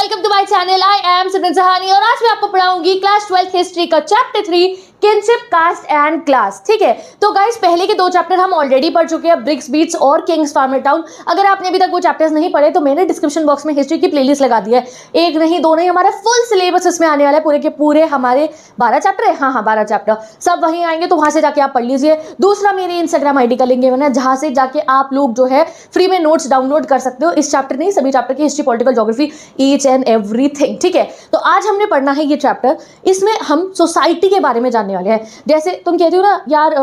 Welcome to my channel. I am Simran Sahani और आज मैं आपको पढ़ाऊंगी क्लास 12th हिस्ट्री का chapter 3 kinship, caste and class. ठीक है, तो गाइस पहले के दो चैप्टर हम ऑलरेडी पढ़ चुके हैं, ब्रिक्स बीट्स और किंग्स फार्मर टाउन। अगर आपने अभी तक वो चैप्टर्स नहीं पढ़े तो मैंने डिस्क्रिप्शन बॉक्स में हिस्ट्री की प्लेलिस्ट लगा दी है। एक नहीं दो नहीं, हमारा फुल सिलेबस इसमें आने वाला है। पूरे के पूरे हमारे 12 चैप्टर है। हाँ 12 चैप्टर सब वहीं आएंगे, तो वहां से जाके आप पढ़ लीजिए। दूसरा मेरी इंस्टाग्राम आईडी का लिंक है ना, जहां से जाके आप लोग जो है फ्री में नोट्स डाउनलोड कर सकते हो। इस चैप्टर नहीं, सभी चैप्टर की history, political geography, each and everything. ठीक है, तो आज हमने पढ़ना है ये चैप्टर। इसमें हम सोसाइटी के बारे में जानने वाले हैं। जैसे तुम कहती हो ना यार,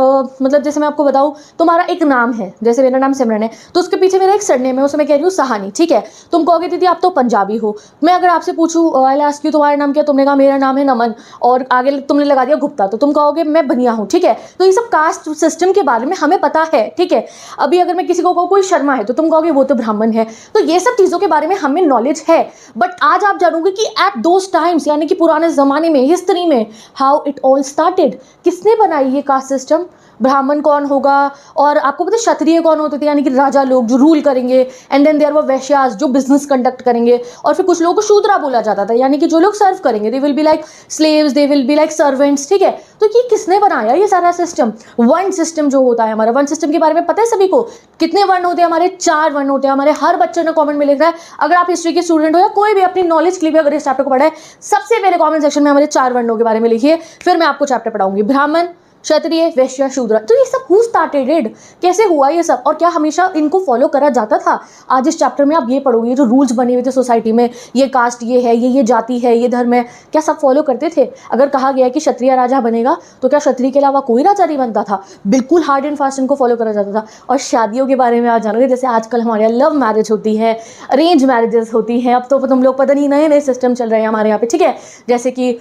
मतलब जैसे मैं आपको बताऊं, तुम्हारा एक नाम है, जैसे मेरा नाम सिमरन है, तो उसके पीछे मेरा एक सरनेम है, उसमें मैं कह रही हूँ सहानी। ठीक है, तुम कहोगे दीदी आप तो पंजाबी हो। मैं अगर आपसे पूछूं आई आस्क यू तुम्हारा नाम क्या, तुमने कहा मेरा नाम है नमन और आगे तुमने लगा दिया गुप्ता, तो तुम कहोगे मैं बनिया हूँ। ठीक है, तो ये सब कास्ट सिस्टम के बारे में हमें पता है। ठीक है, अभी अगर मैं किसी को कहूँ कोई शर्मा है तो तुम कहोगे वो तो ब्राह्मण है। तो ये सब चीज़ों के बारे में हमें नॉलेज है। बट आज आप जानोगे कि एट दोज टाइम्स, यानी कि पुराने ज़माने में, हिस्ट्री में, हाउ इट ऑल स्टार्टेड, किसने बनाई ये कास्ट सिस्टम, ब्राह्मण कौन होगा, और आपको पता है क्षत्रिय कौन होते थे, यानी कि राजा लोग जो रूल करेंगे, एंड देन देयर वर वैश्यास जो बिजनेस कंडक्ट करेंगे, और फिर कुछ लोगों को शूद्रा बोला जाता था, यानी कि जो लोग सर्व करेंगे, they will be like slaves, they will be like servants. ठीक है, तो ये किसने बनाया ये सारा सिस्टम? वर्ण सिस्टम जो होता है हमारा, वर्ण सिस्टम के बारे में पता है सभी को? कितने वर्ण होते हैं हमारे? 4 वर्ण होते हैं हमारे। हर बच्चे ने कमेंट में लिख रहा है, अगर आप हिस्ट्री के स्टूडेंट हो या कोई भी अपनी नॉलेज के लिए भी अगर इस चैप्टर को पढ़ा है, सबसे पहले कमेंट सेक्शन में हमारे 4 वर्णों के बारे में लिखिए, फिर मैं आपको चैप्टर पढ़ाऊंगी। ब्राह्मण, क्षत्रिय, वैश्य, शूद्र। तो ये सब हु स्टार्टेड, कैसे हुआ ये सब, और क्या हमेशा इनको फॉलो करा जाता था? आज इस चैप्टर में आप ये पढ़ोगे, जो रूल्स बने हुए थे सोसाइटी में, ये कास्ट ये है, ये जाति है, ये धर्म है, क्या सब फॉलो करते थे? अगर कहा गया है कि क्षत्रिय राजा बनेगा तो क्या क्षत्रिय के अलावा कोई राजा नहीं बनता था? बिल्कुल हार्ड एंड फास्ट इनको फॉलो करा जाता था। और शादियों के बारे में आप जानोगे, जैसे आजकल हमारे यहाँ लव मैरिज होती है, अरेंज मैरिजेस होती हैं। अब तो तुम लोग पता नहीं नए नए सिस्टम चल रहे हैं हमारे यहाँ पे। ठीक है, जैसे कि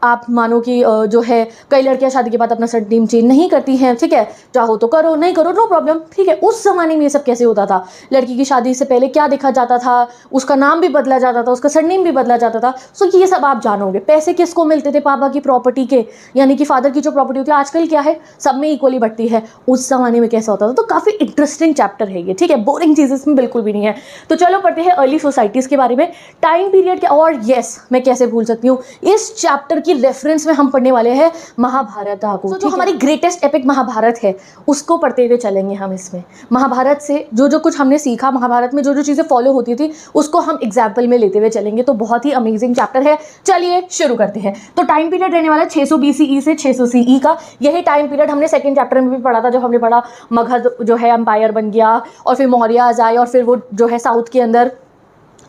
आप मानो कि जो है कई लड़कियां शादी के बाद अपना सरनेम चेंज नहीं करती हैं। ठीक है, चाहो तो करो, नहीं करो नो प्रॉब्लम। ठीक है, उस जमाने में ये सब कैसे होता था? लड़की की शादी से पहले क्या देखा जाता था? उसका नाम भी बदला जाता था, उसका सरनेम भी बदला जाता था। सो ये सब आप जानोगे। पैसे किसको मिलते थे? पापा की प्रॉपर्टी के, यानी कि फादर की जो प्रॉपर्टी होती है, आजकल क्या है सब में इक्वली बढ़ती है, उस जमाने में कैसा होता था? तो काफ़ी इंटरेस्टिंग चैप्टर है ये। ठीक है, बोरिंग चीज़ इसमें बिल्कुल भी नहीं है। तो चलो पढ़ते हैं अर्ली सोसाइटीज़ के बारे में, टाइम पीरियड के। और यस, मैं कैसे भूल सकती हूँ, इस चैप्टर की रेफरेंस में हम पढ़ने वाले हैं महाभारत को। जो हमारी ग्रेटेस्ट एपिक महाभारत है उसको पढ़ते हुए चलेंगे हम इसमें। महाभारत से जो जो कुछ हमने सीखा, महाभारत में जो जो चीज़ें फॉलो होती थी, उसको हम एग्जाम्पल में लेते हुए चलेंगे। तो बहुत ही अमेजिंग चैप्टर है। चलिए शुरू करते हैं। तो टाइम पीरियड रहने वाला 600 BCE से 600 CE का। यही टाइम पीरियड हमने सेकेंड चैप्टर में भी पढ़ा था, जब हमने पढ़ा मगध जो है एम्पायर बन गया, और फिर मौर्याज आए, और फिर वो जो है साउथ के अंदर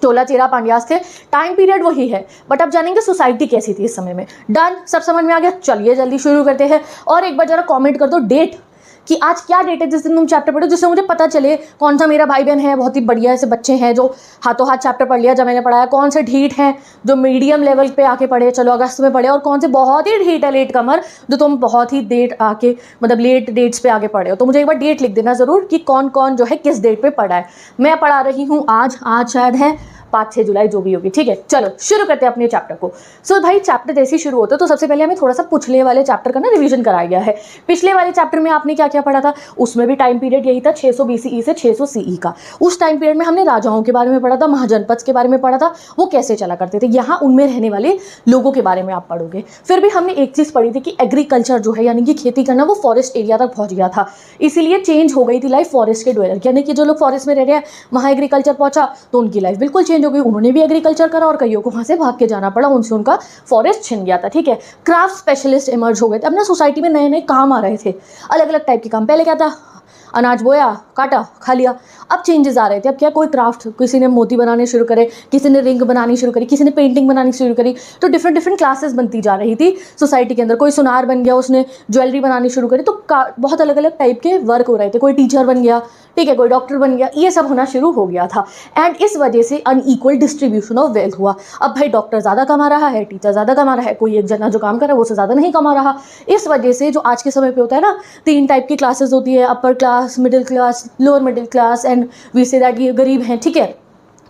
चोला चेरा पांड्यास थे। टाइम पीरियड वही है, बट अब जानेंगे सोसाइटी कैसी थी इस समय में। डन, सब समझ में आ गया? चलिए जल्दी शुरू करते हैं। और एक बार जरा कमेंट कर दो डेट, कि आज क्या डेट है जिस दिन तुम चैप्टर पढ़ो, जिससे मुझे पता चले कौन सा मेरा भाई बहन है, बहुत ही बढ़िया ऐसे बच्चे हैं जो हाथों हाथ चैप्टर पढ़ लिया जब मैंने पढ़ाया, कौन से ढीठ हैं जो मीडियम लेवल पे आके पढ़े, चलो अगस्त में पढ़े, और कौन से बहुत ही ढीठ है लेट कमर जो तुम बहुत ही डेट आके, मतलब लेट डेट्स पे आगे पढ़े हो। तो मुझे एक बार डेट लिख देना ज़रूर कि कौन कौन जो है किस डेट पे पढ़ा है। मैं पढ़ा रही हूँ आज शायद है 5-6 जुलाई, जो भी होगी। ठीक है, चलो शुरू करते हैं अपने चैप्टर को। सो भाई चैप्टर जैसे ही शुरू होता है तो सबसे पहले हमें थोड़ा सा पिछले वाले चैप्टर का ना रिवीजन कराया गया है। पिछले वाले चैप्टर में आपने क्या क्या पढ़ा था? उसमें भी टाइम पीरियड यही था, 600 BCE से 600 CE का। उस टाइम पीरियड में हमने राजाओं के बारे में पढ़ा था, महाजनपद के बारे में पढ़ा था, वो कैसे चला करते थे। यहाँ उनमें रहने वाले लोगों के बारे में आप पढ़ोगे। फिर भी हमने एक चीज़ पढ़ी थी कि एग्रीकल्चर जो है, यानी कि खेती करना, वो फॉरेस्ट एरिया तक पहुँच गया था, इसीलिए चेंज हो गई थी लाइफ फॉरेस्ट के ड्वेलर, यानी कि जो लोग फॉरेस्ट में रह रहे हैं, वहाँ एग्रीकल्चर पहुँचा तो उनकी लाइफ बिल्कुल चेंज हो गई। उन्होंने भी कल्चर करा और कईयों को वहां से भाग के जाना पड़ा, उनसे उनका फॉरेस्ट छिन गया था। ठीक है, क्राफ्ट स्पेशलिस्ट इमर्ज हो गए थे। अपना सोसाइटी में नए नए काम आ रहे थे, अलग अलग टाइप के काम। पहले क्या था, अनाज बोया, काटा, खा लिया। अब चेंजेस आ रहे थे। अब क्या, कोई क्राफ्ट, किसी ने मोती बनाने शुरू करे, किसी ने रिंग बनानी शुरू करी, किसी ने पेंटिंग बनानी शुरू करी। तो डिफरेंट डिफरेंट क्लासेस बनती जा रही थी सोसाइटी के अंदर। कोई सुनार बन गया, उसने ज्वेलरी बनानी शुरू करी। तो बहुत अलग अलग टाइप के वर्क हो रहे थे। कोई टीचर बन गया, ठीक है, कोई डॉक्टर बन गया, ये सब होना शुरू हो गया था। एंड इस वजह से अनइक्वल डिस्ट्रीब्यूशन ऑफ वेल्थ हुआ। अब भाई डॉक्टर ज़्यादा कमा रहा है, टीचर ज़्यादा कमा रहा है, कोई एक जना जो काम कर रहा है वो से ज़्यादा नहीं कमा रहा। इस वजह से जो आज के समय पे होता है ना, 3 टाइप की क्लासेस होती है, upper class, middle class, lower middle class, and we say that ये गरीब हैं। ठीक है,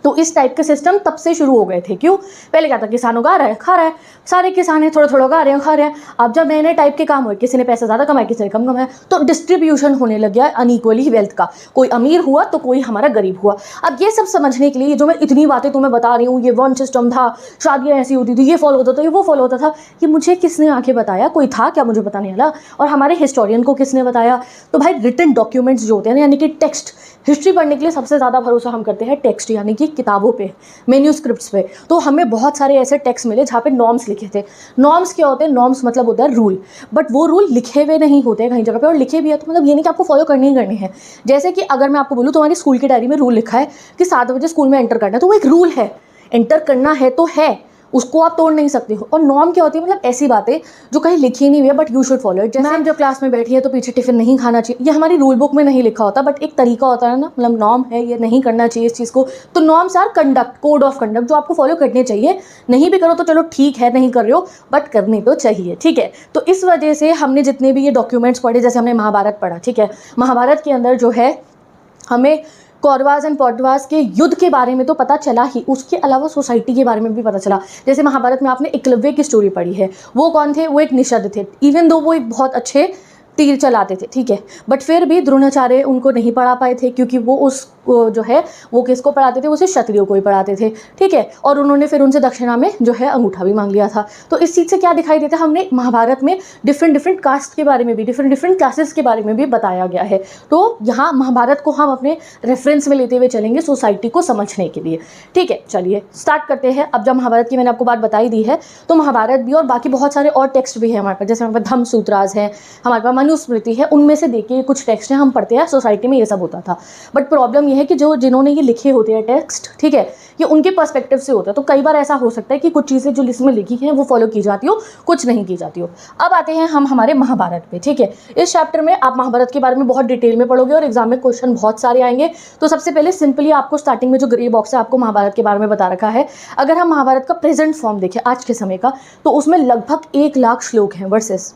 तो इस टाइप के सिस्टम तब से शुरू हो गए थे। क्यों? पहले क्या था, किसान उगा रहा है खा रहा है, सारे किसान हैं थोड़ा थोड़ा उगा रहे हैं खा रहे हैं। अब जब नए नए टाइप के काम हुए, किसी ने पैसा ज़्यादा कमाया, किसी ने कम कमाया, तो डिस्ट्रीब्यूशन होने लग गया अनइक्वली वेल्थ का। कोई अमीर हुआ तो कोई हमारा गरीब हुआ। अब ये सब समझने के लिए जो मैं इतनी बातें तुम्हें बता रही हूँ, ये वन सिस्टम था, शादियाँ ऐसी होती थी, ये फॉलो होता था, ये वो फॉलो होता था, ये मुझे किसने आके बताया? कोई था क्या मुझे बताने वाला? और हमारे हिस्टोरियन को किसने बताया? तो भाई रिटन डॉक्यूमेंट्स जो होते हैं यानी कि टेक्स्ट, हिस्ट्री पढ़ने के लिए सबसे ज़्यादा भरोसा हम करते हैं टेक्स्ट यानी कि किताबों पे, मेन्यूस्क्रिप्ट्स पे। तो हमें बहुत सारे ऐसे टेक्स्ट मिले जहाँ पे नॉर्म्स लिखे थे। नॉर्म्स क्या होते हैं? नॉर्म्स मतलब होता है रूल, बट वो रूल लिखे हुए नहीं होते हैं कहीं जगह पे, और लिखे भी है तो मतलब ये नहीं कि आपको फॉलो करने ही करने हैं। जैसे कि अगर मैं आपको बोलूँ तुम्हारी स्कूल की डायरी में रूल लिखा है कि 7 बजे स्कूल में एंटर करना है, तो वो एक रूल है, एंटर करना है तो है, उसको आप तोड़ नहीं सकते हो। और नॉर्म क्या होती है? मतलब ऐसी बातें जो कहीं लिखी नहीं हुई है but you should follow it. जैसे मैम जब क्लास में बैठी है तो पीछे टिफिन नहीं खाना चाहिए, ये हमारी रूल बुक में नहीं लिखा होता, बट एक तरीका होता है ना, मतलब नॉर्म है, ये नहीं करना चाहिए इस चीज़ को। तो norms are conduct, code of conduct जो आपको फॉलो करने चाहिए। नहीं भी करो तो चलो ठीक है, नहीं कर रहे हो बट करने तो चाहिए, ठीक है। तो इस वजह से हमने जितने भी ये डॉक्यूमेंट्स पढ़े, जैसे हमने महाभारत पढ़ा, ठीक है, महाभारत के अंदर जो है हमें कौरवास एंड पांडवास के युद्ध के बारे में तो पता चला ही, उसके अलावा सोसाइटी के बारे में भी पता चला। जैसे महाभारत में आपने एकलव्य की स्टोरी पढ़ी है, वो कौन थे? वो एक निषद थे। इवन दो वो एक बहुत अच्छे तीर चलाते थे, ठीक है, बट फिर भी द्रोणाचार्य उनको नहीं पढ़ा पाए थे, क्योंकि वो उस जो है वो किसको पढ़ाते थे? उसे क्षत्रियों को ही पढ़ाते थे, ठीक है। और उन्होंने फिर उनसे दक्षिणा में जो है अंगूठा भी मांग लिया था। तो इस चीज़ से क्या दिखाई देता है? हमने महाभारत में डिफरेंट कास्ट के बारे में भी, डिफरेंट क्लासेस के बारे में भी बताया गया है। तो यहाँ महाभारत को हम अपने रेफरेंस में लेते हुए चलेंगे सोसाइटी को समझने के लिए, ठीक है। चलिए स्टार्ट करते हैं। अब जब महाभारत की मैंने आपको बात बताई दी है, तो महाभारत भी और बाकी बहुत सारे और टेक्स्ट भी हैं हमारे पास। जैसे हमारे पास धम्म सूत्रास है, हमारे पास मनुस्मृति है, उनमें से देखिए कुछ टेक्स्ट हैं, हम पढ़ते हैं सोसाइटी में ये सब होता था। बट प्रॉब्लम ये है कि जो जिन्होंने ये लिखे होते हैं टेक्स्ट, ठीक है, ये उनके पर्सपेक्टिव से होता है। तो कई बार ऐसा हो सकता है कि कुछ चीज़ें जो लिस्ट में लिखी हैं वो फॉलो की जाती हो, कुछ नहीं की जाती हो। अब आते हैं हम हमारे महाभारत पे, ठीक है। इस चैप्टर में आप महाभारत के बारे में बहुत डिटेल में पढ़ोगे और एग्जाम में क्वेश्चन बहुत सारे आएंगे। तो सबसे पहले सिंपली आपको स्टार्टिंग में जो ग्रे बॉक्स है आपको महाभारत के बारे में बता रखा है। अगर हम महाभारत का प्रेजेंट फॉर्म देखें आज के समय का, तो उसमें लगभग 1 लाख श्लोक हैं, वर्सेस,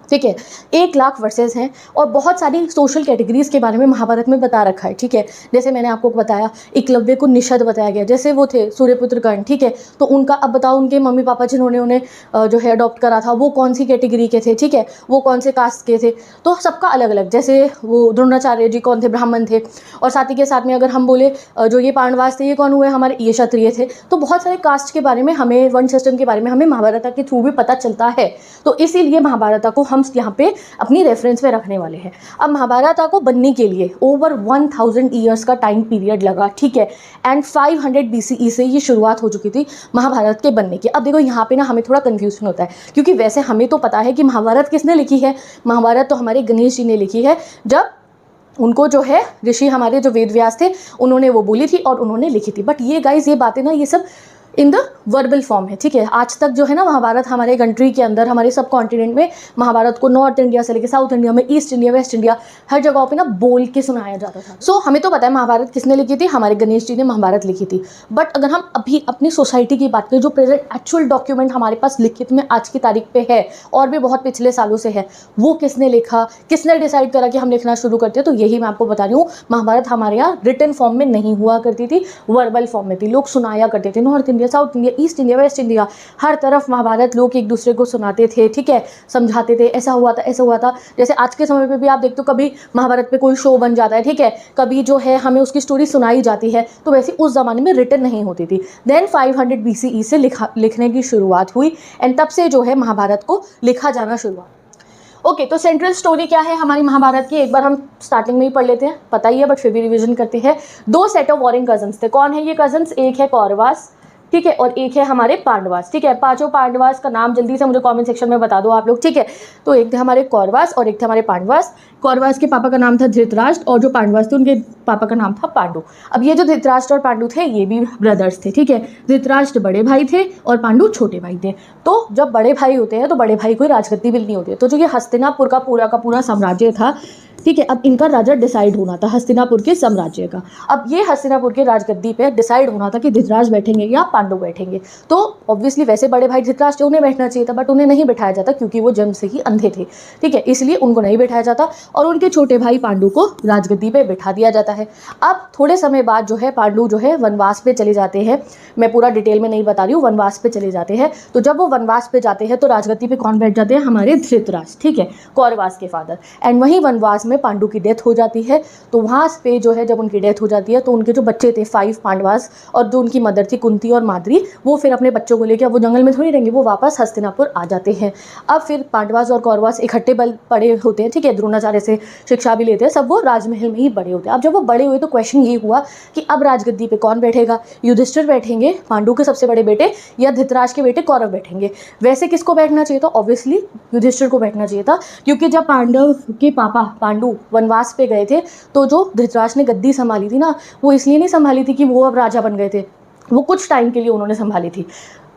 ठीक है, 1 लाख वर्सेस हैं। और बहुत सारी सोशल कैटेगरीज के बारे में महाभारत में बता रखा है, ठीक है। जैसे मैंने आपको बताया एकलव्य को निषद बताया गया, जैसे वो थे सूर्यपुत्र कर्ण, ठीक है। तो उनका अब बताओ, उनके मम्मी पापा जिन्होंने उन्हें जो है अडॉप्ट करा था वो कौन सी कैटेगरी के थे, ठीक है, वो कौन से कास्ट के थे, तो सबका अलग अलग। जैसे वो द्रोणाचार्य जी कौन थे? ब्राह्मण थे। और साथ ही के साथ में अगर हम बोले जो ये पांडवास थे, ये कौन हुए? हमारे ये क्षत्रिय थे। तो बहुत सारे कास्ट के बारे में हमें, वर्ण सिस्टम के बारे में हमें महाभारत के थ्रू भी पता चलता है। तो इसीलिए महाभारत को हम यहाँ पे अपनी रेफरेंस में रखने वाले हैं। अब महाभारत को बनने के लिए ओवर 1000 ईयर्स का टाइम पीरियड लगा, ठीक है। एंड 500 BCE से ये शुरुआत हो चुकी थी महाभारत के बनने की। अब देखो यहाँ पे ना हमें थोड़ा कंफ्यूजन होता है, क्योंकि वैसे हमें तो पता है कि महाभारत किसने लिखी है। महाभारत तो हमारे गणेश जी ने लिखी है, जब उनको जो है ऋषि हमारे जो वेद व्यास थे उन्होंने वो बोली थी और उन्होंने लिखी थी। बट ये गाइज ये बातें ना, ये सब इन द वर्बल फॉर्म है, ठीक है। आज तक जो है ना महाभारत हमारे कंट्री के अंदर, हमारे सब कॉन्टिनेंट में महाभारत को नॉर्थ इंडिया से लेकर साउथ इंडिया में, ईस्ट इंडिया, वेस्ट इंडिया, हर जगह पे ना बोल के सुनाया जाता था। सो हमें तो पता है महाभारत किसने लिखी थी, हमारे गणेश जी ने महाभारत लिखी थी। बट अगर हम अभी अपनी सोसाइटी की बात करें, जो प्रेजेंट एक्चुअल डॉक्यूमेंट हमारे पास लिखित में आज की तारीख पे है और भी बहुत पिछले सालों से है, वो किसने लिखा, किसने डिसाइड करा कि हम लिखना शुरू करते हैं, तो यही मैं आपको बता रही हूँ। महाभारत हमारे यहाँ रिटन फॉर्म में नहीं हुआ करती थी, वर्बल फॉर्म में थी। लोग सुनाया करते थे, north India, south India, east India, west India, हर तरफ महाभारत लोग एक दूसरे को सुनाते थे, ठीक है, समझाते थे, ऐसा हुआ था, ऐसा हुआ था। जैसे आज के समय पे भी आप देखते हो, कभी महाभारत पे कोई शो बन जाता है, ठीक है, कभी जो है हमें उसकी स्टोरी सुनाई जाती है। तो वैसे उस ज़माने में रिटन नहीं होती थी। देन 500 BCE से लिखने की शुरुआत हुई एंड तब से जो है महाभारत को लिखा जाना शुरू हुआ। ओके, तो सेंट्रल स्टोरी क्या है हमारी महाभारत की, एक बार हम स्टार्टिंग में ही पढ़ लेते हैं, पता ही है बट फिर भी रिवीजन करते हैं। 2 सेट ऑफ वॉरिंग कजन्स थे। कौन है ये कजन्स? एक है कौरवास, ठीक है, और एक है हमारे पांडवास, ठीक है। पांचों पांडवास का नाम जल्दी से मुझे कमेंट सेक्शन में बता दो आप लोग, ठीक है। तो एक थे हमारे कौरवास और एक थे हमारे पांडवास। कौरवास के पापा का नाम था धृतराष्ट्र और जो पांडवास थे उनके पापा का नाम था पांडु। अब ये जो धृतराष्ट्र और पांडु थे ये भी ब्रदर्स थे, ठीक है। धृतराष्ट्र बड़े भाई थे और पांडु छोटे भाई थे। तो जब बड़े भाई होते हैं तो बड़े भाई को राजगद्दी मिलनी होती है। तो जो ये हस्तिनापुर का पूरा साम्राज्य था, ठीक है, अब इनका राजा डिसाइड होना था हस्तिनापुर के साम्राज्य का। अब ये हस्तिनापुर के राजगद्दी पे डिसाइड होना था कि धृतराष्ट्र बैठेंगे या पांडु बैठेंगे। तो ऑब्वियसली वैसे बड़े भाई धृतराष्ट्र उन्हें बैठना चाहिए था, बट उन्हें नहीं बैठाया जाता क्योंकि वो जन्म से ही अंधे थे, ठीक है, इसलिए उनको नहीं बैठाया जाता और उनके छोटे भाई पांडु को राजगद्दी पे बैठा दिया जाता है। अब थोड़े समय बाद जो है पांडु जो है वनवास पे चले जाते हैं, मैं पूरा डिटेल में नहीं बता रही हूँ, वनवास पे चले जाते हैं। तो जब वो वनवास पे जाते हैं तो राजगद्दी पे कौन बैठ जाते हैं, हमारे धृतराष्ट्र, ठीक है, कौरवास के फादर। एंड वहीं वनवास में पांडु की डेथ हो जाती है। तो वहाँ पे जो है जब उनकी डेथ हो जाती है तो उनके जो बच्चे थे 5 पांडवास और जो उनकी मदर थी कुंती और माद्री, वो फिर अपने बच्चों को लेकर, वो जंगल में थोड़ी रहेंगे, वो वापस हस्तिनापुर आ जाते हैं। अब फिर पांडवास और कौरवास इकट्ठे बल पड़े होते हैं, ठीक है, द्रोणाचार्य से शिक्षा भी लेते हैं, सब वो राजमहल में ही बड़े होते हैं। अब जब वो बड़े हुए तो क्वेश्चन ये हुआ कि अब राजगद्दी पे कौन बैठेगा, युधिष्ठिर बैठेंगे पांडु के सबसे बड़े बेटे, या धृतराष्ट्र के बेटे कौरव बैठेंगे। वैसे किसको बैठना चाहिए था, ऑब्वियसली युधिष्ठिर को बैठना चाहिए था, क्योंकि जब पांडव के पापा पांडु वनवास पे गए थे तो जो धृतराष्ट्र ने गद्दी संभाली थी ना, वो इसलिए नहीं संभाली थी कि वो अब राजा बन गए थे, वो कुछ टाइम के लिए उन्होंने संभाली थी।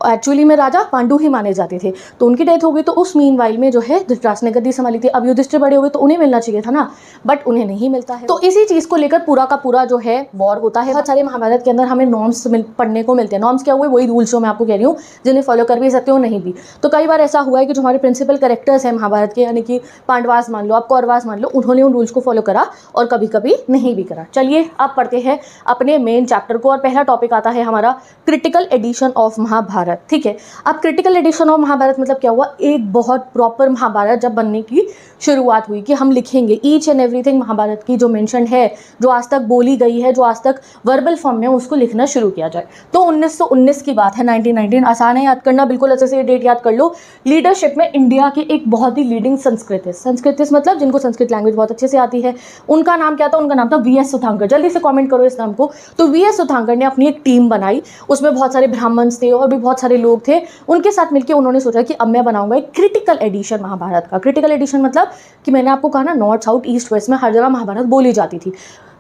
एक्चुअली में राजा पांडु ही माने जाते थे। तो उनकी डेथ हो गई तो उस मीनवाइल में जो है धृतराष्ट्र ने गद्दी संभाली थी। अब युधिष्ठिर बड़े हो गए तो उन्हें मिलना चाहिए था ना, बट उन्हें नहीं मिलता है। तो इसी चीज़ को लेकर पूरा का पूरा जो है वॉर होता है। बहुत सारे महाभारत के अंदर हमें नॉर्म्स पढ़ने को मिलते हैं। नॉर्म्स क्या हुए, वही रूल्स जो मैं आपको कह रही हूँ, जिन्हें फॉलो कर भी सकते हो नहीं भी। तो कई बार ऐसा हुआ है कि जो हमारे प्रिंसिपल कैरेक्टर्स हैं महाभारत के, यानी कि पांडवास मान लो, आप कौरवास मान लो, उन्होंने उन रूल्स को फॉलो करा और कभी कभी नहीं भी करा। चलिए अब पढ़ते हैं अपने मेन चैप्टर को, और पहला टॉपिक आता है हमारा क्रिटिकल एडिशन ऑफ महाभारत, ठीक है। अब क्रिटिकल एडिशन ऑफ महाभारत मतलब क्या हुआ, एक बहुत प्रॉपर महाभारत जब बनने की शुरुआत हुई कि हम लिखेंगे ईच एंड एवरीथिंग महाभारत की जो मेंशन है, जो आज तक बोली गई है, जो आज तक वर्बल फॉर्म में, उसको लिखना शुरू किया जाए। तो 1919 की बात है, 1919, आसान है याद करना, बिल्कुल अच्छे से ये डेट याद कर लो। लीडरशिप में इंडिया के एक बहुत ही लीडिंग संस्कृतिस्ट मतलब जिनको संस्कृत लैंग्वेज बहुत अच्छे से आती है, उनका नाम क्या था, उनका नाम था वीएस सुधांकर। जल्दी से कॉमेंट करो इस नाम को। तो वीएस सुधांकर ने अपनी एक टीम बनाई, उसमें बहुत सारे ब्राह्मण थे और भी बहुत सारे लोग थे। उनके साथ मिलकर उन्होंने सोचा कि अब मैं बनाऊंगा एक क्रिटिकल एडिशन महाभारत का। क्रिटिकल एडिशन मतलब कि मैंने आपको कहा ना, नॉर्थ साउथ ईस्ट वेस्ट में हर जगह महाभारत बोली जाती थी,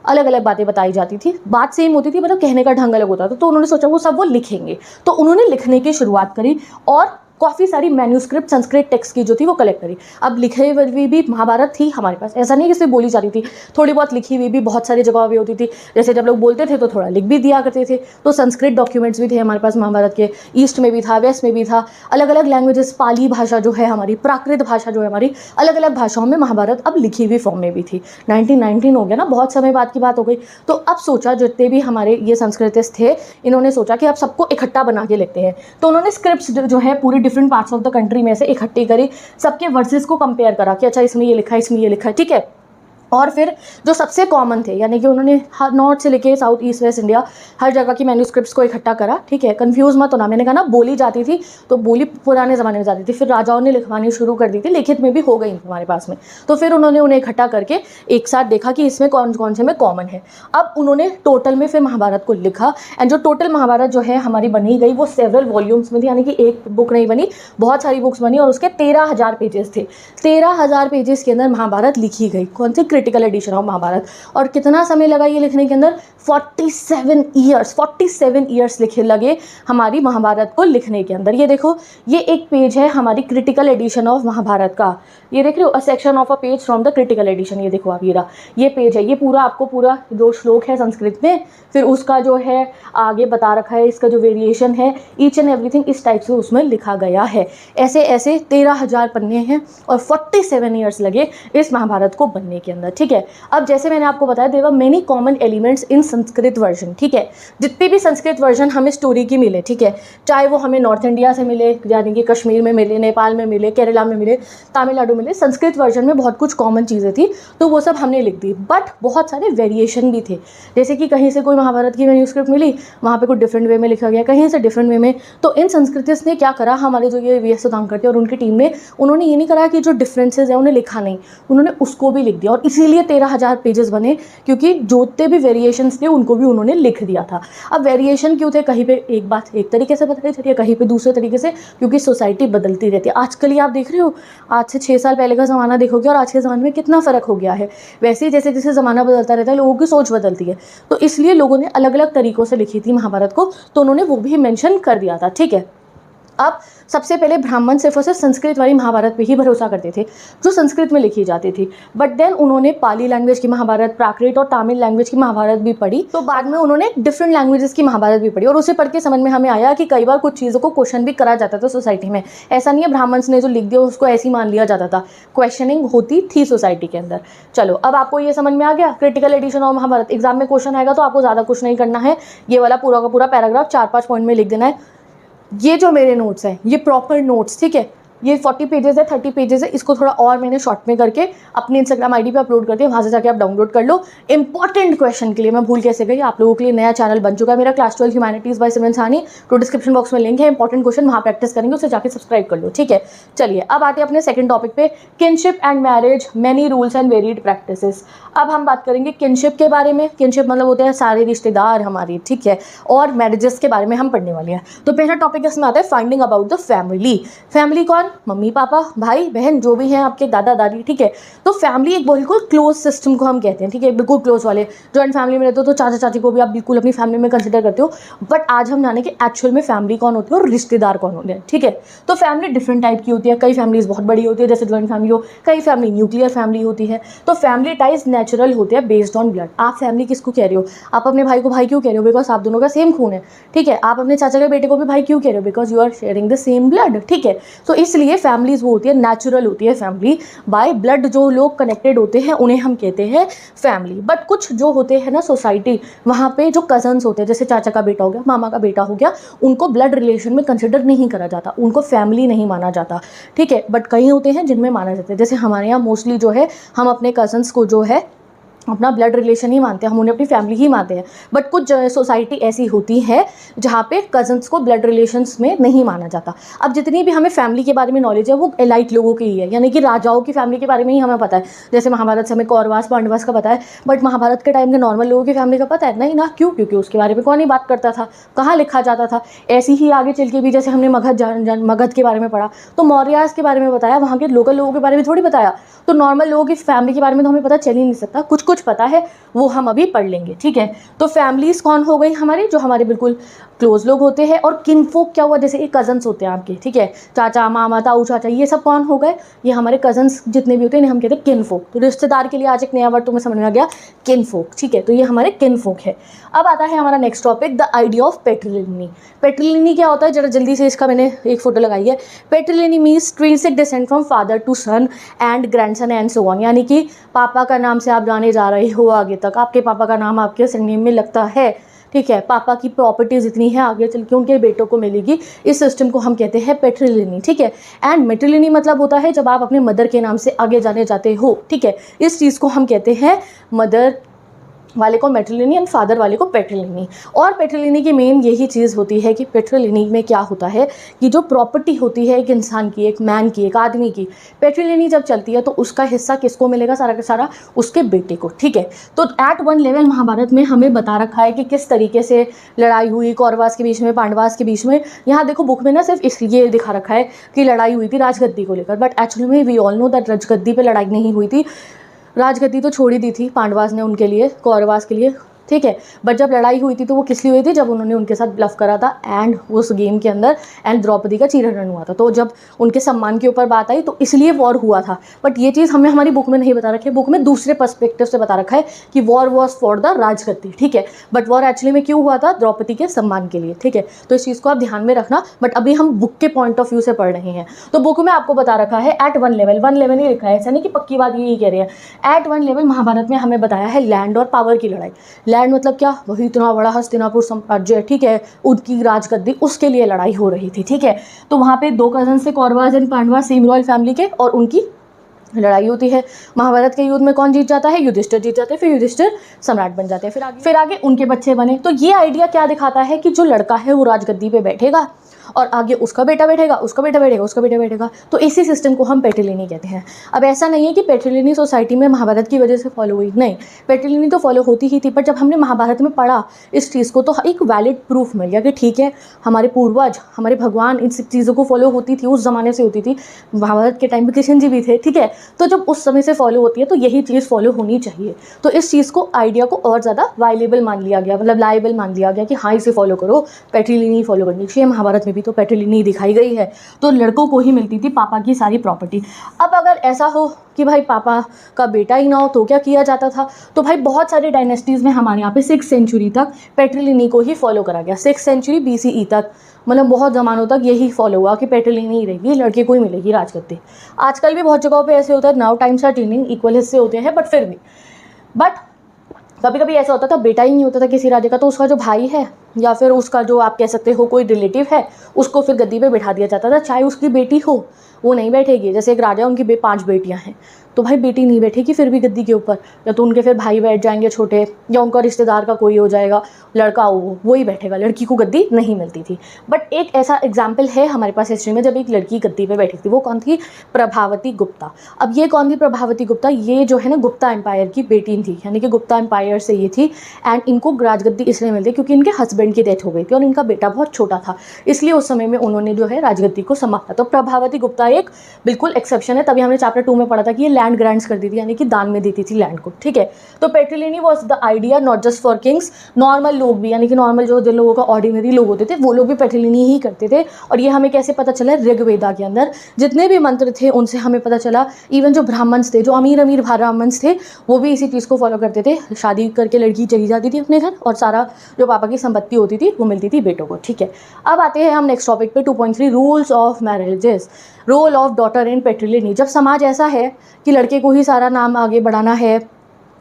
अलग अलग बातें बताई जाती थी, बात सेम होती थी, मतलब कहने का ढंग अलग होता था। तो उन्होंने सोचा वो सब वो लिखेंगे। तो उन्होंने लिखने की शुरुआत करी और काफ़ी सारी मैन्यूस्क्रिप्ट संस्कृत टेक्स्ट की जो थी वो कलेक्ट करी। अब लिखे हुई भी महाभारत थी हमारे पास, ऐसा नहीं कि सिर्फ बोली जाती थी, थोड़ी बहुत लिखी हुई भी बहुत सारी जगह भी होती थी। जैसे जब लोग बोलते थे तो थोड़ा लिख भी दिया करते थे। तो संस्कृत डॉक्यूमेंट्स भी थे हमारे पास महाभारत के, ईस्ट में भी था, वेस्ट में भी था, अलग अलग लैंग्वेजेस, पाली भाषा जो है हमारी, प्राकृत भाषा जो है हमारी, अलग अलग भाषाओं में महाभारत अब लिखी हुई फॉर्म में भी थी। 1919 हो गया ना, बहुत समय बाद की बात हो गई। तो अब सोचा जितने भी हमारे ये संस्कृतिस्ट थे, इन्होंने सोचा कि अब सबको इकट्ठा बना के लिखते हैं। तो उन्होंने स्क्रिप्ट्स जो है पूरे different parts of the country में से इकट्ठी करी, सबके वर्सेस को कंपेयर करा कि अच्छा इसमें ये लिखा है, इसमें ये लिखा है, ठीक है। और फिर जो सबसे कॉमन थे, यानी कि उन्होंने नॉर्थ से लेके साउथ ईस्ट वेस्ट इंडिया हर जगह की मैन्यूस्क्रिप्ट्स को इकट्ठा करा, ठीक है। कंफ्यूज मत होना, मैंने कहा ना बोली जाती थी, तो बोली पुराने ज़माने में जाती थी, फिर राजाओं ने लिखवानी शुरू कर दी थी, लिखित में भी हो गई हमारे पास में। तो फिर उन्होंने उन्हें इकट्ठा करके एक साथ देखा कि इसमें कौन कौन से में कॉमन है। अब उन्होंने टोटल में फिर महाभारत को लिखा, एंड जो टोटल महाभारत जो है हमारी बनी गई वो सेवरल वॉल्यूम्स में थी, यानी कि एक बुक नहीं बनी, बहुत सारी बुक्स बनी और उसके 13,000 पेजेस थे। 13,000 पेजेस के अंदर महाभारत लिखी गई, कौन सी, क्रिटिकल एडिशन ऑफ महाभारत। और कितना समय लगा ये लिखने के अंदर, 47 ईयर्स लिखे लगे हमारी महाभारत को लिखने के अंदर। ये देखो, ये एक पेज है हमारी क्रिटिकल एडिशन ऑफ महाभारत का, ये देख रहे हो, a section of a page from the critical edition. ये देखो आप, ये पेज है, ये पूरा आपको पूरा जो श्लोक है संस्कृत में, फिर उसका जो है आगे बता रखा है, इसका जो वेरिएशन है, ईच एंड एवरीथिंग इस टाइप से उसमें लिखा गया है। ऐसे ऐसे 13,000 पन्ने हैं और 47 ईयर्स लगे इस महाभारत को बनने के अंदर, ठीक है। अब जैसे मैंने आपको बताया, there were many common elements in Sanskrit version, ठीक है। जितने भी संस्कृत वर्जन हमें स्टोरी की मिले, ठीक है, चाहे वो हमें नॉर्थ इंडिया से मिले, यानी कि कश्मीर में मिले, नेपाल में मिले, केरला में मिले, तमिलनाडु मिले, संस्कृत वर्जन में बहुत कुछ कॉमन चीज़ें थी, तो वो सब हमने लिख दी। बट बहुत सारे वेरिएशन भी थे, जैसे कि कहीं से कोई महाभारत की मैन्यूस्क्रिप्ट मिली, वहाँ पे कुछ डिफरेंट वे में लिखा गया, कहीं से डिफरेंट वे में। तो इन संस्कृतिस्ट ने क्या करा, हमारे जो ये वीएस सुधांकर थे और उनकी टीम ने, उन्होंने ये नहीं करा कि जो डिफरेंसेज है उन्हें लिखा नहीं, उन्होंने उसको भी लिख दिया। और इसीलिए 13,000 पेजेस बने, क्योंकि जोते भी वेरिएशंस थे उनको भी उन्होंने लिख दिया था। अब वेरिएशन क्यों थे, कहीं पे एक बात एक तरीके से बताई जाती है, कहीं पे दूसरे तरीके से, क्योंकि सोसाइटी बदलती रहती है। आजकल ही आप देख रहे हो, आज से 6 साल पहले का ज़माना देखोगे और आज के ज़माने में कितना फ़र्क हो गया है। वैसे ही जैसे जैसे ज़माना बदलता रहता है, लोगों की सोच बदलती है, तो इसलिए लोगों ने अलग अलग तरीक़ों से लिखी थी महाभारत को, तो उन्होंने वो भी मेंशन कर दिया था, ठीक है। अब सबसे पहले ब्राह्मण सिर्फ और सिर्फ संस्कृत वाली महाभारत पे ही भरोसा करते थे जो संस्कृत में लिखी जाती थी, बट देन उन्होंने पाली लैंग्वेज की महाभारत, प्राकृत और तमिल लैंग्वेज की महाभारत भी पढ़ी, तो बाद में उन्होंने डिफरेंट लैंग्वेजेस की महाभारत भी पढ़ी और उसे पढ़ के समझ में हमें आया कि कई बार कुछ चीज़ों को क्वेश्चन भी करा जाता था सोसाइटी में। ऐसा नहीं है ब्राह्मण्स ने जो लिख दिया उसको ऐसे ही मान लिया जाता था, क्वेश्चनिंग होती थी सोसाइटी के अंदर। चलो अब आपको ये समझ में आ गया क्रिटिकल एडिशन और महाभारत। एग्जाम में क्वेश्चन आएगा तो आपको ज़्यादा कुछ नहीं करना है, ये वाला पूरा का पूरा पैराग्राफ 4-5 पॉइंट में लिख देना है। ये जो मेरे नोट्स हैं ये प्रॉपर नोट्स, ठीक है, ये 40 पेजेस है, 30 पेजेस है, इसको थोड़ा और मैंने शॉर्ट में करके अपनी इंस्टाग्राम आईडी पे अपलोड करती है, वहाँ से जाके आप डाउनलोड कर लो। इंपॉर्टेंट क्वेश्चन के लिए मैं भूल कैसे गई, आप लोगों के लिए नया चैनल बन चुका है मेरा क्लास 12 ह्यूमैनिटीज़ बाय सिमरन सहानी, तो डिस्क्रिप्शन बॉक्स में लिंक है, इंपॉर्टेंट क्वेश्चन वहाँ प्रैक्टिस करेंगे, उसे जाके सब्सक्राइब कर लो, ठीक है। चलिए अब आते हैं अपने सेकंड टॉपिक पे, kinship and marriage, many rules and varied practices. अब हम बात करेंगे किनशिप के बारे में। किनशिप मतलब होते हैं सारे रिश्तेदार हमारे, ठीक है, और मैरिजेस के बारे में हम पढ़ने वाले हैं। तो पहला टॉपिक इसमें आता है finding about the family. Family कौन? मम्मी पापा, भाई बहन, जो भी हैं आपके दादा दादी, ठीक है। तो फैमिली एक बिल्कुल क्लोज सिस्टम को हम कहते हैं, ठीक है, बिल्कुल क्लोज वाले। जॉइंट फैमिली में रहते हो तो चाचा चाची को भी आप बिल्कुल अपनी फैमिली में कंसिडर करते हो, बट आज हम जाने कि एक्चुअल में फैमिली कौन होती है और रिश्तेदार कौन होते हैं, ठीक है। तो फैमिली डिफरेंट टाइप की होती है, कई फैमिलीज बहुत बड़ी होती है जैसे जॉइंट फैमिली हो, कई फैमिली न्यूक्लियर फैमिली होती है। तो फैमिली टाइज नेचुरल होते हैं बेस्ड ऑन ब्लड। आप फैमिली किसको कह रहे हो? आप अपने भाई को भाई क्यों कह रहे हो? बिकॉज आप दोनों का सेम खून है, ठीक है। आप अपने चाचा के बेटे को भी भाई क्यों कह रहे हो? Because you are sharing the same blood, ठीक है। तो इसलिए फैमिलीज वो होती है नेचुरल होती है फैमिली, बाय ब्लड जो लोग कनेक्टेड होते हैं उन्हें हम कहते हैं फैमिली। बट कुछ जो होते हैं ना सोसाइटी, वहाँ पे जो कजन्स होते हैं जैसे चाचा का बेटा हो गया, मामा का बेटा हो गया, उनको ब्लड रिलेशन में कंसिडर नहीं करा जाता, उनको फैमिली नहीं माना जाता, ठीक है। बट कई होते हैं जिनमें माना जाता है, जैसे हमारे यहाँ मोस्टली जो है हम अपने कजन्स को जो है अपना ब्लड रिलेशन ही मानते हैं, हम उन्हें अपनी फैमिली ही मानते हैं। बट कुछ सोसाइटी ऐसी होती है जहाँ पे कजन्स को ब्लड रिलेशंस में नहीं माना जाता। अब जितनी भी हमें फैमिली के बारे में नॉलेज है वो एलाइट लोगों की ही है, यानी कि राजाओं की फैमिली के बारे में ही हमें पता है। जैसे महाभारत से हमें कौरवास पांडवास का पता है, बट महाभारत के टाइम के नॉर्मल लोगों की फैमिली का पता है नहीं ना। क्यों? क्योंकि उसके बारे में कौन ही बात करता था, कहाँ लिखा जाता था। ऐसी ही आगे चल के भी जैसे हमने मगध के बारे में पढ़ा तो मौर्यास के बारे में बताया, वहाँ के लोकल लोगों के बारे में थोड़ी बताया। तो नॉर्मल लोगों की फैमिली के बारे में तो हमें पता चल ही नहीं सकता, कुछ कुछ पता है वो हम अभी पढ़ लेंगे, ठीक है। तो फैमिलीज कौन हो गई हमारे? जो हमारे बिल्कुल क्लोज लोग होते हैं। और किनफोक क्या हुआ? जैसे एक कजन्स होते हैं आपके, ठीक है, चाचा मामा ताऊ चाचा, ये सब कौन हो गए? ये हमारे कजन्स जितने भी होते हैं इन्हें हम कहते हैं किनफोक। तो रिश्तेदार के लिए आज एक नया वर्ड तुम्हें समझ में आ गया, किनफोक, ठीक है। तो ये हमारे किनफोक है। अब आता है हमारा next topic, the idea of patriliny. Patriliny क्या होता है? जरा जल्दी से, इसका मैंने एक फोटो लगाई है। Patriliny means intrinsic descent from father to son and grandson and so on, यानी कि पापा का नाम से आप जाने जा रहे हो आगे तक, आपके पापा का नाम आपके सरनेम में लगता है, ठीक है। पापा की प्रॉपर्टीज इतनी है आगे चल के उनके बेटों को मिलेगी। इस सिस्टम को हम कहते हैं पेट्रिलिनी, ठीक है। एंड मेट्रिलिनी मतलब होता है जब आप अपने मदर के नाम से आगे जाने जाते हो, ठीक है। इस चीज़ को हम कहते हैं मदर वाले को मेट्रिलिनी एंड फादर वाले को पेट्रिलिनी। और पेट्रिलिनी की मेन यही चीज़ होती है कि पेट्रिलिनी में क्या होता है कि जो प्रॉपर्टी होती है एक इंसान की, एक मैन की, एक आदमी की, पेट्रिलिनी जब चलती है तो उसका हिस्सा किसको मिलेगा? सारा का सारा उसके बेटे को, ठीक है। तो एट वन लेवल महाभारत में हमें बता रखा है कि किस तरीके से लड़ाई हुई कौरवास के बीच में, पांडवास के बीच में। यहाँ देखो बुक में ना सिर्फ इसलिए दिखा रखा है कि लड़ाई हुई थी राजगद्दी को लेकर, बट एक्चुअली में वी ऑल नो दैट राजगद्दी पे लड़ाई नहीं हुई थी, राजगद्दी तो छोड़ ही दी थी पांडवास ने उनके लिए, कौरवास के लिए, ठीक है। बट जब लड़ाई हुई थी तो वो किस लिए हुई थी? जब उन्होंने उनके साथ ब्लफ करा था एंड उस गेम के अंदर एंड द्रौपदी का चीरहरण हुआ था। तो जब उनके सम्मान के ऊपर बात आई तो इसलिए वॉर हुआ था। बट ये चीज़ हमें हमारी बुक में नहीं बता रखी है, बुक में दूसरे पर्सपेक्टिव से बता रखा है कि वॉर वॉज फॉर द राजगद्दी, ठीक है। बट वॉर एक्चुअली में क्यों हुआ था? द्रौपदी के सम्मान के लिए, ठीक है। तो इस चीज़ को आप ध्यान में रखना। बट अभी हम बुक के पॉइंट ऑफ व्यू से पढ़ रहे हैं, तो बुक में आपको बता रखा है एट वन लेवल ही लिखा है, ऐसा नहीं कि पक्की बात यही कह रहे हैं। एट वन लेवल महाभारत में हमें बताया है लैंड और पावर की लड़ाई। लैंड मतलब क्या? वही इतना बड़ा हस्तिनापुर साम्राज्य, ठीक है, उनकी राजगद्दी, उसके लिए लड़ाई हो रही थी, ठीक है। तो वहाँ पे दो कजन से Kauravas and Pandava same royal family के, और उनकी लड़ाई होती है। महाभारत के युद्ध में कौन जीत जाता है? युधिष्ठिर जीत जाते हैं, फिर युधिष्ठिर सम्राट बन जाते हैं, फिर आगे उनके बच्चे बने। तो ये आइडिया क्या दिखाता है कि जो लड़का है वो राजगद्दी पे बैठेगा और आगे उसका बेटा बैठेगा, उसका बेटा बैठेगा, उसका बेटा बैठेगा। तो इसी सिस्टम को हम पेट्रिलिनी कहते हैं। अब ऐसा नहीं है कि पेट्रिलिनी सोसाइटी में महाभारत की वजह से फॉलो हुई, नहीं, पेट्रिलिनी तो फॉलो होती ही थी। पर जब हमने महाभारत में पढ़ा इस चीज़ को तो एक वैलिड प्रूफ मिल गया कि ठीक है, हमारे पूर्वज, हमारे भगवान इन सब चीज़ों को फॉलो होती थी, उस ज़माने से होती थी। महाभारत के टाइम में कृष्ण जी भी थे, ठीक है। तो जब उस समय से फॉलो होती है तो यही चीज़ फॉलो होनी चाहिए। तो इस चीज़ को, आइडिया को और ज़्यादा वायलेबल मान लिया गया, मतलब लाइबल मान लिया गया कि हाँ इसे फॉलो करो, पेट्रिलिनी फॉलो करनी चाहिए। महाभारत में भी तो पेट्रिलिनी दिखाई गई है, तो लड़कों को ही मिलती थी पापा की सारी प्रॉपर्टी। अब अगर ऐसा हो कि भाई पापा का बेटा ही ना हो तो क्या किया जाता था, तो भाई बहुत सारे डायनेस्टीज़ में हमारे यहाँ पे 6th सेंचुरी तक पेट्रिलिनी को ही फॉलो करा गया। 6th सेंचुरी BCE तक, मतलब बहुत ज़मानों तक यही फॉलो हुआ कि पेट्रिलिनी ही रहेगी, लड़के को ही मिलेगी राजगद्दी। आजकल भी बहुत जगहों पे ऐसे होता है, now times are changing, equal हिस्से होते हैं, बट फिर भी कभी कभी ऐसा होता था बेटा ही नहीं होता था किसी राजा का, तो उसका जो भाई है या फिर उसका जो आप कह सकते हो कोई रिलेटिव है, उसको फिर गद्दी पे बैठा दिया जाता था, चाहे उसकी बेटी हो वो नहीं बैठेगी। जैसे एक राजा, उनकी 5 बेटियां हैं, तो भाई बेटी नहीं बैठेगी फिर भी गद्दी के ऊपर, या तो उनके फिर भाई बैठ जाएंगे छोटे, या उनका रिश्तेदार का कोई हो जाएगा, लड़का हो वो ही बैठेगा, लड़की को गद्दी नहीं मिलती थी। बट एक ऐसा एग्जाम्पल है हमारे पास हिस्ट्री में जब एक लड़की गद्दी पे बैठी थी, वो कौन थी? प्रभावती गुप्ता। अब ये कौन थी प्रभावती गुप्ता? ये जो है ना गुप्ता एम्पायर की बेटी थी, यानी कि गुप्ता एम्पायर से ये थी। एंड इनको राजगद्दी इसलिए मिलती क्योंकि इनके हस्बैंड की डेथ हो गई थी और इनका बेटा बहुत छोटा था, इसलिए उस समय में उन्होंने जो है राजगद्दी को संभाला। तो प्रभावती गुप्ता एक बिल्कुल एक्सेप्शन है, तभी हमने चैप्टर 2 में पढ़ा था कि ये लैंड ग्रांट्स कर दी थी, यानी कि दान में देती थी लैंड को, ठीक है। तो patriliny was the idea not just for kings, normal लोग भी, यानी कि नॉर्मल जो जिन लोगों का ऑर्डिनरी लोग होते थे वो लोग भी पेट्रिलिनी ही करते थे। और ये हमें कैसे पता चला? ऋग्वेदा के अंदर जितने भी मंत्र थे उनसे हमें पता चला। इवन जो ब्राह्मण्स थे, जो अमीर अमीर ब्राह्मण्स थे, वो भी इसी चीज़ को फॉलो करते थे। शादी करके लड़की चली जाती थी अपने घर और सारा जो पापा की संपत्ति होती थी वो मिलती थी बेटों को, ठीक है। अब आते हैं हम नेक्स्ट टॉपिक पे, 2.3 rules of marriages, role of daughter in patriliny. जब समाज ऐसा है कि लड़के को ही सारा नाम आगे बढ़ाना है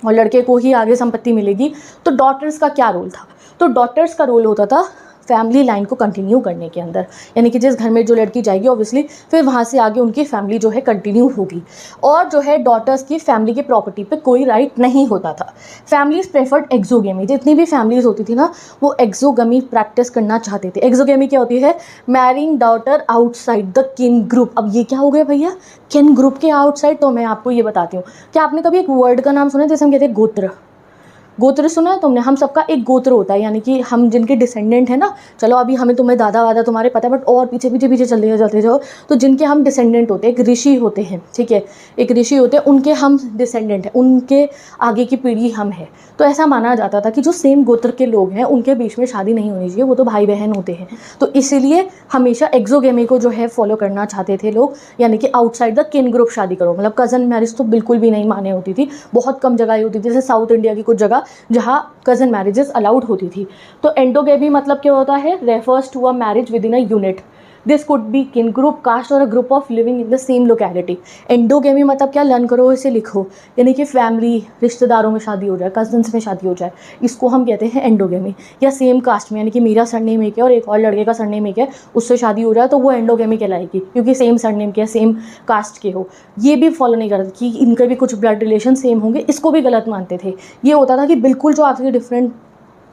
और लड़के को ही आगे संपत्ति मिलेगी, तो डॉटर्स का क्या रोल था? तो डॉटर्स का रोल होता था फैमिली लाइन को कंटिन्यू करने के अंदर, यानी कि जिस घर में जो लड़की जाएगी ऑब्वियसली फिर वहाँ से आगे उनकी फैमिली जो है कंटिन्यू होगी। और जो है डॉटर्स की फैमिली की प्रॉपर्टी पे कोई राइट नहीं होता था। फैमिलीज प्रेफर्ड एक्सोगेमी, जितनी भी फैमिलीज होती थी ना वो एक्सोगेमी प्रैक्टिस करना चाहते थे। एक्सोगेमी क्या होती है? मैरिंग डॉटर आउटसाइड द किन ग्रुप। अब ये क्या हो गया भैया? किन ग्रुप के आउटसाइड? तो मैं आपको ये बताती हूँ। क्या आपने कभी एक वर्ड का नाम सुना जैसे हम कहते हैं गोत्र? गोत्र सुना है तुमने? हम सबका एक गोत्र होता है, यानी कि हम जिनके डिसेंडेंट है ना, चलो अभी हमें तुम्हें दादा वादा तुम्हारे पता है, बट और पीछे पीछे पीछे चलते जाओ तो जिनके हम डिसेंडेंट होते हैं, एक ऋषि होते हैं, ठीक है, एक ऋषि होते हैं, उनके हम डिसेंडेंट हैं, उनके आगे की पीढ़ी हम है। तो ऐसा माना जाता था कि जो सेम गोत्र के लोग हैं उनके बीच में शादी नहीं होनी चाहिए, वो तो भाई बहन होते हैं। तो इसीलिए हमेशा एक्सोगेमी को जो है फॉलो करना चाहते थे लोग, यानी कि आउटसाइड द किन ग्रुप शादी करो। मतलब कज़न मैरिज तो बिल्कुल भी नहीं माने होती थी, बहुत कम जगह होती थी, जैसे साउथ इंडिया की कुछ जगह जहाँ कज़न मैरिजेस अलाउड होती थी। तो एंडोगेमी मतलब क्या होता है? Refers to a marriage within a unit, this could be kin group, caste और a group of living in the same locality. Endogamy मतलब क्या? लर्न करो, इसे लिखो, यानी कि फैमिली रिश्तेदारों में शादी हो जाए, कजन्स में शादी हो जाए, इसको हम कहते हैं एंडोगेमी। या सेम कास्ट में, यानी कि मेरा सरनेम एक है और एक और लड़के का सरनेम एक है, उससे शादी हो जाए तो वो एंडोगेमी कहलाएगी, क्योंकि सेम सरनेम के, सेम कास्ट के हो। ये भी फॉलो नहीं करते कि इनके भी कुछ ब्लड रिलेशन सेम होंगे, इसको भी गलत मानते थे। ये होता था कि बिल्कुल जो आपके डिफरेंट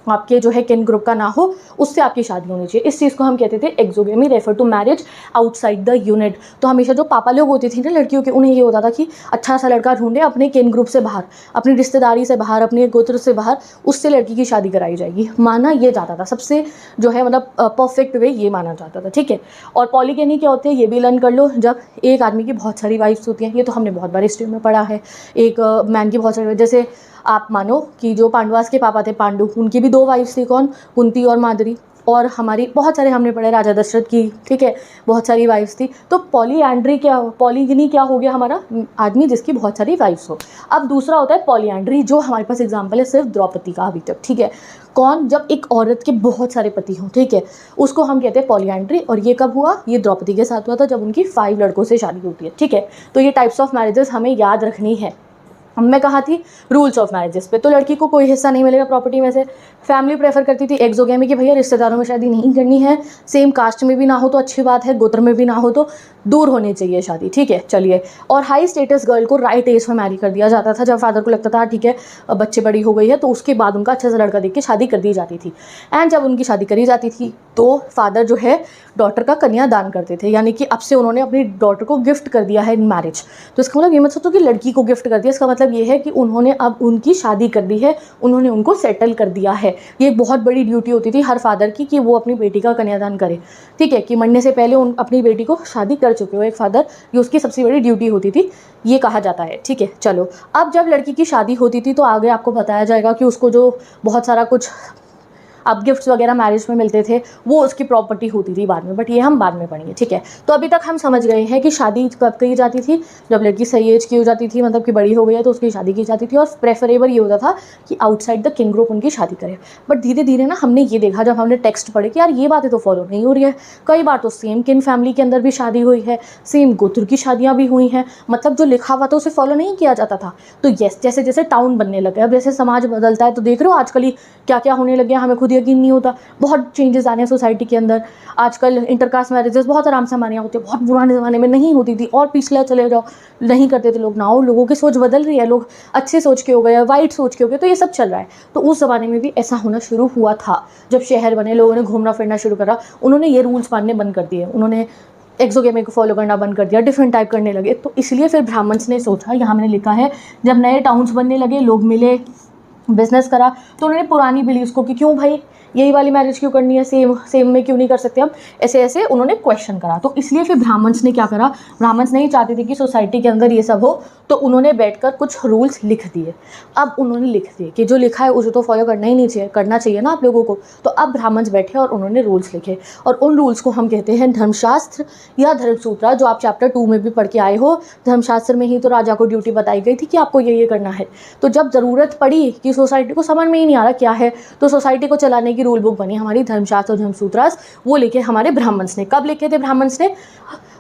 आपके जो है किन ग्रुप का ना हो उससे आपकी शादी होनी चाहिए। इस चीज़ को हम कहते थे exogamy, refer to marriage outside the unit. तो हमेशा जो पापा लोग होते थे ना लड़कियों के, उन्हें ये होता था कि अच्छा सा लड़का ढूंढे अपने किन ग्रुप से बाहर, अपनी रिश्तेदारी से बाहर, अपने गोत्र से बाहर, उससे लड़की की शादी कराई जाएगी, माना ये जाता था। सबसे जो है मतलब परफेक्ट वे ये माना जाता था, ठीक है। और पॉलीगेमी क्या होते हैं ये भी लर्न कर लो, जब एक आदमी की बहुत सारी वाइफ्स होती हैं। ये तो हमने बहुत बार हिस्ट्री में पढ़ा है। एक मैन की बहुत सारी, जैसे आप मानो कि जो पांडवास के पापा थे पांडु, उनकी भी 2 वाइफ्स थी, कौन? कुंती और माद्री। और हमारी बहुत सारे हमने पढ़े राजा दशरथ की, ठीक है, बहुत सारी वाइफ्स थी। तो पॉलीएंड्री क्या, पॉलीगिनी क्या हो गया? हमारा आदमी जिसकी बहुत सारी वाइफ्स हो। अब दूसरा होता है पॉलीएंड्री, जो हमारे पास एग्जाम्पल है सिर्फ द्रौपदी का अभी तक, ठीक है। कौन? जब एक औरत के बहुत सारे पति हों, ठीक है, उसको हम कहते हैं पॉलीएंड्री। और ये कब हुआ? ये द्रौपदी के साथ हुआ था, जब उनकी 5 लड़कों से शादी होती है, ठीक है। तो ये टाइप्स ऑफ मैरिजेस हमें याद रखनी है। मैं कहा थी रूल्स ऑफ मैरिजेस पे, तो लड़की को कोई हिस्सा नहीं मिलेगा प्रॉपर्टी में से। फैमिली प्रेफर करती थी एक्सोगेमी कि भैया रिश्तेदारों में शादी नहीं करनी है, सेम कास्ट में भी ना हो तो अच्छी बात है, गोत्र में भी ना हो तो दूर होनी चाहिए शादी, ठीक है, चलिए। और हाई स्टेटस गर्ल को राइट एज में मैरी कर दिया जाता था, जब फादर को लगता था ठीक है बच्चे बड़ी हो गई है, तो उसके बाद उनका अच्छा सा लड़का देख के शादी कर दी जाती थी। एंड जब उनकी शादी करी जाती थी तो फादर जो है डॉटर का कन्या दान करते थे, यानी कि अब से उन्होंने अपनी डॉटर को गिफ्ट कर दिया है इन मैरिज। तो इसका मतलब ये मत सोचो कि लड़की को गिफ्ट कर दिया, इसका मतलब ये है कि उन्होंने अब उनकी शादी कर दी है, उन्होंने उनको सेटल कर दिया है। ये एक बहुत बड़ी ड्यूटी होती थी हर फादर की कि वो अपनी बेटी का कन्यादान करे, ठीक है, कि मरने से पहले उन अपनी बेटी को शादी कर चुके हो एक फादर, ये उसकी सबसे बड़ी ड्यूटी होती थी, ये कहा जाता है, ठीक है। चलो, अब जब लड़की की शादी होती थी तो आगे आपको बताया जाएगा कि उसको जो बहुत सारा कुछ अब गिफ्ट्स वगैरह मैरिज में मिलते थे, वो उसकी प्रॉपर्टी होती थी बाद में, बट ये हम बाद में पढ़ेंगे, ठीक है। तो अभी तक हम समझ गए हैं कि शादी कब की जाती थी, जब लड़की सही एज की हो जाती थी, मतलब कि बड़ी हो गई है तो उसकी शादी की जाती थी, और प्रेफरेबल ये होता था कि आउटसाइड द किंग ग्रुप उनकी शादी करे। बट धीरे धीरे ना हमने ये देखा, जब हमने टेक्स्ट पढ़े कि यार ये बातें तो फॉलो नहीं हो रही है, कई बार तो सेम किन फैमिली के अंदर भी शादी हुई है, सेम गोत्र की शादियाँ भी हुई हैं, मतलब जो लिखा हुआ था उसे फॉलो नहीं किया जाता था। तो यस, जैसे जैसे टाउन बनने लगे, अब जैसे समाज बदलता है तो देख रहे हो आजकल ही क्या क्या होने लगे, हमें खुद यकीन नहीं होता, बहुत चेंजेस आ रहे हैं सोसाइटी के अंदर। आजकल इंटरकास्ट मैरिजेस बहुत आराम से हमारे यहाँ होती है, बहुत पुराने ज़माने में नहीं होती थी, और पिछले चले जाओ नहीं करते थे लोग। नाउ लोगों की सोच बदल रही है, लोग अच्छे सोच के हो गए, वाइट सोच के हो गए, तो ये सब चल रहा है। तो उस ज़माने में भी ऐसा होना शुरू हुआ था, जब शहर बने, लोगों ने घूमना फिरना शुरू करा, उन्होंने ये रूल्स मानने बंद कर दिए, उन्होंने एक्सोगेमी को फॉलो करना बंद कर दिया, डिफरेंट टाइप करने लगे। तो इसलिए फिर ब्राह्मण्स ने सोचा, यहाँ मैंने लिखा है, जब नए टाउन्स बनने लगे, लोग मिले, बिजनेस करा, तो उन्होंने पुरानी बिलीव्स को कि क्यों भाई यही वाली मैरिज क्यों करनी है, सेम सेम में क्यों नहीं कर सकते हम, ऐसे ऐसे उन्होंने क्वेश्चन करा। तो इसलिए फिर ब्राह्मण्स ने क्या करा, ब्राह्मण्स नहीं चाहते थे कि सोसाइटी के अंदर ये सब हो, तो उन्होंने बैठकर कुछ रूल्स लिख दिए। अब उन्होंने लिख दिए कि जो लिखा है उसे तो फॉलो करना ही नहीं चाहिए, करना चाहिए ना आप लोगों को। तो अब ब्राह्मण्स बैठे और उन्होंने रूल्स लिखे, और उन रूल्स को हम कहते हैं धर्मशास्त्र या धर्मसूत्रा, जो आप चैप्टर 2 में भी पढ़ के आए हो। धर्मशास्त्र में ही तो राजा को ड्यूटी बताई गई थी कि आपको ये करना है। तो जब ज़रूरत पड़ी कि सोसाइटी को समझ में ही नहीं आ रहा क्या है, तो सोसाइटी को चलाने की रूल बुक बनी हमारी धर्मशास्त्र और धर्मसूत्रास, वो लिखे हमारे ब्राह्मण्स ने। कब लिखे थे ब्राह्मण्स ने?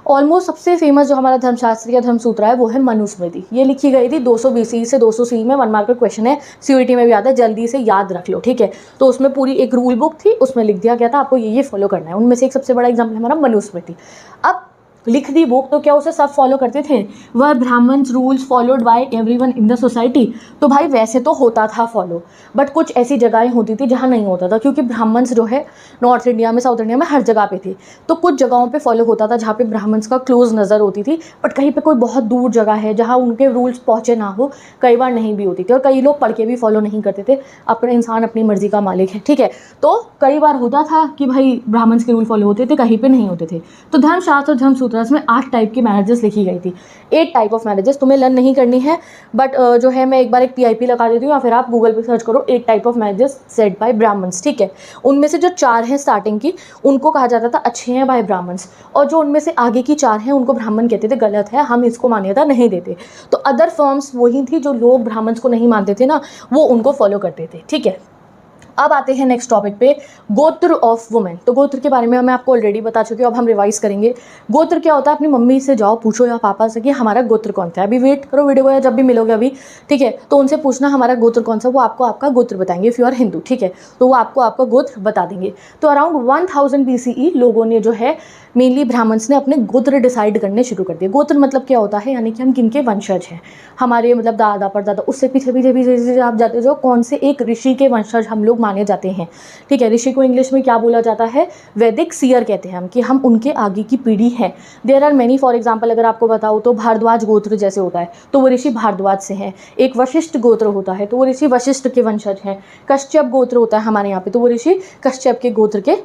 ऑलमोस्ट सबसे फेमस जो हमारा धर्मशास्त्र या धर्मसूत्रा है वो है मनुस्मृति। ये लिखी गई थी 200 BC से 200 CE में। 1 मार्क का क्वेश्चन है, CUET में भी आता है, जल्दी से याद रख लो, ठीक है। तो उसमें पूरी एक रूल बुक थी, उसमें लिख दिया गया था आपको ये फॉलो करना है। उनमें से एक सबसे बड़ा एग्जाम्पल है हमारा मनुस्मृति। अब लिख दी बुक, तो क्या उसे सब फॉलो करते थे? Were Brahmans rules followed by everyone in the society. तो भाई वैसे तो होता था फॉलो, बट कुछ ऐसी जगहें होती थी जहाँ नहीं होता था, क्योंकि ब्राह्मण्स जो है नॉर्थ इंडिया में, साउथ इंडिया में हर जगह पे थे। तो कुछ जगहों पे फॉलो होता था जहाँ पे ब्राह्मण्स का क्लोज नज़र होती थी, बट कहीं पे कोई बहुत दूर जगह है जहाँ उनके रूल्स पहुँचे ना हो, कई बार नहीं भी होती थी, और कई लोग पढ़ के भी फॉलो नहीं करते थे। अपना इंसान अपनी मर्जी का मालिक है, ठीक है। तो कई बार होता था कि भाई ब्राह्मण्स के रूल फॉलो होते थे, कहीं पर नहीं होते थे। तो धर्मशास्त्र और धर्मसूत्रा में 8 टाइप की मैरिजेस लिखी गई थी। 8 टाइप ऑफ मैरिजेस तुम्हें लर्न नहीं करनी है, बट जो है मैं एक बार एक PIP लगा देती हूँ, या फिर आप गूगल पे सर्च करो 8 type of marriages said by Brahmans, ठीक है। उनमें से जो 4 हैं स्टार्टिंग की, उनको कहा जाता था अच्छे हैं बाय ब्राह्मण्स, और जो उनमें से आगे की 4 हैं उनको ब्राह्मण कहते थे गलत है, हम इसको मान्यता नहीं देते। तो अदर फॉर्म्स वही थी, जो लोग ब्राह्मण्स को नहीं मानते थे ना, वो उनको फॉलो करते थे, ठीक है। अब आते हैं नेक्स्ट टॉपिक पे, गोत्र ऑफ वुमेन। तो गोत्र के बारे में मैं आपको ऑलरेडी बता चुकी हूँ, अब हम रिवाइज करेंगे। गोत्र क्या होता है? अपनी मम्मी से जाओ पूछो या पापा से कि हमारा गोत्र कौन सा है। अभी वेट करो वीडियो को, या जब भी मिलोगे अभी, ठीक है, तो उनसे पूछना हमारा गोत्र कौन सा, वो आपको आपका गोत्र बताएंगे। इफ़ यू आर हिंदू, ठीक है, तो वो आपको आपका गोत्र बता देंगे। तो अराउंड 1000 BCE लोगों ने जो है, मेनली ब्राह्मण्स ने अपने गोत्र डिसाइड करने शुरू कर दिए। गोत्र मतलब क्या होता है? यानी कि हम किनके वंशज हैं, हमारे मतलब दादा परदादा, उससे पीछे पीछे पीछे आप जाते जो कौन से एक ऋषि के वंशज हम लोग माने जाते हैं, ठीक है। ऋषि को इंग्लिश में क्या बोला जाता है? वैदिक सीयर कहते हैं हम, कि हम उनके आगे की पीढ़ी हैं। There are many, for example अगर आपको बताऊँ तो भारद्वाज गोत्र जैसे होता है तो वो ऋषि भारद्वाज से हैं। एक वशिष्ठ गोत्र होता है तो वो ऋषि वशिष्ठ के वंशज हैं। कश्यप गोत्र होता है हमारे यहाँ पे, तो वो ऋषि कश्यप के गोत्र के,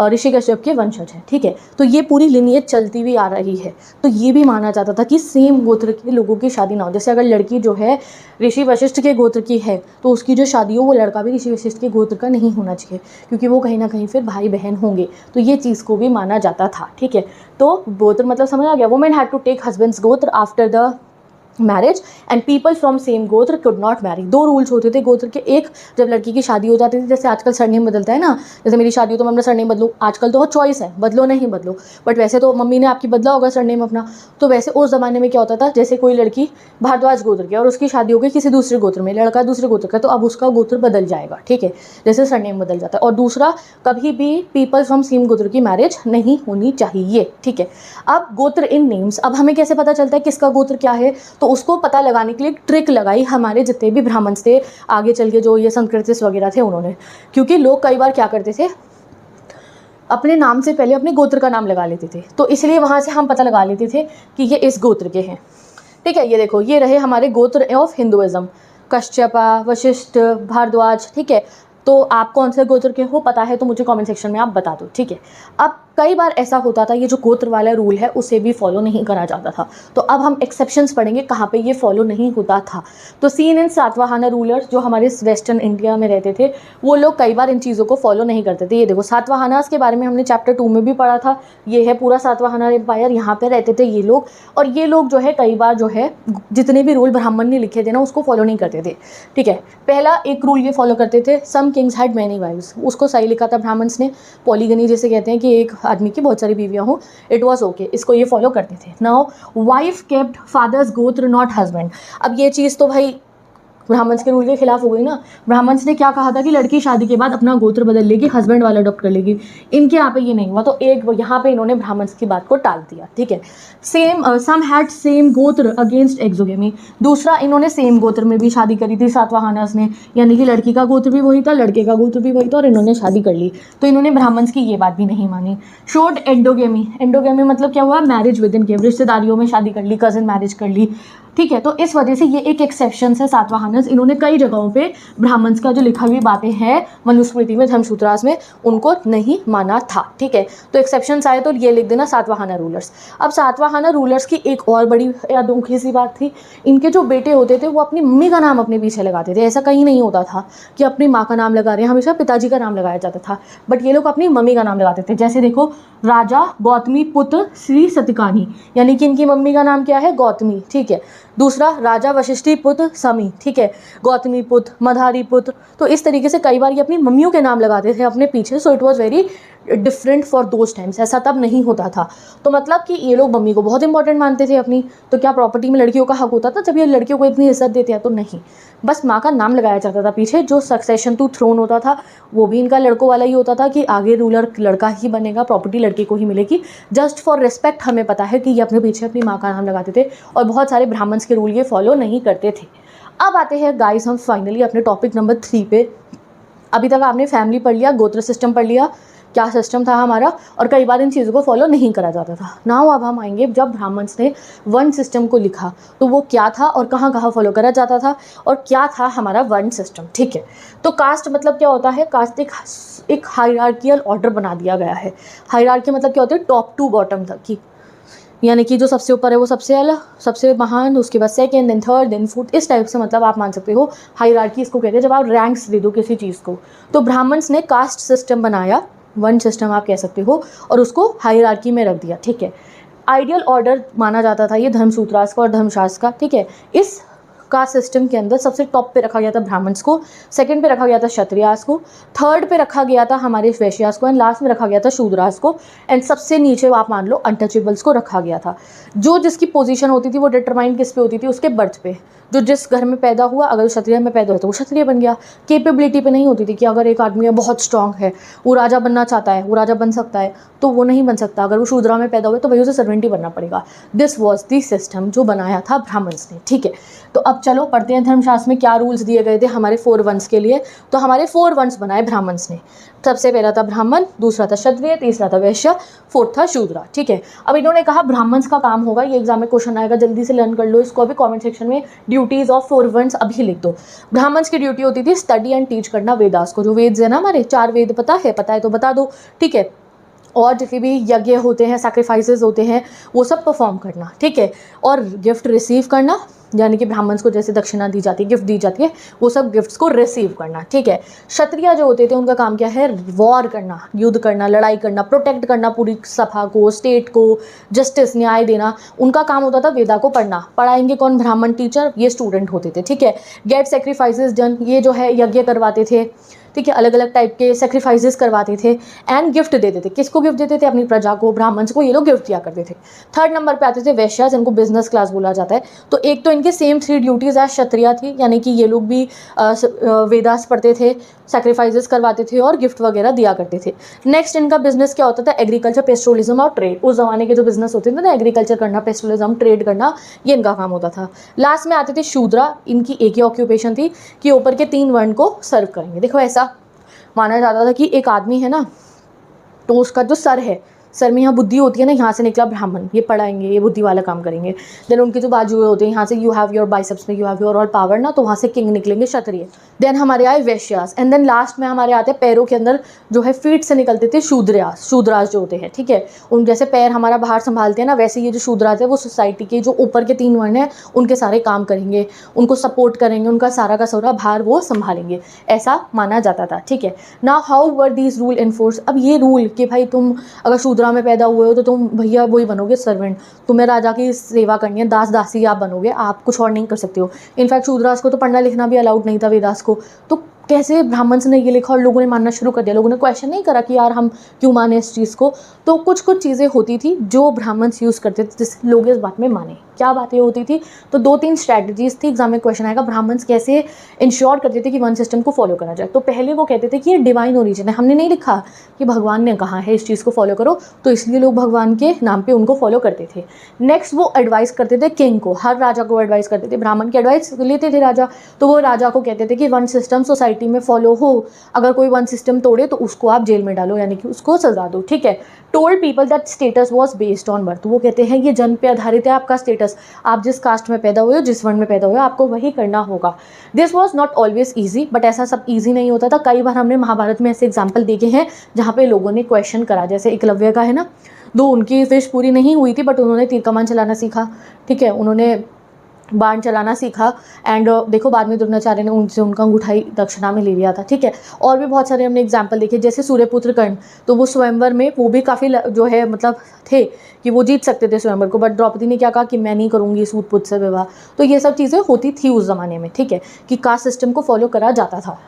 ऋषि कश्यप के वंशज हैं, ठीक है। तो ये पूरी लिनिएज चलती हुई आ रही है। तो ये भी माना जाता था कि सेम गोत्र के लोगों की शादी ना हो। जैसे अगर लड़की जो है ऋषि वशिष्ठ के गोत्र की है तो उसकी जो शादी हो वो लड़का भी ऋषि वशिष्ठ के गोत्र का नहीं होना चाहिए, क्योंकि वो कहीं ना कहीं फिर भाई बहन होंगे। तो ये चीज़ को भी माना जाता था, ठीक है। तो गोत्र मतलब समझ आ गया। Women had to take husbands gotra after the marriage and people from same gotra could not marry. 2 rules होते थे गोत्र के। एक, जब लड़की की शादी हो जाती थी, जैसे आजकल सरनेम बदलता है ना, जैसे मेरी शादी हो तो मैं अपना सरनेम बदलूँ, आजकल तो चॉइस है, बदलो नहीं बदलो, बट वैसे तो मम्मी ने आपकी बदला होगा सरनेम अपना। तो वैसे उस ज़माने में क्या होता था, जैसे कोई लड़की भारद्वाज गोत्र की और उसकी शादी हो गई किसी दूसरे गोत्र में, लड़का दूसरे गोत्र का, तो अब उसका गोत्र बदल जाएगा, ठीक है, जैसे सरनेम बदल जाता है। और दूसरा, कभी भी पीपल फ्रॉम सेम गोत्र की मैरिज नहीं होनी चाहिए, ठीक है। अब गोत्र इन नेम्स, अब हमें कैसे पता चलता है किसका गोत्र क्या है? तो उसको पता लगाने के लिए ट्रिक लगाई हमारे जितने भी ब्राह्मण थे, आगे चल के जो ये संस्कृतिस्ट वगैरह थे उन्होंने। क्योंकि लोग कई बार क्या करते थे, अपने नाम से पहले अपने गोत्र का नाम लगा लेते थे, तो इसलिए वहाँ से हम पता लगा लेते थे कि ये इस गोत्र के हैं, ठीक है। ये देखो, ये रहे हमारे गोत्र ऑफ हिंदुइज्म, कश्यपा, वशिष्ठ, भारद्वाज, ठीक है। तो आप कौन से गोत्र के हो पता है तो मुझे कमेंट सेक्शन में आप बता दो, ठीक है। अब कई बार ऐसा होता था, ये जो गोत्र वाला रूल है उसे भी फॉलो नहीं करा जाता था। तो अब हम एक्सेप्शंस पढ़ेंगे कहाँ पे ये फॉलो नहीं होता था। तो सीन इन सातवाहना रूलर्स, जो हमारे वेस्टर्न इंडिया में रहते थे, वो लोग कई बार इन चीज़ों को फॉलो नहीं करते थे। ये देखो सातवाहनास के बारे में हमने चैप्टर 2 में भी पढ़ा था। ये है पूरा सातवाहना एम्पायर, यहाँ पे रहते थे ये लोग। और ये लोग जो है कई बार जो है जितने भी रूल ब्राह्मण ने लिखे थे ना उसको फॉलो नहीं करते थे। ठीक है, पहला एक रूल ये फॉलो करते थे, सम किंग्स हैड मैनी वाइव्स। उसको सही लिखा था ब्राह्मण्स ने, पॉलीगनी जिसे कहते हैं कि एक आदमी की बहुत सारी बीवियाँ हों, इट वॉज ओके, इसको ये फॉलो करते थे। नाउ वाइफ केप्ट फादर्स गोत्र नॉट हस्बैंड। अब ये चीज़ तो भाई ब्राह्मण्स के रूल के खिलाफ हो गई ना। ब्राह्मण्स ने क्या कहा था कि लड़की शादी के बाद अपना गोत्र बदल लेगी, हस्बैंड वाला अडॉप्ट कर लेगी। इनके यहाँ पे ये नहीं हुआ, तो एक यहाँ पे इन्होंने ब्राह्मण्स की बात को टाल दिया। ठीक है, सम हैड सेम गोत्र अगेंस्ट एक्सोगेमी। दूसरा, इन्होंने सेम गोत्र में भी शादी करी थी सातवाहनास ने, यानी कि लड़की का गोत्र भी वही था, लड़के का गोत्र भी वही था, और इन्होंने शादी कर ली। तो इन्होंने ब्राह्मण्स की ये बात भी नहीं मानी। Showed endogamy. एंडोगेमी मतलब क्या हुआ, मैरिज विद इन के, रिश्तेदारियों में शादी कर ली, कजिन मैरिज कर ली। ठीक है, तो इस वजह से ये एक एक्सेप्शन है सातवाहनस। इन्होंने कई जगहों पे ब्राह्मण्स का जो लिखा हुई बातें हैं मनुस्मृति में, धर्मसूत्रास में, उनको नहीं माना था। ठीक है, तो एक्सेप्शंस आए तो ये लिख देना सातवाहना रूलर्स। अब सातवाहना रूलर्स की एक और बड़ी अनोखी सी बात थी, इनके जो बेटे होते थे वो अपनी मम्मी का नाम अपने पीछे लगाते थे। ऐसा कहीं नहीं होता था कि अपनी माँ का नाम लगा रहे हैं, हमेशा पिताजी का नाम लगाया जाता था, बट ये लोग अपनी मम्मी का नाम लगाते थे। जैसे देखो, राजा गौतमी पुत्र श्री सतकानी, यानी कि इनकी मम्मी का नाम क्या है, गौतमी। ठीक है, दूसरा राजा वशिष्ठी पुत्र समी। ठीक है, गौतमी पुत्र, मधारी पुत्र। तो इस तरीके से कई बार ये अपनी मम्मियों के नाम लगाते थे अपने पीछे। So it was very different for those times, ऐसा तब नहीं होता था। तो मतलब कि ये लोग मम्मी को बहुत इंपॉर्टेंट मानते थे अपनी। तो क्या प्रॉपर्टी में लड़कियों का हक होता था जब ये लड़कियों को इतनी इज्जत देते हैं? तो नहीं, बस माँ का नाम लगाया जाता था पीछे। जो सक्सेशन टू थ्रोन होता था वो भी इनका लड़कों वाला ही होता था कि आगे रूलर लड़का ही बनेगा, प्रॉपर्टी लड़के को ही मिलेगी। जस्ट फॉर रिस्पेक्ट हमें पता है कि ये अपने पीछे अपनी माँ का नाम लगाते थे, और बहुत सारे ब्राह्मण्स के रूल ये फॉलो नहीं करते थे। अब आते हैं गाइस हम फाइनली अपने टॉपिक नंबर 3 पे। अभी तक आपने फैमिली पढ़ लिया, गोत्र सिस्टम पढ़ लिया, क्या सिस्टम था हमारा, और कई बार इन चीज़ों को फॉलो नहीं करा जाता था। नाउ अब हम आएंगे, जब ब्राह्मण्स ने वर्ण सिस्टम को लिखा तो वो क्या था और कहाँ कहाँ फॉलो करा जाता था और क्या था हमारा वर्ण सिस्टम। ठीक है, तो कास्ट मतलब क्या होता है, कास्ट एक हायरार्कियल ऑर्डर बना दिया गया है। हायरार्की मतलब क्या होता है, टॉप टू बॉटम तक की, यानी कि जो सबसे ऊपर है वो सबसे अलग, सबसे महान, उसके बाद second, then third, then fourth, इस टाइप से मतलब आप मान सकते हो। हायरार्की इसको कहते हैं जब आप रैंक्स दे दो किसी चीज़ को। तो ब्राह्मण्स ने कास्ट सिस्टम बनाया, वन सिस्टम आप कह सकते हो, और उसको हायरार्की में रख दिया। ठीक है, आइडियल ऑर्डर माना जाता था ये धर्मसूत्रास का और धर्मशास्त्र का। ठीक है, इस कास्ट सिस्टम के अंदर सबसे टॉप पे रखा गया था ब्राह्मण्स को, सेकंड पे रखा गया था क्षत्रियास को, थर्ड पे रखा गया था हमारे वैश्यास को, एंड लास्ट में रखा गया था शूद्रास को, एंड सबसे नीचे आप मान लो अनटचेबल्स को रखा गया था। जो जिसकी पोजीशन होती थी वो डिटरमाइन किस पे होती थी, उसके बर्थ पे। जो जिस घर में पैदा हुआ, अगर क्षत्रिय में पैदा हुआ तो वो क्षत्रिय बन गया। कैपेबिलिटी पे नहीं होती थी कि अगर एक आदमी बहुत स्ट्रांग है, वो राजा बनना चाहता है, वो राजा बन सकता है, तो वो नहीं बन सकता। अगर वो शूद्रा में पैदा हुआ तो भाई उसे सर्वेंट ही बनना पड़ेगा। दिस वॉज दी सिस्टम जो बनाया था ब्राह्मण्स ने। ठीक है, तो अब चलो पढ़ते हैं धर्मशास्त्र में क्या रूल्स दिए गए थे हमारे 4 वंश के लिए। तो हमारे 4 वंश बनाए ब्राह्मण्स ने। सबसे पहला था ब्राह्मण, दूसरा था क्षत्रिय, तीसरा था वैश्य, फोर्थ था शूद्रा। ठीक है, अब इन्होंने कहा ब्राह्मण्स का काम होगा, ये एग्जाम में क्वेश्चन आएगा, जल्दी से लर्न कर लो इसको। अभी कमेंट सेक्शन में ड्यूटीज ऑफ 4 वंश अभी लिख दो। ब्राह्मण्स की ड्यूटी होती थी स्टडी एंड टीच करना वेदास को। जो वेद है ना हमारे 4 वेद, पता है तो बता दो। ठीक है, और जितने भी यज्ञ होते हैं, सैक्रिफाइसेस होते हैं, वो सब परफॉर्म करना। ठीक है, और गिफ्ट रिसीव करना, यानी कि ब्राह्मण्स को जैसे दक्षिणा दी जाती है, गिफ्ट दी जाती है, वो सब गिफ्ट्स को रिसीव करना। ठीक है, क्षत्रिय जो होते थे उनका काम क्या है, वॉर करना, युद्ध करना, लड़ाई करना, प्रोटेक्ट करना पूरी सभा को, स्टेट को, जस्टिस, न्याय देना। उनका काम होता था वेदा को पढ़ना। पढ़ाएंगे कौन, ब्राह्मण टीचर, ये स्टूडेंट होते थे। ठीक है, गेट सेक्रीफाइसेस डन, ये जो है यज्ञ करवाते थे। ठीक है, अलग अलग टाइप के सेक्रीफाइसेस करवाते थे, एंड गिफ्ट देते थे। किसको गिफ्ट देते थे, अपनी प्रजा को, ब्राह्मण्स को ये लोग गिफ्ट दिया करते थे। थर्ड नंबर पे आते थे वैश्या, जिनको बिजनेस क्लास बोला जाता है। तो एक तो इनके सेम 3 ड्यूटीज एज क्षत्रिय थी, यानी कि ये लोग भी वेदास पढ़ते थे, सेक्रीफाइसेस करवाते थे और गिफ्ट वगैरह दिया करते थे। नेक्स्ट इनका बिजनेस क्या होता था, एग्रीकल्चर, पेस्ट्रोलिज्म और ट्रेड। उस जमाने के जो बिजनेस होते थे ना, एग्रीकल्चर करना, पेस्ट्रोलिज्म, ट्रेड करना, ये इनका काम होता था। लास्ट में आते थे शूद्रा, इनकी एक ही ऑक्यूपेशन थी कि ऊपर के 3 वर्ण को सर्व करेंगे। देखो, ऐसा माना जाता था कि एक आदमी है ना, तो उसका जो सर है, सर में यहाँ बुद्धि होती है ना, यहाँ से निकला ब्राह्मण, ये पढ़ाएंगे, ये बुद्धि वाला काम करेंगे। देन उनके जो बाजू होते हैं यहाँ से यू हैव योर बाइसेप्स में you have your all power ना, तो वहाँ से किंग निकलेंगे क्षत्रिय। देन हमारे आए वैश्यास एंड देन लास्ट में हमारे आते हैं पैरों के अंदर जो है फीट से निकलते थे शूद्रास। शूद्रास जो होते हैं, ठीक है, उन जैसे पैर हमारा बाहर संभालते हैं ना, वैसे ये जो शूद्रास है वो सोसाइटी के जो ऊपर के 3 वर्ण हैं उनके सारे काम करेंगे, उनको सपोर्ट करेंगे, उनका सारा का सारा भार वो संभालेंगे, ऐसा माना जाता था। ठीक है, now how were these rule enforce. अब ये रूल कि भाई तुम अगर शूद्रा में पैदा हुए हो तो तुम भैया वही बनोगे सर्वेंट, तुम्हें राजा की सेवा करनी है, दास दासी आप बनोगे, आप कुछ और नहीं कर सकते हो। इनफैक्ट शूद्रास को तो पढ़ना लिखना भी अलाउड नहीं था, वेदास को। तो कैसे ब्राह्मण्स ने ये लिखा और लोगों ने मानना शुरू कर दिया, लोगों ने क्वेश्चन नहीं करा कि यार हम क्यों माने इस चीज़ को। तो कुछ कुछ चीज़ें होती थी जो ब्राह्मण्स यूज़ करते थे जिससे लोग इस बात में माने। क्या बातें होती थी? तो 2-3 स्ट्रैटेजीज थी, एग्जाम में क्वेश्चन आएगा ब्राह्मण्स कैसे इंश्योर करते थे कि वन सिस्टम को फॉलो करा जाए। तो पहले वो कहते थे कि ये डिवाइन ओरिजिन है, हमने नहीं लिखा कि भगवान ने कहा है इस चीज़ को फॉलो करो, तो इसलिए लोग भगवान के नाम पर उनको फॉलो करते थे। नेक्स्ट वो एडवाइस करते थे किंग को, हर राजा को एडवाइस करते थे, ब्राह्मण की एडवाइस लेते थे राजा, तो वो राजा को कहते थे कि वन सिस्टम सोसाइटी में फॉलो हो, अगर कोई वन सिस्टम तोड़े तो उसको आप जेल में डालो, यानी कि उसको सजा दो। ठीक है, told people that status was based on birth. वो कहते हैं ये जन्म पे आधारित है आपका स्टेटस, आप जिस कास्ट में पैदा हुए हो, जिस वर्ण में पैदा हुए हो, आपको वही करना होगा। This was not always easy, but ऐसा सब ईजी नहीं होता था। कई बार हमने महाभारत में ऐसे एग्जाम्पल देखे हैं जहाँ पे लोगों ने क्वेश्चन करा, जैसे एकलव्य का है ना, दो उनकी विश पूरी नहीं हुई थी बट उन्होंने तीर कमान चलाना सीखा। ठीक है, उन्होंने बाण चलाना सीखा एंड देखो बाद में द्रोणाचार्य ने उनसे उनका अंगूठाई दक्षिणा में ले लिया था। ठीक है, और भी बहुत सारे हमने एग्जाम्पल देखे, जैसे सूर्यपुत्र कर्ण, तो वो स्वयंवर में वो भी काफ़ी जो है मतलब थे कि वो जीत सकते थे स्वयंवर को, बट द्रौपदी ने क्या कहा कि मैं नहीं करूँगी सूतपुत्र से विवाह। तो ये सब चीज़ें होती थी उस ज़माने में। ठीक है, कि कास्ट सिस्टम को फॉलो करा जाता था।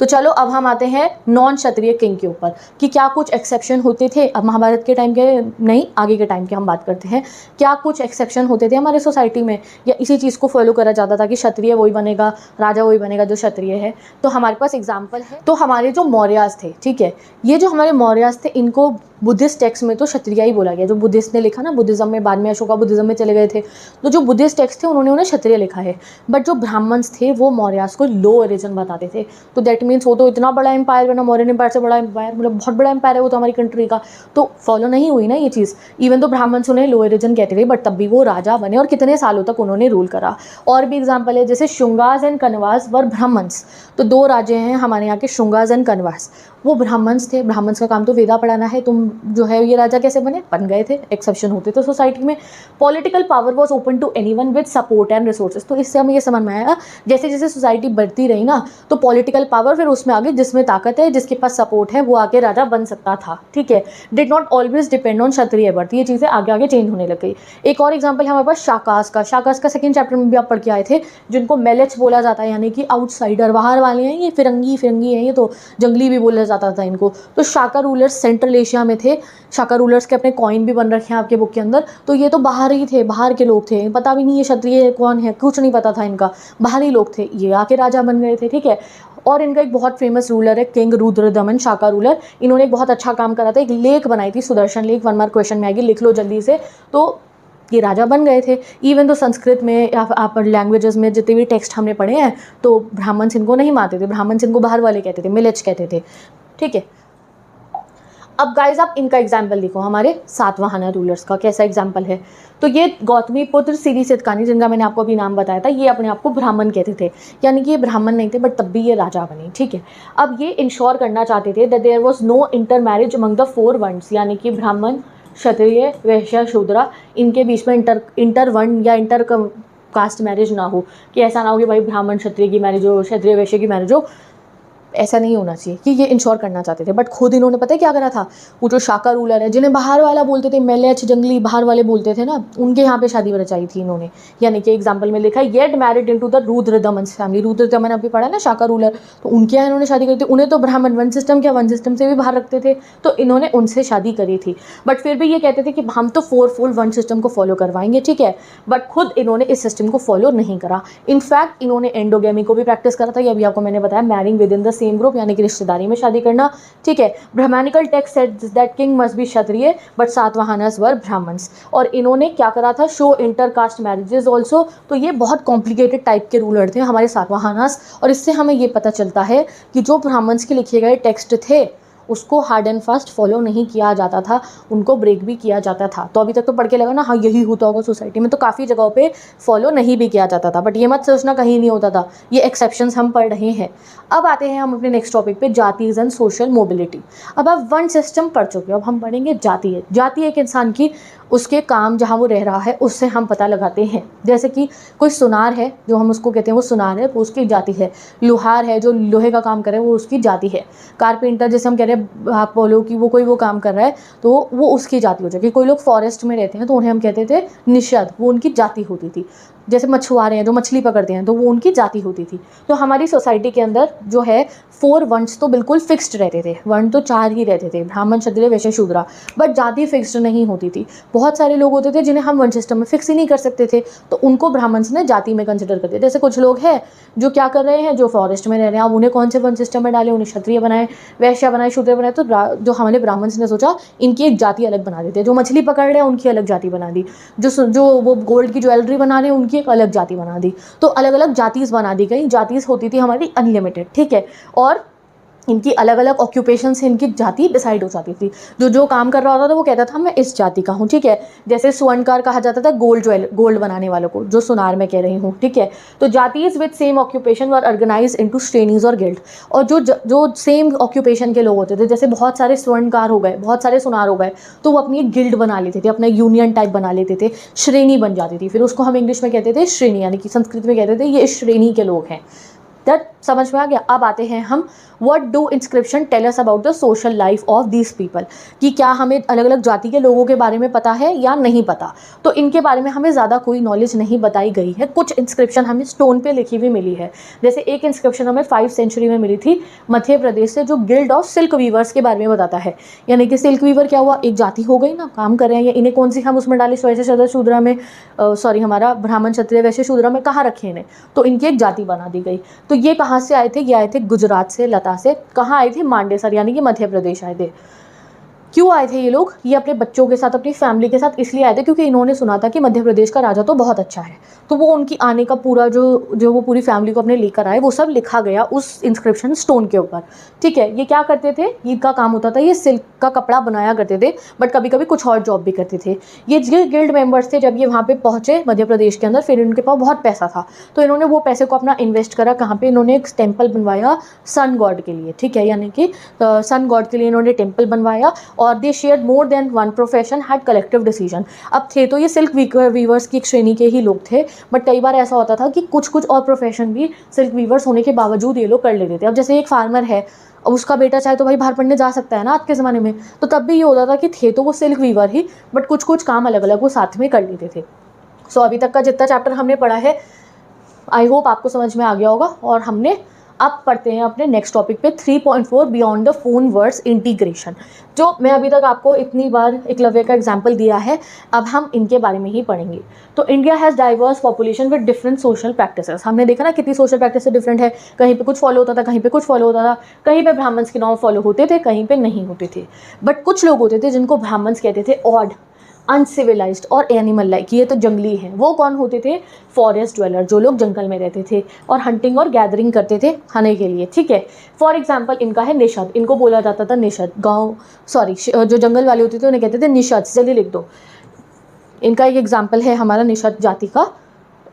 तो चलो अब हम आते हैं नॉन क्षत्रिय किंग के ऊपर कि क्या कुछ एक्सेप्शन होते थे। अब महाभारत के टाइम के नहीं, आगे के टाइम के हम बात करते हैं। क्या कुछ एक्सेप्शन होते थे हमारे सोसाइटी में, या इसी चीज़ को फॉलो करा जाता था कि क्षत्रिय वही बनेगा, राजा वही बनेगा जो क्षत्रिय है। तो हमारे पास एग्जाम्पल है, तो हमारे जो मौर्यास थे, ठीक है, ये जो हमारे मौर्यास थे इनको बुद्धिस्ट टेक्स्ट में तो क्षत्रिय ही बोला गया। जो बुद्धिस्ट ने लिखा ना बुद्धिज़्म में, बाद में अशोका बुद्धिज़्म में चले गए थे, तो जो बुद्धिस्ट टेक्स्ट थे उन्होंने उन्हें क्षत्रिय लिखा है। बट जो ब्राह्मण्स थे वो मौर्यास को लो ओरिजिन बताते थे। तो दैट मीन्स वो तो इतना बड़ा एम्पायर बना, मौर्य एम्पायर से बड़ा एम्पायर, मतलब बहुत बड़ा एम्पायर है वो तो हमारी कंट्री का, तो फॉलो नहीं हुई ना ये चीज़। इवन तो ब्राह्मण्स उन्हें लो ओरिजिन कहते थे, बट तब भी वो राजा बने और कितने सालों तक उन्होंने रूल करा। और भी एग्जाम्पल है, जैसे शुंगास एंड कनवास वर ब्राह्मण्स। तो 2 राजे हैं हमारे यहाँ के, शुंगास एंड कनवास, वो ब्राह्मण्स थे। ब्राह्मण्स का काम तो वेदा पढ़ाना है। तुम जो है ये राजा कैसे बने, बन गए थे, एक्सेप्शन होते थे सोसाइटी में। Political power was open to anyone with support and resources. तो इससे हमें ये समझ में आया जैसे जैसे सोसाइटी बढ़ती रही ना, तो पॉलिटिकल पावर फिर उसमें आगे जिसमें ताकत है, जिसके पास सपोर्ट है, वो आके राजा बन सकता था। ठीक है, did not always depend on Kshatriya birth. ये चीज़ें आगे आगे चेंज होने लग गई। एक और एग्जाम्पल हमारे पास शाकास का। शाकास का 2nd चैप्टर में भी आप पढ़ के आए थे, जिनको मेलेट्स बोला जाता है, यानी कि आउटसाइडर, बाहर वाले हैं, ये फिरंगी हैं, ये तो जंगली भी बोला जाता था इनको। तो शाका रूलर्स सेंट्रल एशिया में थे। शाका रूलर्स के अपने कॉइन भी बन रखे हैं आपके बुक के अंदर। तो ये तो बाहर ही थे, बाहर के लोग थे, पता भी नहीं ये क्षत्रिय कौन है, कुछ नहीं पता था इनका, बाहरी लोग थे, ये आके राजा बन गए थे। ठीक है, और इनका एक बहुत फेमस रूलर है किंग रुद्रदमन, शाका रूलर। इन्होंने एक बहुत अच्छा काम करा था, एक लेक बनाई थी, सुदर्शन लेक। 1 मार्क क्वेश्चन में आएगी, लिख लो जल्दी से। तो ये राजा बन गए थे। इवन तो संस्कृत में या आप लैंग्वेजेस में जितने भी टेक्स्ट हमने पढ़े हैं, तो ब्राह्मण्स इनको नहीं मानते थे, ब्राह्मण्स इनको बाहर वाले कहते थे, मिलेच कहते थे। ठीक है, अब गाइज आप इनका एग्जाम्पल देखो, हमारे सातवाहन रूलर्स का कैसा एग्जाम्पल है। तो ये गौतमी पुत्र सिरी सितकानी, जिनका मैंने आपको अभी नाम बताया था, ये अपने आप को ब्राह्मण कहते थे, यानी कि ये ब्राह्मण नहीं थे, बट तब भी ये राजा बने। ठीक है, अब ये इंश्योर करना चाहते थे that there was no intermarriage among the 4 varnas, यानी कि ब्राह्मण, क्षत्रिय, वैश्य, शूद्रा, इनके बीच में इंटर वर्ण या इंटर कास्ट मैरिज ना हो, कि ऐसा ना हो कि भाई ब्राह्मण क्षत्रिय की मैरिज हो, क्षत्रिय वैश्य की मैरिज हो। ऐसा नहीं होना चाहिए, कि ये इंश्योर करना चाहते थे। बट खुद इन्होंने पता है क्या करा था, वो जो शाका रूलर है, जिन्हें बाहर वाला बोलते थे, मेलेच, जंगली, बाहर वाले बोलते थे ना, उनके यहाँ पे शादी रचाई थी इन्होंने। यानी कि एग्जाम्पल में लिखा है yet married into the Rudradaman family. Rudradaman अभी पढ़ा ना, शाका रूलर, तो उनके यहाँ इन्होंने शादी करी थी। उन्हें तो ब्राह्मण वन सिस्टम क्या, वन सिस्टम से भी बाहर रखते थे, तो इन्होंने उनसे शादी करी थी। बट फिर भी ये कहते थे कि हम तो 4 फोल्ड वन सिस्टम को फॉलो करवाएंगे। ठीक है, बट खुद इन्होंने इस सिस्टम को फॉलो नहीं करा। इनफैक्ट इन्होंने एंडोगेमी को भी प्रैक्टिस करा था, ये अभी आपको मैंने बताया, marrying within the same group, यानी कि रिश्तेदारी में शादी करना। ठीक है, ब्राह्मणिकल टेक्स्ट सेड्स that king must be kshatriya but Satavahanas were Brahmans. और इन्होंने क्या करा था, शो इंटरकास्ट मैरिजेस ऑल्सो। तो ये बहुत कॉम्प्लिकेटेड टाइप के रूलर थे हमारे सातवाहनस। और इससे हमें ये पता चलता है कि जो ब्राह्मण्स के लिखे गए टेक्स्ट थे उसको हार्ड एंड फास्ट फॉलो नहीं किया जाता था, उनको ब्रेक भी किया जाता था। तो अभी तक तो पढ़ के लगा ना, हाँ यही होता होगा सोसाइटी में, तो काफ़ी जगहों पे फॉलो नहीं भी किया जाता था, बट ये मत सोचना कहीं नहीं होता था, ये एक्सेप्शंस हम पढ़ रहे हैं। अब आते हैं हम अपने नेक्स्ट टॉपिक पे, जातीज एंड सोशल मोबिलिटी। अब आप वन सिस्टम पढ़ चुके हो, अब हम पढ़ेंगे जातीय। जाति एक इंसान की, उसके काम जहाँ वो रह रहा है उससे हम पता लगाते हैं। जैसे कि कोई सुनार है, जो हम उसको कहते हैं वो सुनार है, वो उसकी जाति है। लोहार है, जो लोहे का काम कर रहा है, वो उसकी जाति है। कारपेंटर, जैसे हम कह रहे हैं, आप बोलो कि वो कोई वो काम कर रहा है, तो वो उसकी जाति हो जाएगी। कोई लोग फॉरेस्ट में रहते हैं तो उन्हें हम कहते थे निषद, वो उनकी जाति होती थी। जैसे मछुआरे हैं जो मछली पकड़ते हैं, तो वो उनकी जाति होती थी। तो हमारी सोसाइटी के अंदर जो है 4 वंश तो बिल्कुल फिक्स्ड रहते थे, वर्ण तो 4 ही रहते थे, ब्राह्मण, क्षत्रिय, वैश्य, शूद्र, बट जाति फिक्स्ड नहीं होती थी। बहुत सारे लोग होते थे जिन्हें हम वंश सिस्टम में फिक्स ही नहीं कर सकते थे, तो उनको ब्राह्मण्स ने जाति में कंसिडर कर दिया। जैसे कुछ लोग हैं जो क्या कर रहे हैं, जो फॉरेस्ट में रह रहे हैं, अब उन्हें कौन से वंश सिस्टम में डाले, उन्हें क्षत्रिय बनाए, वैश्य बनाए, शूद्र बनाए। तो जो हमारे ब्राह्मण्स ने सोचा इनकी एक जाति अलग बना देते हैं। जो मछली पकड़ रहे हैं उनकी अलग जाति बना दी, जो वो गोल्ड की ज्वेलरी बना रहे हैं उनकी एक अलग जाति बना दी। तो अलग अलग जातीज बना दी गई। जातीज होती थी हमारी अनलिमिटेड, ठीक है, और इनकी अलग अलग ऑक्यूपेशन से इनकी जाति डिसाइड हो जाती थी। जो काम कर रहा होता था वो कहता था मैं इस जाति का हूँ, ठीक है। जैसे स्वर्णकार कहा जाता था गोल्ड बनाने वालों को, जो सुनार में कह रही हूँ, ठीक है। तो jatis with same occupation were organised into shrenis और गिल्ड। और जो सेम ऑक्यूपेशन के लोग होते थे, जैसे बहुत सारे स्वर्णकार हो गए, बहुत सारे सुनार हो गए, तो वो अपनी एक गिल्ड बना लेते थे, अपना यूनियन टाइप बना लेते थे, श्रेणी बन जाती थी। फिर उसको हम इंग्लिश में कहते थे श्रेणी, यानी कि संस्कृत में कहते थे ये इस श्रेणी के लोग हैं। दैट समझ में आ गया। अब आते हैं हम, what do inscription tell us about the social life of these people, कि क्या हमें अलग अलग जाति के लोगों के बारे में पता है या नहीं पता। तो इनके बारे में हमें ज़्यादा कोई नॉलेज नहीं बताई गई है। कुछ इंस्क्रिप्शन हमें स्टोन पे लिखी हुई मिली है। जैसे एक इंस्क्रिप्शन हमें 5th सेंचुरी में मिली थी मध्य प्रदेश से, जो गिल्ड ऑफ सिल्क वीवर्स के बारे में बताता है। यानी कि सिल्क वीवर क्या हुआ, एक जाति हो गई ना, काम कर रहे हैं। या इन्हें कौन सी हम उसमें डाले, वैश्य, शूद्र, शूद्र में, सॉरी हमारा ब्राह्मण, क्षत्रिय, वैश्य, शूद्र में कहाँ रखे इन्हें, तो इनकी एक जाति बना दी गई। तो ये कहाँ से आए थे, ये आए थे गुजरात से, लता से। कहाँ आए थे, मांडेसर, यानी कि मध्य प्रदेश आए थे। क्यों आए थे ये लोग, ये अपने बच्चों के साथ, अपनी फैमिली के साथ इसलिए आए थे क्योंकि इन्होंने सुना था कि मध्य प्रदेश का राजा तो बहुत अच्छा है। तो वो उनकी आने का पूरा जो वो पूरी फैमिली को अपने लेकर आए, वो सब लिखा गया उस इंस्क्रिप्शन स्टोन के ऊपर, ठीक है। ये क्या करते थे, इनका काम होता था, ये सिल्क का कपड़ा बनाया करते थे, बट कभी कभी कुछ और जॉब भी करते थे। ये गिल्ड मेंबर्स थे, जब ये वहाँ पे पहुँचे मध्य प्रदेश के अंदर, फिर इनके पास बहुत पैसा था, तो इन्होंने वो पैसे को अपना इन्वेस्ट करा कहाँ पे, इन्होंने एक टेम्पल बनवाया सन गॉड के लिए, ठीक है, यानी कि सन गॉड के लिए इन्होंने टेम्पल बनवाया। और they share more than one profession had collective decision. अब थे तो ये सिल्क वीवर्स की एक श्रेणी के ही लोग थे, बट कई बार ऐसा होता था कि कुछ और प्रोफेशन भी सिल्क वीवर्स होने के बावजूद ये लोग कर लेते थे। अब जैसे एक फार्मर है, उसका बेटा चाहे तो भाई बाहर पढ़ने जा सकता है ना आज के ज़माने में, तो तब भी ये होता था कि थे तो वो सिल्क वीवर ही, बट कुछ काम अलग अलग वो साथ में कर लेते थे। सो अभी तक का जितना चैप्टर हमने पढ़ा है, आई होप आपको समझ में आ गया होगा। और हमने अब पढ़ते हैं अपने नेक्स्ट टॉपिक पे 3.4 beyond the phone words integration. जो मैं अभी तक आपको इतनी बार एकलव्य का एग्जाम्पल दिया है, अब हम इनके बारे में ही पढ़ेंगे। तो India has diverse population with different social practices. हमने देखा ना कितनी सोशल प्रैक्टिस डिफरेंट है, कहीं पे कुछ फॉलो होता था, कहीं पे कुछ फॉलो होता था, कहीं पे ब्राह्मण्स के नाम फॉलो होते थे, कहीं पे नहीं होते थे। बट कुछ लोग होते थे जिनको ब्राह्मण्स कहते थे ऑड, अनसिविलाइज्ड और एनिमल लाइक, ये तो जंगली हैं। वो कौन होते थे, फॉरेस्ट ड्वेलर, जो लोग जंगल में रहते थे और हंटिंग और गैदरिंग करते थे खाने के लिए, ठीक है। फॉर एग्जांपल इनका है निषद, इनको बोला जाता था निषद। जो जंगल वाले होते थे उन्हें कहते थे निषद, जल्दी लिख दो। इनका एक एग्जाम्पल है हमारा निषद जाति का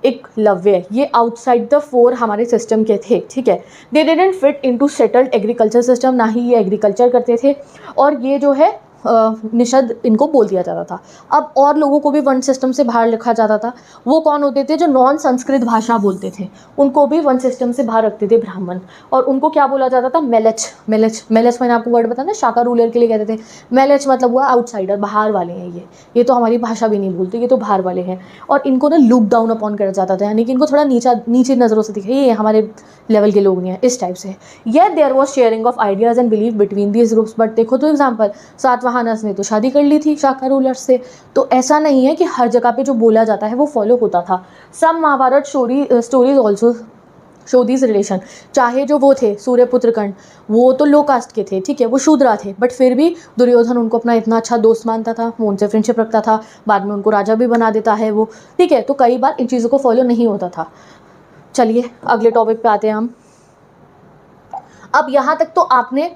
एकलव्य। ये आउटसाइड द 4 हमारे सिस्टम के थे, ठीक है। They didn't fit into settled agriculture system, ना ही ये एग्रीकल्चर करते थे। और ये जो है निषद इनको बोल दिया जाता था। अब और लोगों को भी वन सिस्टम से बाहर लिखा जाता था। वो कौन होते थे, जो नॉन संस्कृत भाषा बोलते थे, उनको भी वन सिस्टम से बाहर रखते थे ब्राह्मण। और उनको क्या बोला जाता था, मेलेच। मैंने आपको वर्ड बताया ना, शाका रूलर के लिए कहते थे। मेलेच मतलब हुआ आउटसाइडर, बाहर वाले हैं ये तो हमारी भाषा भी नहीं बोलते, ये तो बाहर वाले हैं। और इनको ना लुक डाउन अपॉन करा जाता था, यानी कि इनको थोड़ा नीचे नज़रों से दिखे, ये हमारे लेवल के लोग नहीं हैं, इस टाइप से। ये there was sharing of ideas and believe between these groups. But देखो तो एग्जाम्पल, सातवाहनस ने तो शादी कर ली थी शाका रूलर से। तो ऐसा नहीं है कि हर जगह पे जो बोला जाता है वो फॉलो होता था। Some Mahabharata stories also show this relation. चाहे जो वो थे सूर्यपुत्र कर्ण, वो तो लो कास्ट के थे, ठीक है, वो शूद्रा थे, बट फिर भी दुर्योधन उनको अपना इतना अच्छा दोस्त मानता था, वो उनसे फ्रेंडशिप रखता था, बाद में उनको राजा भी बना देता है वो, ठीक है। तो कई बार इन चीज़ों को फॉलो नहीं होता था। चलिए अगले टॉपिक पे आते हैं हम। अब यहाँ तक तो आपने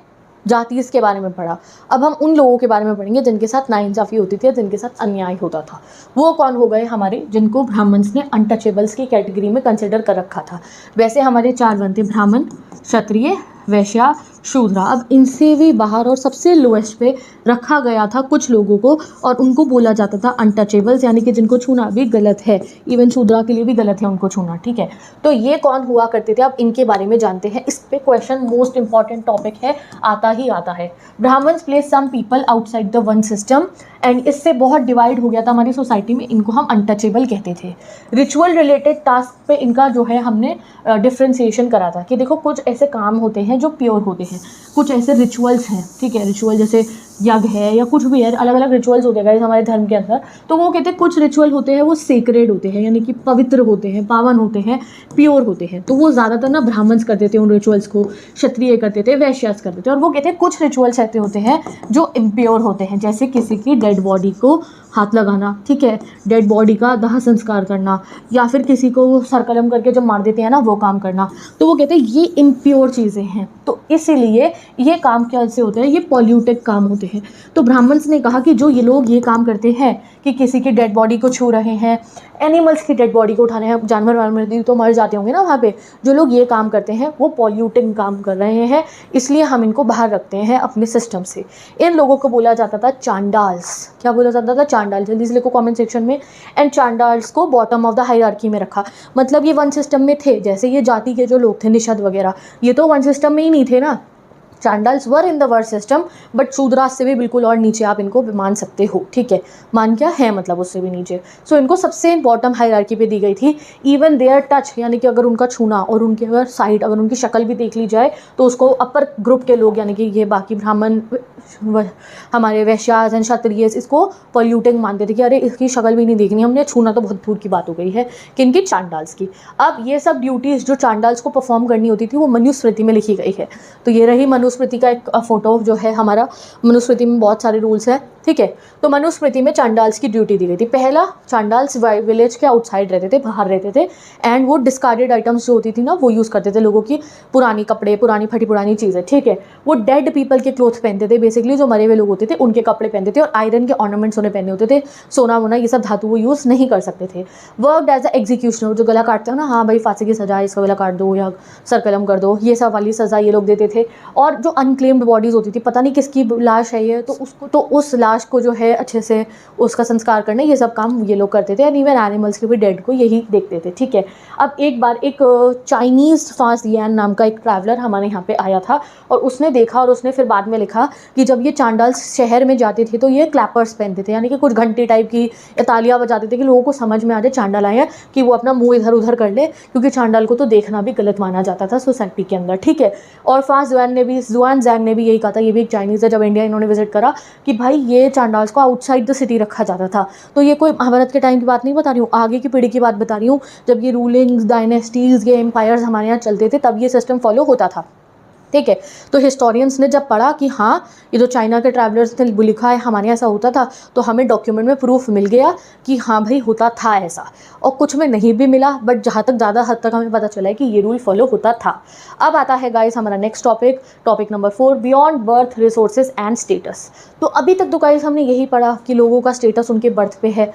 जाति के बारे में पढ़ा। अब हम उन लोगों के बारे में पढ़ेंगे जिनके साथ नाइंसाफ़ी होती थी, जिनके साथ अन्याय होता था। वो कौन हो गए हमारे, जिनको ब्राह्मण्स ने अनटचेबल्स की कैटेगरी में कंसिडर कर रखा था। वैसे हमारे 4 वर्ण थे, ब्राह्मण, क्षत्रिय, वैश्या, शूद्र। अब इनसे भी बाहर और सबसे लोएस्ट पे रखा गया था कुछ लोगों को, और उनको बोला जाता था अनटचेबल्स, यानी कि जिनको छूना भी गलत है। इवन शूद्रा के लिए भी गलत है उनको छूना, ठीक है। तो ये कौन हुआ करते थे, अब इनके बारे में जानते हैं। इस पे क्वेश्चन मोस्ट इंपॉर्टेंट टॉपिक है, आता ही आता है। Brahmans place some people outside the one system, and इससे बहुत डिवाइड हो गया था हमारी सोसाइटी में, इनको हम अनटचेबल कहते थे। रिचुअल रिलेटेड टास्क पे इनका जो है हमने डिफ्रेंसिएशन करा था कि देखो कुछ ऐसे काम होते हैं जो प्योर होते हैं, कुछ ऐसे रिचुअल्स हैं, ठीक है। रिचुअल जैसे यज्ञ है या कुछ भी है, अलग अलग रिचुअल्स होते हैं हमारे धर्म के अंदर। तो वो कहते हैं कुछ रिचुअल होते हैं वो सेक्रेड होते हैं, यानी कि पवित्र होते हैं, पावन होते हैं, प्योर होते हैं। तो वो ज़्यादातर ना ब्राह्मण्स करते थे उन रिचुअल्स को, क्षत्रिय करते थे, वैश्यास करते थे। और वो कहते हैं कुछ रिचुअल्स ऐसे होते हैं जो इम्प्योर होते हैं, जैसे किसी की डेड बॉडी को हाथ लगाना, ठीक है, डेड बॉडी का दाह संस्कार करना, या फिर किसी को सरकलम करके जब मार देते हैं ना वो काम करना। तो वो कहते हैं ये इम्प्योर चीज़ें हैं, तो इसीलिए ये काम कैसे होते हैं, ये पॉल्यूटेड काम होते हैं। तो ब्राह्मण्स ने कहा कि जो ये लोग ये काम करते हैं कि किसी की डेड बॉडी को छू रहे हैं, एनिमल्स की डेड बॉडी को उठा रहे हैं, जानवर वानवर तो मर जाते होंगे ना वहाँ पे, जो लोग ये काम करते हैं वो पॉल्यूटिंग काम कर रहे हैं, इसलिए हम इनको बाहर रखते हैं अपने सिस्टम से। इन लोगों को बोला जाता था चांडाल्स। क्या बोला जाता था? चांडाल। जल्दी से लिखो कमेंट सेक्शन में। एंड चांडाल्स को बॉटम ऑफ द हायरार्की में रखा, मतलब ये वन सिस्टम में थे। जैसे ये जाति के जो लोग थे, निषद वगैरह, ये तो वन सिस्टम में ही नहीं थे ना। Chandalas were in the word system, but Shudras से भी बिल्कुल और नीचे आप इनको मान सकते हो, ठीक है। मान क्या है मतलब उससे भी नीचे। सो इनको सबसे बॉटम हायरार्की पे दी गई थी। इवन देयर टच, यानी कि अगर उनका छूना और उनके अगर साइड, अगर उनकी शक्ल भी देख ली जाए तो उसको अपर ग्रुप के लोग, यानी कि ये बाकी ब्राह्मण, हमारे वैश्यास एंड क्षत्रिय, इसको पॉल्यूटिंग मानते थे कि अरे इसकी शक्ल भी नहीं देखनी, हमने छूना तो बहुत दूर की बात हो गई है। किनकी? चांडाल्स की। अब ये सब ड्यूटीज़ जो चांडाल्स को परफॉर्म करनी होती थी वो मनुस्मृति में लिखी गई है। तो ये रही मनुस्मृति का एक फोटो जो है हमारा। मनुस्मृति में बहुत सारे रूल्स हैं, ठीक है। तो मनुस्मृति में चांडाल्स की ड्यूटी दी गई थी। पहला, चांडाल्स विलेज के आउटसाइड रहते थे, बाहर रहते थे, एंड वो डिस्कार्डेड आइटम्स जो होती थी ना वो यूज़ करते थे, लोगों की पुरानी कपड़े, पुरानी फटी पुरानी चीज़ें, ठीक है। वो डेड पीपल के क्लोथ पहनते थे, बेसिकली जो मरे हुए लोग होते थे उनके कपड़े पहनते थे, और आयरन के ऑर्नामेंट्स उन्हें पहने होते थे। सोना वोना ये सब धातु वो यूज़ नहीं कर सकते थे। वर्कड एज अ एग्जीक्यूशनर, जो गला काटता है ना, हाँ भाई फांसी की सजा, इसका गला काट दो या सरकलम कर दो, ये सब वाली सज़ा ये लोग देते थे। और जो अनक्लेम्ड बॉडीज़ होती थी, पता नहीं किसकी लाश है ये, तो उसको, तो उस लाश को जो है अच्छे से उसका संस्कार करना, ये सब काम ये लोग करते थे। एंड इवन एनिमल्स के भी डेड को यही देखते थे, ठीक है। अब एक बार एक चाइनीज़ फास्ट यान नाम का एक ट्रैवलर हमारे यहाँ पे आया था, और उसने देखा, और उसने फिर बाद में लिखा कि जब ये चांडाल्स शहर में जाते थे तो ये क्लैपर्स पहनते थे, यानी कि कुछ घंटी टाइप की या तालियां बजाते थे कि लोगों को समझ में आ जाए चांडाल आए हैं, कि वो अपना मुंह इधर उधर कर ले, क्योंकि चांडाल को तो देखना भी गलत माना जाता था सोसाइटी के अंदर, ठीक है। और फास्ट जुआन जैंग ने भी यही कहा था, ये भी एक चाइनीज़ है, जब इंडिया इन्होंने विजिट करा, कि भाई ये चांडाल्स को आउटसाइड द सिटी रखा जाता था। तो ये कोई महाभारत के टाइम की बात नहीं बता रही हूँ, आगे की पीढ़ी की बात बता रही हूँ, जब ये रूलिंग डायनेस्टीज़, ये एम्पायर्स हमारे यहाँ चलते थे, तब ये सिस्टम फॉलो होता था, ठीक है। तो हिस्टोरियंस ने जब पढ़ा कि हाँ ये जो चाइना के ट्रैवलर्स ने लिखा है हमारे यहाँ ऐसा होता था, तो हमें डॉक्यूमेंट में प्रूफ मिल गया कि हाँ भाई होता था ऐसा। और कुछ में नहीं भी मिला, बट जहाँ तक ज़्यादा हद तक हमें पता चला है कि ये रूल फॉलो होता था। अब आता है गाइस हमारा next topic, topic number 4, beyond birth resources and status. तो अभी तक तो गाइस हमने यही पढ़ा कि लोगों का स्टेटस उनके बर्थ पे है,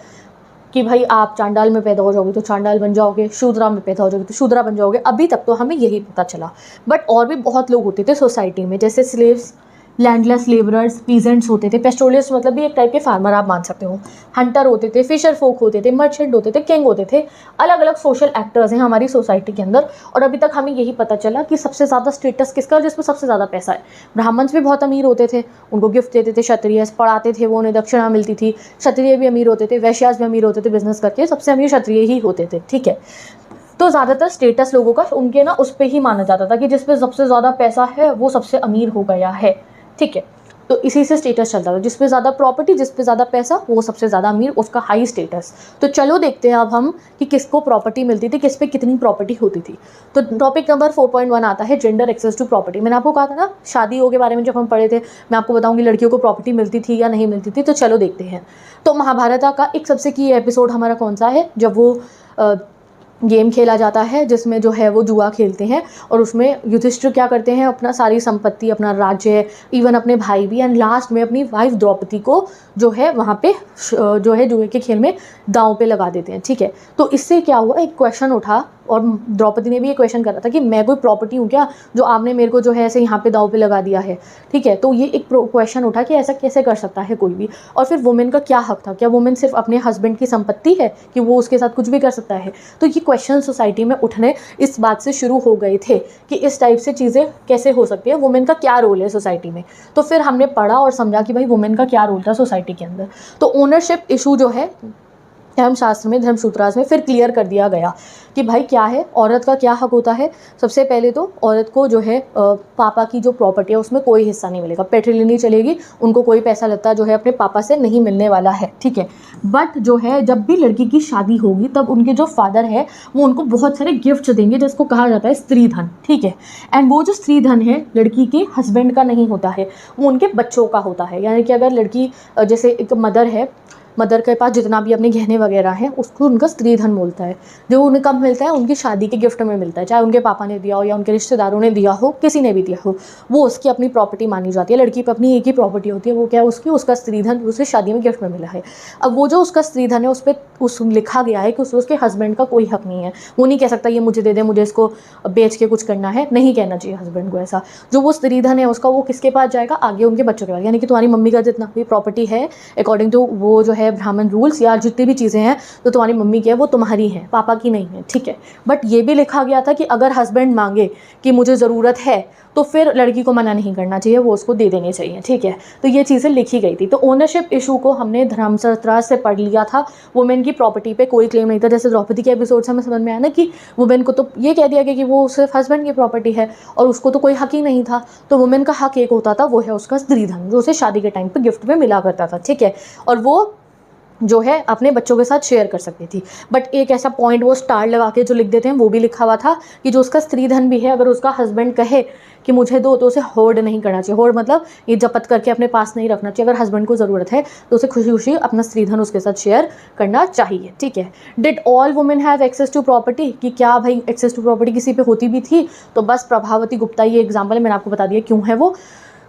कि भाई आप चांडाल में पैदा हो जाओगे तो चांडाल बन जाओगे, शूद्रा में पैदा हो जाओगे तो शूद्रा बन जाओगे। अभी तक तो हमें यही पता चला, बट और भी बहुत लोग होते थे सोसाइटी में, जैसे स्लेव्स, लैंडलेस लेबरर्स, पीजेंट्स होते थे, पेस्टोरियस मतलब भी एक टाइप के फार्मर आप मान सकते हो, हंटर होते थे, फिशर फोक होते थे, मर्चेंट होते थे, किंग होते थे। अलग अलग सोशल एक्टर्स हैं हमारी सोसाइटी के अंदर। और अभी तक हमें यही पता चला कि सबसे ज़्यादा स्टेटस किसका, जिसमें सबसे ज़्यादा पैसा है। ब्राह्मण्स भी बहुत अमीर होते थे, उनको गिफ्ट देते थे, क्षत्रिय पढ़ाते थे वो, उन्हें दक्षिणा मिलती थी, क्षत्रिय भी अमीर होते थे, वैश्यास भी अमीर होते थे बिजनेस करके, सबसे अमीर क्षत्रिय ही होते थे, ठीक है। तो ज़्यादातर स्टेटस लोगों का उनके ना उस पर ही माना जाता था कि जिस पे सबसे ज़्यादा पैसा है वो सबसे अमीर हो गया है, ठीक है। तो इसी से स्टेटस चलता था, जिस पे ज़्यादा प्रॉपर्टी, जिस पे ज़्यादा पैसा, वो सबसे ज़्यादा अमीर, उसका हाई स्टेटस। तो चलो देखते हैं अब हम कि किसको प्रॉपर्टी मिलती थी, किस पे कितनी प्रॉपर्टी होती थी। तो टॉपिक नंबर 4.1 आता है जेंडर एक्सेस टू प्रॉपर्टी। मैंने आपको कहा था ना शादियों के बारे में जब हम पढ़े थे, मैं आपको बताऊंगी लड़कियों को प्रॉपर्टी मिलती थी या नहीं मिलती थी। तो चलो देखते हैं। तो महाभारत का एक सबसे की एपिसोड हमारा कौन सा है, जब वो गेम खेला जाता है जिसमें जो है वो जुआ खेलते हैं, और उसमें युधिष्ठिर क्या करते हैं, अपना सारी संपत्ति, अपना राज्य, इवन अपने भाई भी, एंड लास्ट में अपनी वाइफ द्रौपदी को जो है वहाँ पे जो है जुए के खेल में दांव पे लगा देते हैं। ठीक है, तो इससे क्या हुआ, एक क्वेश्चन उठा, और द्रौपदी ने भी ये क्वेश्चन करा था कि मैं कोई प्रॉपर्टी हूँ क्या जो आपने मेरे को जो है ऐसे यहाँ पे दांव पे लगा दिया है। ठीक है, तो ये एक क्वेश्चन उठा कि ऐसा कैसे कर सकता है कोई भी, और फिर वुमेन का क्या हक था, क्या वुमेन सिर्फ अपने हस्बैंड की संपत्ति है कि वो उसके साथ कुछ भी कर सकता है। तो ये क्वेश्चन सोसाइटी में उठने इस बात से शुरू हो गए थे कि इस टाइप से चीज़ें कैसे हो सकती है, वुमेन का क्या रोल है सोसाइटी में। तो फिर हमने पढ़ा और समझा कि भाई वुमेन का क्या रोल था सोसाइटी के अंदर। तो ओनरशिप इशू जो है धर्मशास्त्र में, धर्मसूत्रास में फिर क्लियर कर दिया गया कि भाई क्या है, औरत का क्या हक होता है। सबसे पहले तो औरत को जो है पापा की जो प्रॉपर्टी है उसमें कोई हिस्सा नहीं मिलेगा, पैट्रिलिनी चलेगी, उनको कोई पैसा लगता जो है अपने पापा से नहीं मिलने वाला है। ठीक है, बट जो है जब भी लड़की की शादी होगी तब उनके जो फादर है वो उनको बहुत सारे गिफ्ट देंगे जिसको कहा जाता है स्त्री धन। ठीक है, एंड वो जो स्त्री धन है लड़की के हस्बैंड का नहीं होता है, वो उनके बच्चों का होता है। यानी कि अगर लड़की जैसे एक मदर है, मदर के पास जितना भी अपने गहने वगैरह हैं उसको उनका स्त्री धन बोलता है, जो उन्हें कब मिलता है, उनकी शादी के गिफ्ट में मिलता है, चाहे उनके पापा ने दिया हो या उनके रिश्तेदारों ने दिया हो, किसी ने भी दिया हो, वो उसकी अपनी प्रॉपर्टी मानी जाती है। लड़की पर अपनी एक ही प्रॉपर्टी होती है, वो क्या है उसकी, उसका स्त्री धन उसे शादी में गिफ्ट में मिला है। अब वो जो उसका स्त्री धन है उस पर लिखा गया है कि उसके हस्बैंड का कोई हक नहीं है, वो नहीं कह सकता ये मुझे दे दे, मुझे इसको बेच के कुछ करना है, नहीं कहना चाहिए हस्बैंड को ऐसा। जो वो स्त्री धन है उसका वो किसके पास जाएगा, आगे उनके बच्चों के पास। यानी कि तुम्हारी मम्मी का जितना भी प्रॉपर्टी है अकॉर्डिंग टू वो जो है ब्राह्मण रूल्स, या जितनी भी चीज़ें हैं तो तुम्हारी मम्मी की है वो तुम्हारी है, पापा की नहीं है। ठीक है, बट ये भी लिखा गया था कि अगर हस्बैंड मांगे कि मुझे ज़रूरत है तो फिर लड़की को मना नहीं करना चाहिए, वो उसको दे देनी चाहिए। ठीक है, तो ये चीज़ें लिखी गई थी। तो ओनरशिप इशू को हमने धर्मशास्त्र से पढ़ लिया था, वुमेन की प्रॉपर्टी पे कोई क्लेम नहीं था। जैसे द्रौपदी के एपिसोड से हमें समझ में आया ना कि वुमेन को तो ये कह दिया गया कि वो सिर्फ हस्बैंड की प्रॉपर्टी है और उसको तो कोई हक ही नहीं था। तो वुमेन का हक एक होता था, वो है उसका स्त्री धन, जो उसे शादी के टाइम पर गिफ्ट में मिला करता था। ठीक है, और वो जो है अपने बच्चों के साथ शेयर कर सकती थी। बट एक ऐसा पॉइंट वो स्टार लगा के जो लिख देते हैं वो भी लिखा हुआ था कि जो उसका स्त्री धन भी है, अगर उसका हस्बैंड कहे कि मुझे दो, तो उसे होर्ड नहीं करना चाहिए। होर्ड मतलब ये जपत करके अपने पास नहीं रखना चाहिए। अगर हस्बैंड को ज़रूरत है तो उसे खुशी खुशी अपना स्त्री धन उसके साथ शेयर करना चाहिए। ठीक है, did all women have access to property, कि क्या भाई एक्सेस टू प्रॉपर्टी किसी पे होती भी थी? तो बस प्रभावती गुप्ता ये एग्जाम्पल है, मैंने आपको बता दिया क्यों है वो।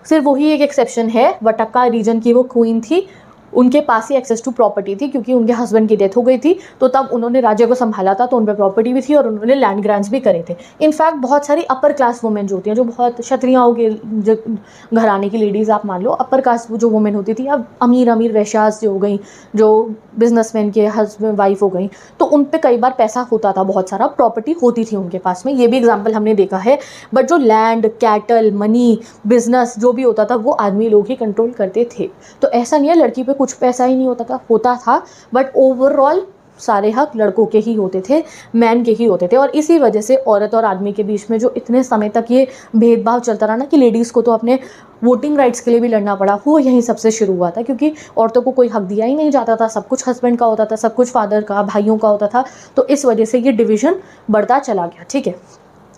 सिर्फ वही एक एक्सेप्शन है, वटक्का रीजन की वो क्वीन थी, उनके पास ही एक्सेस टू प्रॉपर्टी थी क्योंकि उनके हस्बैंड की डेथ हो गई थी, तो तब उन्होंने राज्य को संभाला था, तो उन पर प्रॉपर्टी भी थी और उन्होंने लैंड ग्रांट्स भी करे थे। इनफैक्ट बहुत सारी अपर क्लास वुमेन जो होती हैं, जो बहुत क्षत्रियों के जो घराने की लेडीज़ आप मान लो, अपर कास्ट जो वुमेन होती थी, अब अमीर वैश्यास जो हो गई, जो बिजनेसमैन के हस्बैंड वाइफ हो गई, तो उन पर कई बार पैसा होता था, बहुत सारा प्रॉपर्टी होती थी उनके पास में। ये भी एग्जाम्पल हमने देखा है। बट जो लैंड, कैटल, मनी, बिजनेस जो भी होता था वो आदमी लोग ही कंट्रोल करते थे। तो ऐसा नहीं है लड़की पे कुछ पैसा ही नहीं होता था, बट ओवरऑल सारे हक लड़कों के ही होते थे, मैन के ही होते थे। और इसी वजह से औरत और आदमी के बीच में जो इतने समय तक ये भेदभाव चलता रहा ना, कि लेडीज़ को तो अपने वोटिंग राइट्स के लिए भी लड़ना पड़ा, वो यहीं सबसे शुरू हुआ था, क्योंकि औरतों को कोई हक दिया ही नहीं जाता था, सब कुछ हस्बैंड का होता था, सब कुछ फादर का, भाइयों का होता था। तो इस वजह से ये डिवीज़न बढ़ता चला गया। ठीक है,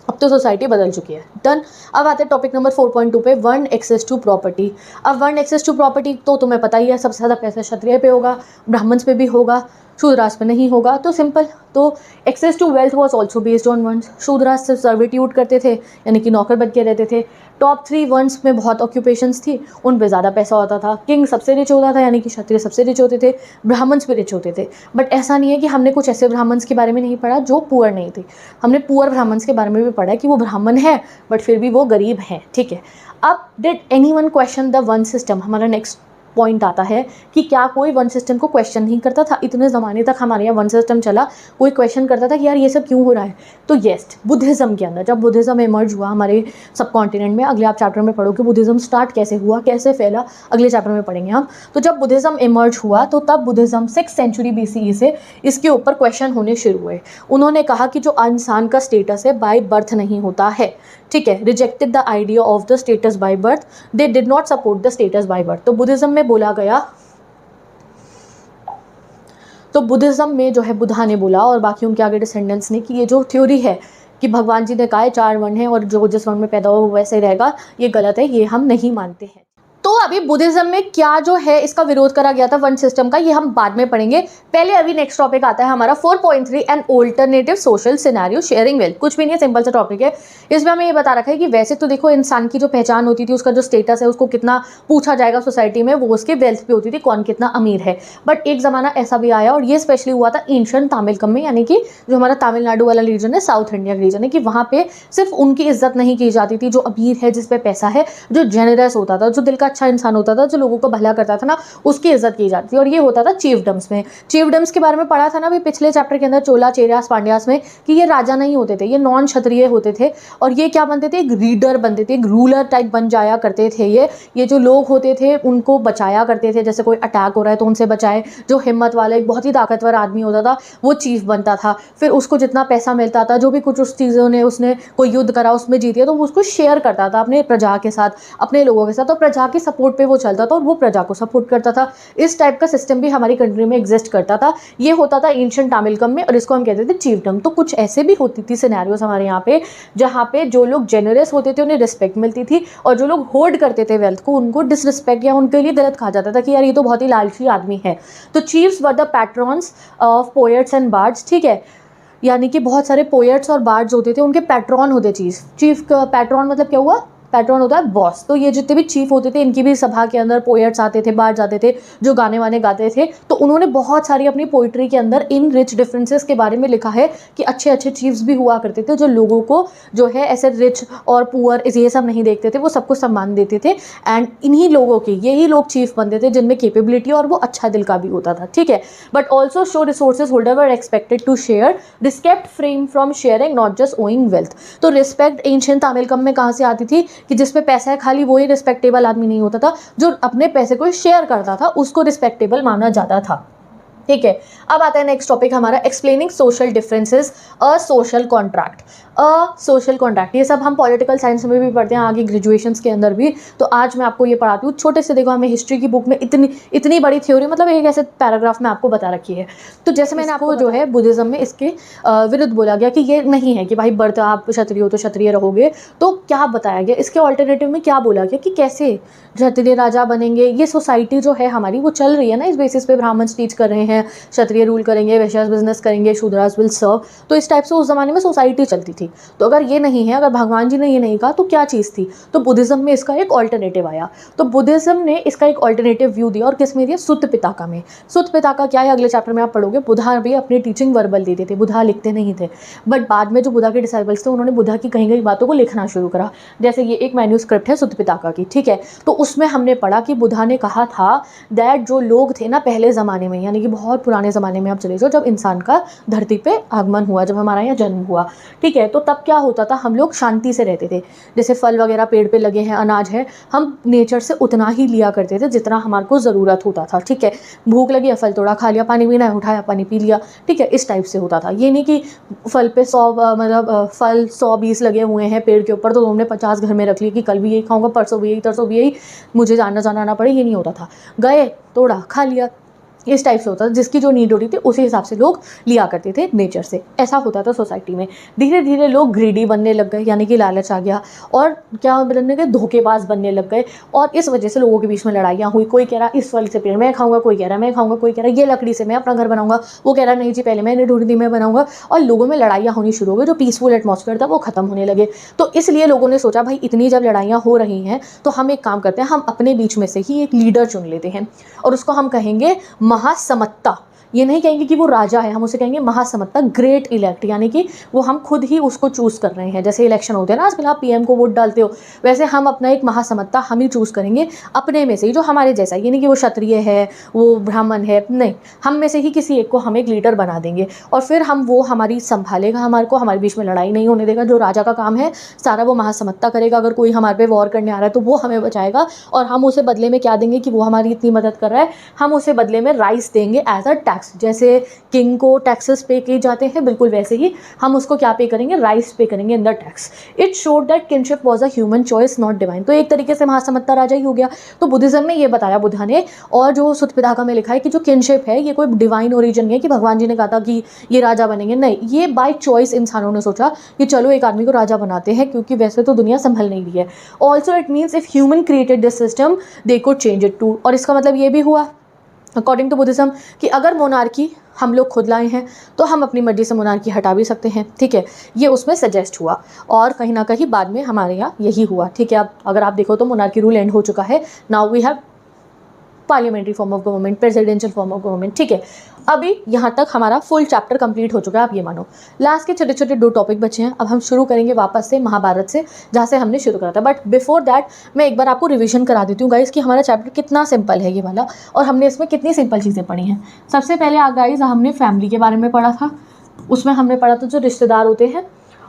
अब तो सोसाइटी बदल चुकी है। डन। अब आते हैं टॉपिक नंबर 4.2 पे, वन एक्सेस टू प्रॉपर्टी। अब वन एक्सेस टू प्रॉपर्टी तो तुम्हें पता ही है, सबसे ज़्यादा पैसा क्षत्रिय पे होगा, ब्राह्मण्स पे भी होगा, शूद्रास पे नहीं होगा। तो सिंपल, तो access to wealth was also based on ones. Shudras सिर्फ सर्विट्यूड करते थे, यानी कि नौकर बन के रहते थे। टॉप 3 वंस में बहुत ऑक्यूपेशंस थी, उन पे ज़्यादा पैसा होता था। किंग सबसे रिच होता था, यानी कि क्षत्रिय सबसे रिच होते थे, ब्राह्मण्स भी रिच होते थे। बट ऐसा नहीं है कि हमने कुछ ऐसे ब्राह्मण्स के बारे में नहीं पढ़ा जो पुअर नहीं थे, हमने पुअर ब्राह्मण्स के बारे में भी पढ़ा कि वो ब्राह्मण है बट फिर भी वो गरीब हैं। ठीक है, अब did anyone question the one system, हमारा नेक्स्ट पॉइंट आता है कि क्या कोई वन सिस्टम को क्वेश्चन नहीं करता था? इतने ज़माने तक हमारे यहाँ वन सिस्टम चला, कोई क्वेश्चन करता था कि यार ये सब क्यों हो रहा है? तो येस, बुद्धिज़्म के अंदर जब बुद्धिज़्म इमर्ज हुआ हमारे सब कॉन्टिनेंट में, अगले आप चैप्टर में पढ़ोगे बुद्धिज़्म स्टार्ट कैसे हुआ, कैसे फैला, अगले चैप्टर में पढ़ेंगे हम। तो जब बुद्धिज़्म इमर्ज हुआ तो तब बुद्धिज़्म 6th सेंचुरी BCE से इसके ऊपर क्वेश्चन होने शुरू हुए। उन्होंने कहा कि जो इंसान का स्टेटस है बाय बर्थ नहीं होता है। ठीक है, rejected the idea of the status by birth, they did not support the status by birth. तो बुद्धिज़्म में बोला गया, तो बुद्धिज़्म में जो है बुद्धा ने बोला और बाकी उनके आगे डिसेंडेंट्स ने कि ये जो थ्योरी है कि भगवान जी ने कहा है 4 वर्ण है और जो जिस वर्ण में पैदा हो वैसे रहेगा, ये गलत है, ये हम नहीं मानते हैं। तो अभी बुद्धिज्म में क्या जो है इसका विरोध करा गया था वर्ण सिस्टम का, ये हम बाद में पढ़ेंगे। पहले अभी नेक्स्ट टॉपिक आता है हमारा 4.3 an alternative social scenario sharing wealth. कुछ भी नहीं है, सिंपल सा टॉपिक है। इसमें हमें ये बता रखा है कि वैसे तो देखो इंसान की जो पहचान होती थी, उसका जो स्टेटस है, उसको कितना पूछा जाएगा सोसाइटी में, वो उसके वेल्थ पे होती थी, कौन कितना अमीर है। बट एक जमाना ऐसा भी आया, और ये स्पेशली हुआ था एंशिएंट तमिलकम में, यानी कि जो हमारा तमिलनाडु वाला रीजन है, साउथ इंडिया रीजन है, कि वहाँ पे सिर्फ उनकी इज्जत नहीं की जाती थी जो अमीर है, जिस पे पैसा है, जो जेनरस होता था, जो दिल का अच्छा इंसान होता था, जो लोगों को भला करता था ना, उसकी इज्जत की जाती थी। और ये होता था चीफडम्स में। चीफडम्स के बारे में पढ़ा था ना अभी पिछले चैप्टर के अंदर, चोला चेरियास पांड्यास में, कि ये राजा नहीं होते थे, ये नॉन क्षत्रिय होते थे। और ये क्या बनते थे, एक रीडर बनते थे, एक रूलर टाइप बन जाया करते थे। ये जो लोग होते थे उनको बचाया करते थे, जैसे कोई अटैक हो रहा है तो उनसे बचाए। जो हिम्मत वाला एक बहुत ही ताकतवर आदमी होता था वो चीफ बनता था। फिर उसको जितना पैसा मिलता था, जो भी कुछ उस चीज़ों ने, उसने कोई युद्ध करा उसमें जीती है, तो वो उसको शेयर करता था अपने प्रजा के साथ, अपने लोगों के साथ। तो प्रजा के सपोर्ट पे वो चलता था और वो प्रजा को सपोर्ट करता था। इस टाइप का सिस्टम भी हमारी कंट्री में एग्जिस्ट करता था। ये होता था एंशिएंट तमिलकम में, और इसको हम कहते थे चीफडम। तो कुछ ऐसे भी होती थी सिनेरियोस हमारे यहाँ पे, जहाँ पे जो लोग जेनरस होते थे उन्हें रिस्पेक्ट मिलती थी, और जो लोग होर्ड करते थे वेल्थ को, उनको डिसरिस्पेक्ट या उनके लिए गलत कहा जाता था कि यार ये तो बहुत ही लालची आदमी है। तो chiefs were the patrons of poets and bards, ठीक है, यानी कि बहुत सारे पोएट्स और बार्ड्स होते थे, उनके पैट्रॉन होते चीफ का पैट्रॉन मतलब क्या हुआ, पैट्रॉन होता है बॉस। तो ये जितने भी चीफ होते थे, इनकी भी सभा के अंदर पोएट्स आते थे, बार्ड्स आते थे, जो गाने वाने गाते थे। तो उन्होंने बहुत सारी अपनी पोइट्री के अंदर इन रिच डिफरेंसेस के बारे में लिखा है कि अच्छे अच्छे चीफ्स भी हुआ करते थे, जो लोगों को जो है ऐसे रिच और पुअर ये सब नहीं देखते थे, वो सबको सम्मान देते थे। एंड इन्हीं लोगों के, यही लोग चीफ बनते थे जिनमें कैपेबिलिटी और वो अच्छा दिल का भी होता था, ठीक है। But also show resources holder were expected to share, respect frame from sharing, not just owing wealth. तो रिस्पेक्ट एंशिएंट तमिलकम में कहाँ से आती थी, कि जिसपे पैसा है खाली वही रिस्पेक्टेबल आदमी नहीं होता था, जो अपने पैसे को शेयर करता था उसको रिस्पेक्टेबल माना जाता था, ठीक है। अब आता है नेक्स्ट टॉपिक हमारा, explaining social differences, a social contract. Social contract ये सब हम पॉलिटिकल साइंस में भी पढ़ते हैं, आगे ग्रेजुएशंस के अंदर भी। तो आज मैं आपको ये पढ़ाती हूँ छोटे से। देखो हमें हिस्ट्री की बुक में इतनी बड़ी थ्योरी, मतलब एक ऐसे पैराग्राफ में आपको बता रखी है। तो जैसे मैंने आपको जो है बुद्धिज्म में इसके विरुद्ध बोला गया कि ये नहीं है कि भाई बर्थ आप क्षत्रिय हो तो क्षत्रिय रहोगे। तो क्या बताया गया इसके ऑल्टरनेटिव में, क्या बोला गया कि कैसे क्षत्रिय राजा बनेंगे। ये सोसाइटी जो है हमारी वो चल रही है ना इस बेसिस पे, ब्राह्मण टीच कर रहे हैं, क्षत्रिय रूल करेंगे, वैश्यास बिजनेस करेंगे, शूद्रास विल सर्व। तो इस टाइप से उस जमाने में सोसाइटी चलती थी। तो अगर ये नहीं है, अगर भगवान जी ने ये नहीं कहा तो क्या चीज़ थी, तो बुद्धिज्म में इसका एक ऑल्टरनेटिव आया। तो बुद्धिज्म ने इसका एक ऑल्टरनेटिव व्यू दिया, और किस में दिया, सुत्त पिताका में। सुत्त पिताका क्या है अगले चैप्टर में आप पढ़ोगे। बुद्धा भी अपनी टीचिंग वर्बल देते थे, बुद्धा लिखते नहीं थे। बट बाद में जो बुद्धा के डिसाइपल्स थे उन्होंने बुद्धा की कहीं कहीं बातों को लिखना शुरू करा। जैसे ये एक मैन्यूस्क्रिप्ट है सुत्त पिताका की, ठीक है। तो उसमें हमने पढ़ा कि बुद्धा ने कहा था दैट जो लोग थे ना पहले ज़माने में, यानी कि बहुत पुराने ज़माने में आप चले जाओ, जब इंसान का धरती पे आगमन हुआ, जब हमारा यहाँ जन्म हुआ, ठीक है, तो तब क्या होता था, हम लोग शांति से रहते थे। जैसे फल वगैरह पेड़ पे लगे हैं, अनाज है, हम नेचर से उतना ही लिया करते थे जितना हमारे को ज़रूरत होता था, ठीक है। भूख लगी है, फल तोड़ा खा लिया, पानी पीना है उठाया पानी पी लिया, ठीक है। इस टाइप से होता था। ये नहीं कि फल पे 100-20 लगे हुए हैं पेड़ के ऊपर, तो तुमने 50 घर में रख लिए कि कल भी यही खाऊंगा, परसों भी यही, तरसों भी यही, मुझे जाना ना पड़े। ये नहीं होता था, गए तोड़ा खा लिया, इस टाइप से होता था। जिसकी जो नीड होती थी उसी हिसाब से लोग लिया करते थे नेचर से। ऐसा होता था सोसाइटी में। धीरे धीरे लोग ग्रीडी बनने लग गए, यानी कि लालच आ गया, और क्या बनने गए, धोखेबाज बनने लग गए। और इस वजह से लोगों के बीच में लड़ाइयाँ हुई। कोई कह रहा इस फल से पेड़ मैं खाऊंगा, कोई कह रहा मैं खाऊंगा, कोई कह रहा ये लकड़ी से मैं अपना घर बनाऊंगा, वो कह रहा नहीं जी पहले मैंने ढूंढ दी मैं बनाऊंगा। और लोगों में लड़ाइयाँ होनी शुरू हो गई। जो पीसफुल एटमॉस्फेयर था वो खत्म होने लगे। तो इसलिए लोगों ने सोचा भाई इतनी जब लड़ाइयाँ हो रही हैं तो हम एक काम करते हैं, हम अपने बीच में से ही एक लीडर चुन लेते हैं, और उसको हम कहेंगे महासमत्ता। ये नहीं कहेंगे कि वो राजा है, हम उसे कहेंगे महासमत्ता, ग्रेट इलेक्ट, यानी कि वो हम खुद ही उसको चूज़ कर रहे हैं। जैसे इलेक्शन होते हैं ना आजकल, आप पीएम को वोट डालते हो, वैसे हम अपना एक महासमत्ता हम ही चूज़ करेंगे अपने में से ही, जो हमारे जैसा। ये नहीं कि वो क्षत्रिय है, वो ब्राह्मण है, नहीं, हम में से ही किसी एक को हम एक लीडर बना देंगे, और फिर हम वो हमारी संभालेगा, हमारे को हमारे बीच में लड़ाई नहीं होने देगा। जो राजा का काम है सारा वो महासमत्ता करेगा। अगर कोई हमारे पे वॉर करने आ रहा है तो वो हमें बचाएगा, और हम उसे बदले में क्या देंगे कि वो हमारी इतनी मदद कर रहा है, हम उसे बदले में राइस देंगे एज अ टैक्स। जैसे किंग को टैक्सेस पे किए जाते हैं, बिल्कुल वैसे ही हम उसको क्या पे करेंगे, राइट्स पे करेंगे in the tax. It showed that kinship was a human choice not divine. तो एक तरीके से महासमत्ता राजा ही हो गया। तो बुद्धिज्म में ये बताया बुद्धा ने, और जो सुत्त पिताका में लिखा है कि जो किनशिप है ये कोई डिवाइन ओरिजिन नहीं है कि भगवान जी ने कहा था कि ये राजा बनेंगे, नहीं, ये बाय चॉइस इंसानों ने सोचा कि चलो एक आदमी को राजा बनाते हैं, क्योंकि वैसे तो दुनिया संभल नहीं रही है। Also it means if human created this system they could change it too. और इसका मतलब ये भी हुआ अकॉर्डिंग टू बुद्धिज्म कि अगर मोनार्की हम लोग खुद लाए हैं तो हम अपनी मर्जी से मोनार्की हटा भी सकते हैं, ठीक है। ये उसमें सजेस्ट हुआ और कहीं ना कहीं बाद में हमारे यहाँ यही हुआ, ठीक है। अब अगर आप देखो तो मोनार्की रूल एंड हो चुका है, now we have parliamentary form of government, presidential form of government, ठीक है। अभी यहाँ तक हमारा फुल चैप्टर कंप्लीट हो चुका है, आप ये मानो। लास्ट के छोटे छोटे 2 टॉपिक बचे हैं। अब हम शुरू करेंगे वापस से महाभारत से, जहाँ से हमने शुरू करा था। बट बिफोर दैट मैं एक बार आपको रिवीजन करा देती हूँ गाइस कि हमारा चैप्टर कितना सिंपल है ये वाला, और हमने इसमें कितनी सिंपल चीज़ें पढ़ी हैं। सबसे पहले गाइस हमने फैमिली के बारे में पढ़ा था। उसमें हमने पढ़ा था जो रिश्तेदार होते हैं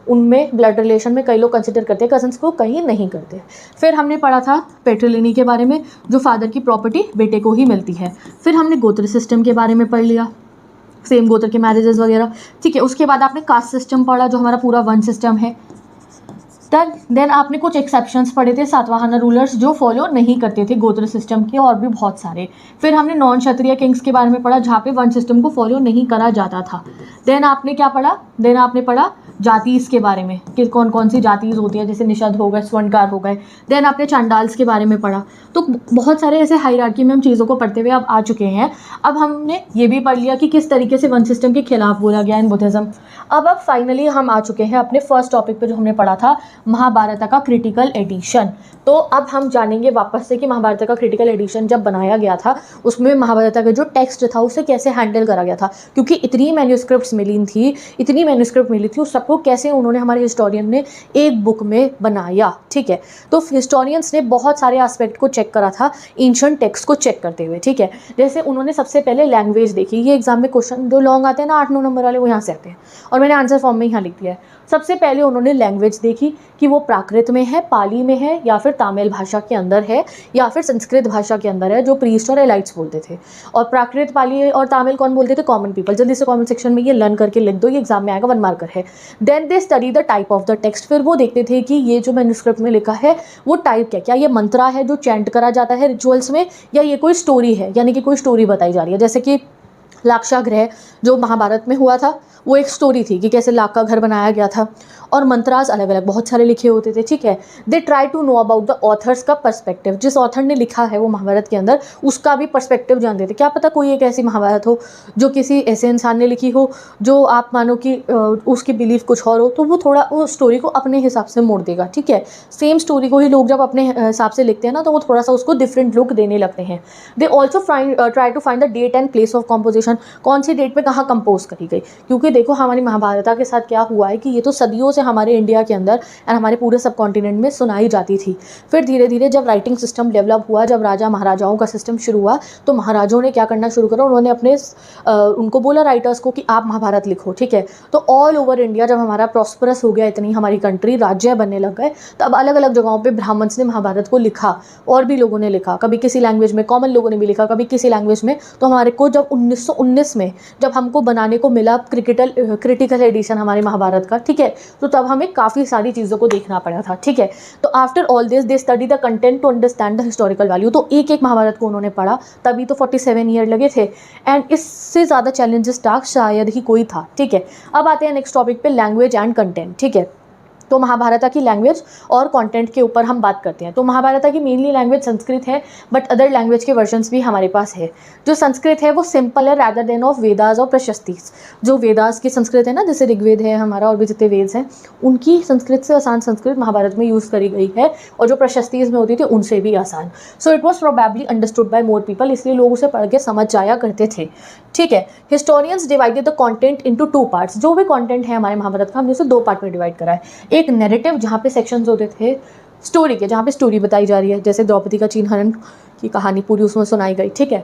उनमें ब्लड रिलेशन में कई लोग कंसिडर करते हैं कजन्स को, कहीं नहीं करते। फिर हमने पढ़ा था पेट्रिलिनी के बारे में, जो फादर की प्रॉपर्टी बेटे को ही मिलती है। फिर हमने गोत्र सिस्टम के बारे में पढ़ लिया, सेम गोत्र के मैरिजेस वगैरह, ठीक है। उसके बाद आपने कास्ट सिस्टम पढ़ा, जो हमारा पूरा वन सिस्टम है। देन आपने कुछ एक्सेप्शंस पढ़े थे, सातवाहन रूलर्स जो फॉलो नहीं करते थे गोत्र सिस्टम के, और भी बहुत सारे। फिर हमने नॉन क्षत्रिय किंग्स के बारे में पढ़ा, जहाँ पे वन सिस्टम को फॉलो नहीं करा जाता था। देन आपने क्या पढ़ा, देन आपने पढ़ा जातीज के बारे में कि कौन कौन सी जातीज होती है, जैसे निषद हो गए, स्वर्णकार हो गए। देन आपने चांडाल्स के बारे में पढ़ा। तो बहुत सारे ऐसे हायरार्की में हम चीज़ों को पढ़ते हुए अब आ चुके हैं। अब हमने ये भी पढ़ लिया कि किस तरीके से वन सिस्टम के खिलाफ बोला गया इन बुद्धिज्म। अब फाइनली हम आ चुके हैं अपने फर्स्ट टॉपिक पे, जो हमने पढ़ा था महाभारत का क्रिटिकल एडिशन। तो अब हम जानेंगे वापस से कि महाभारत का क्रिटिकल एडिशन जब बनाया गया था, उसमें महाभारत का जो टेक्स्ट था उसे कैसे हैंडल करा गया था, क्योंकि इतनी मैन्यूस्क्रिप्ट्स मिली थी, इतनी मैन्यूस्क्रिप्ट मिली थी, उस सबको कैसे उन्होंने, हमारे हिस्टोरियन ने एक बुक में बनाया, ठीक है। तो हिस्टोरियंस ने बहुत सारे एस्पेक्ट को चेक करा था एंशिएंट टेक्स्ट को चेक करते हुए, ठीक है। जैसे उन्होंने सबसे पहले लैंग्वेज देखी। ये एग्जाम में क्वेश्चन जो लॉन्ग आते हैं ना 8-9 नंबर वाले, वो यहाँ से आते हैं, और मैंने आंसर फॉर्म में यहाँ लिख दिया है। सबसे पहले उन्होंने लैंग्वेज देखी कि वो प्राकृत में है, पाली में है, या फिर तमिल भाषा के अंदर है, या फिर संस्कृत भाषा के अंदर है, जो प्रीस्ट और एलाइट्स बोलते थे। और प्राकृत, पाली और तमिल कौन बोलते थे, कॉमन पीपल। जल्दी से कमेंट सेक्शन में ये लर्न करके लिख दो, ये एग्जाम में आएगा, 1 मार्कर है। Then they study the type of the text. फिर वो देखते थे कि ये जो मैन्यूस्क्रिप्ट में लिखा है वो टाइप क्या, ये मंत्रा है जो चैंट करा जाता है रिचुअल्स में, या ये कोई स्टोरी है, यानी कि कोई स्टोरी बताई जा रही है। जैसे कि लाक्षागृह जो महाभारत में हुआ था, वो एक स्टोरी थी कि कैसे लाख का घर बनाया गया था, और मंत्रास अलग अलग बहुत सारे लिखे होते थे, ठीक है। They try to know about the authors का पर्सपेक्टिव, जिस ऑथर ने लिखा है वो महाभारत के अंदर, उसका भी पर्सपेक्टिव जानते थे। क्या पता कोई एक ऐसी महाभारत हो जो किसी ऐसे इंसान ने लिखी हो जो आप मानो कि उसकी बिलीफ कुछ और हो, तो वो थोड़ा उस स्टोरी को अपने हिसाब से मोड़ देगा, ठीक है। सेम स्टोरी को ही लोग जब अपने हिसाब से लिखते हैं ना, तो वो थोड़ा सा उसको डिफरेंट लुक देने लगते हैं। They also try to find the date and place of composition, कौन सी डेट पे कहाँ कंपोज करी गई। क्योंकि देखो हमारी महाभारत के साथ क्या हुआ है कि ये तो सदियों से हमारे इंडिया के अंदर एंड हमारे पूरे सब कॉन्टिनेंट में सुनाई जाती थी। फिर धीरे धीरे जब राइटिंग सिस्टम डेवलप हुआ, जब राजा महाराजाओं का सिस्टम शुरू हुआ, तो महाराजाओं ने क्या करना शुरू करा, उन्होंने अपने उनको बोला राइटर्स को कि आप महाभारत लिखो, ठीक है। तो ऑल ओवर इंडिया जब हमारा प्रॉस्परस हो गया, इतनी हमारी कंट्री राज्य बनने लग गए, तब अलग अलग जगहों पर ब्राह्मण्स ने महाभारत को लिखा, और भी लोगों ने लिखा, कभी किसी लैंग्वेज में, कॉमन लोगों ने भी लिखा, कभी किसी लैंग्वेज में। तो हमारे को जब 1919 में जब हमको बनाने को मिला क्रिटिकल एडिशन हमारे महाभारत का, ठीक है, तो तब हमें काफ़ी सारी चीज़ों को देखना पड़ा था, ठीक है। तो after all this they study the content to understand the historical value. तो एक एक महाभारत को उन्होंने पढ़ा, तभी तो 47 ईयर लगे थे, एंड इससे ज़्यादा चैलेंजेस टास्क शायद ही कोई था, ठीक है। अब आते हैं नेक्स्ट टॉपिक पे, लैंग्वेज एंड कंटेंट, ठीक है। तो महाभारत की लैंग्वेज और कंटेंट के ऊपर हम बात करते हैं। तो महाभारत की मेनली लैंग्वेज संस्कृत है, बट अदर लैंग्वेज के वर्जन्स भी हमारे पास है। जो संस्कृत है वो सिंपल है रैदर देन ऑफ वेदास और प्रशस्तीस। जो वेदास की संस्कृत है ना, जैसे ऋग्वेद है हमारा, और भी जितने वेद हैं, उनकी संस्कृत से आसान संस्कृत महाभारत में यूज़ करी गई है, और जो प्रशस्तीस में होती थी उनसे भी आसान। So it was probably understood by more people, इसलिए लोग उसे पढ़ के समझ जाया करते थे, ठीक है। Historians divided the content into 2 parts. जो भी कॉन्टेंट है हमारे महाभारत का, हमने उसे 2 पार्ट में डिवाइड करा है। एक नैरेटिव जहाँ पे सेक्शंस होते थे स्टोरी के, जहाँ पे स्टोरी बताई जा रही है, जैसे द्रौपदी का चीन हरण की कहानी पूरी उसमें सुनाई गई, ठीक है।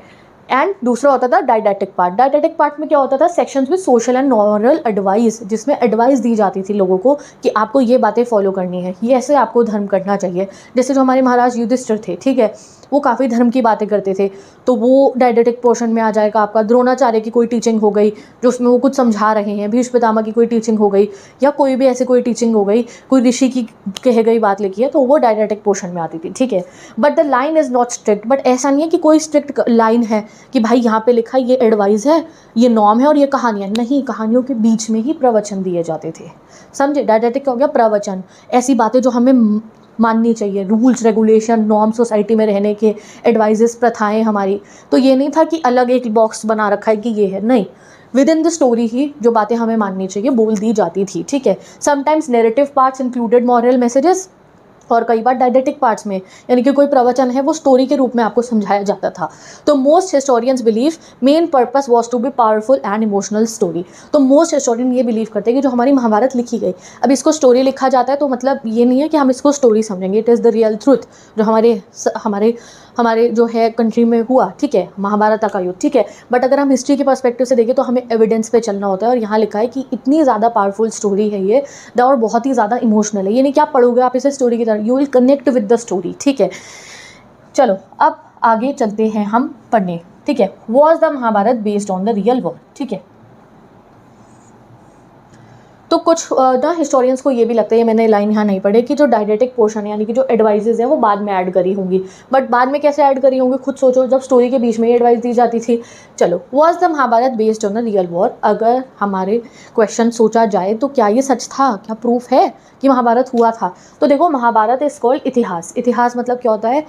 एंड दूसरा होता था डायडेटिक पार्ट। डायडेटिक पार्ट में क्या होता था, सेक्शंस में सोशल एंड मॉरल एडवाइस, जिसमें एडवाइस दी जाती थी लोगों को कि आपको ये बातें फॉलो करनी है, ये ऐसे आपको धर्म करना चाहिए। जैसे जो हमारे महाराज युधिष्ठिर थे, ठीक है, वो काफ़ी धर्म की बातें करते थे, तो वो डायडेटिक पोर्शन में आ जाएगा आपका। द्रोणाचार्य की कोई टीचिंग हो गई जो उसमें वो कुछ समझा रहे हैं, भीष्म पितामह की कोई टीचिंग हो गई, या कोई भी ऐसी कोई टीचिंग हो गई, कोई ऋषि की कह गई बात लिखी है, तो वो डायडेटिक पोर्शन में आती थी, ठीक है। But the line is not strict, but ऐसा नहीं है कि कोई स्ट्रिक्ट लाइन है कि भाई यहाँ पे लिखा ये एडवाइस है, ये नॉर्म है और ये कहानियाँ नहीं। कहानियों के बीच में ही प्रवचन दिए जाते थे, समझे। डायडेटिक हो गया प्रवचन, ऐसी बातें जो हमें माननी चाहिए, रूल्स रेगुलेशन नॉर्म सोसाइटी में रहने के, एडवाइजेस प्रथाएं हमारी। तो ये नहीं था कि अलग एक बॉक्स बना रखा है कि ये है, नहीं, विद इन द स्टोरी ही जो बातें हमें माननी चाहिए बोल दी जाती थी, ठीक है। Sometimes narrative parts included moral messages, और कई बार डायडेटिक पार्ट्स में यानी कि कोई प्रवचन है वो स्टोरी के रूप में आपको समझाया जाता था। तो most historians believe main purpose was to be powerful and emotional story. तो मोस्ट हिस्टोरियन ये बिलीव करते हैं कि जो हमारी महाभारत लिखी गई, अब इसको स्टोरी लिखा जाता है तो मतलब ये नहीं है कि हम इसको स्टोरी समझेंगे, it is the real truth जो हमारे जो है कंट्री में हुआ, ठीक है, महाभारत का युद्ध, ठीक है। बट अगर हम हिस्ट्री के पर्सपेक्टिव से देखें तो हमें एविडेंस पे चलना होता है, और यहाँ लिखा है कि इतनी ज़्यादा पावरफुल स्टोरी है ये और बहुत ही ज़्यादा इमोशनल है। ये नहीं कि आप पढ़ोगे आप इसे स्टोरी की तरह, you will connect with the story, ठीक है। चलो अब आगे चलते हैं हम पढ़ने, ठीक है। Was the Mahabharata based on the real world, ठीक है। तो कुछ ना हिस्टोरियंस को ये भी लगता है, ये मैंने लाइन यहाँ नहीं पढ़ी, कि जो डायडेटिक पोर्शन है यानी कि जो एडवाइजेज हैं वो बाद में ऐड करी होंगी। बट बाद में कैसे ऐड करी होंगी खुद सोचो, जब स्टोरी के बीच में ही एडवाइस दी जाती थी। चलो, was the Mahabharata based on the real war, अगर हमारे क्वेश्चन सोचा जाए तो क्या ये सच था, क्या प्रूफ है कि महाभारत हुआ था। तो देखो, महाभारत इज कॉल्ड इतिहास। इतिहास मतलब क्या होता है,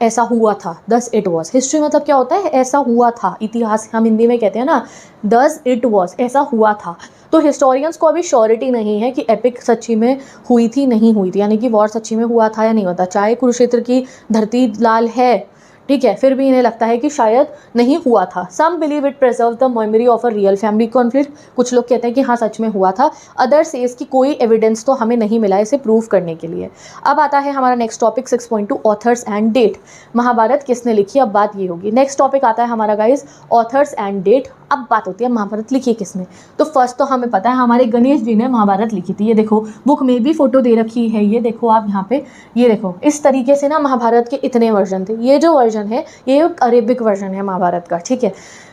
ऐसा हुआ था, दस इट वॉज। हिस्ट्री मतलब क्या होता है, ऐसा हुआ था। इतिहास हम हिंदी में कहते हैं ना, दस इट वॉज, ऐसा हुआ था। तो हिस्टोरियंस को अभी श्योरिटी नहीं है कि एपिक सच्ची में हुई थी नहीं हुई थी, यानी कि वॉर सच्ची में हुआ था या नहीं हुआ था। चाहे कुरुक्षेत्र की धरती लाल है, ठीक है, फिर भी इन्हें लगता है कि शायद नहीं हुआ था। Some believe it preserve the memory of a real family conflict. कुछ लोग कहते हैं कि हाँ सच में हुआ था। अदर सेज कि कोई एविडेंस तो हमें नहीं मिला इसे प्रूव करने के लिए। अब आता है हमारा next topic 6.2 authors and date. Mahabharata किसने लिखी, अब बात ये होगी। नेक्स्ट टॉपिक आता है हमारा गाइज ऑथर्स एंड डेट। अब बात होती है महाभारत लिखी किसने। तो फर्स्ट तो हमें पता है हमारे गणेश जी ने महाभारत लिखी थी। ये देखो बुक में भी फोटो दे रखी है, ये देखो आप यहाँ पे, ये देखो इस तरीके से ना महाभारत के इतने वर्जन थे। ये जो वर्जन है ये एक अरेबिक वर्जन है महाभारत का, ठीक है।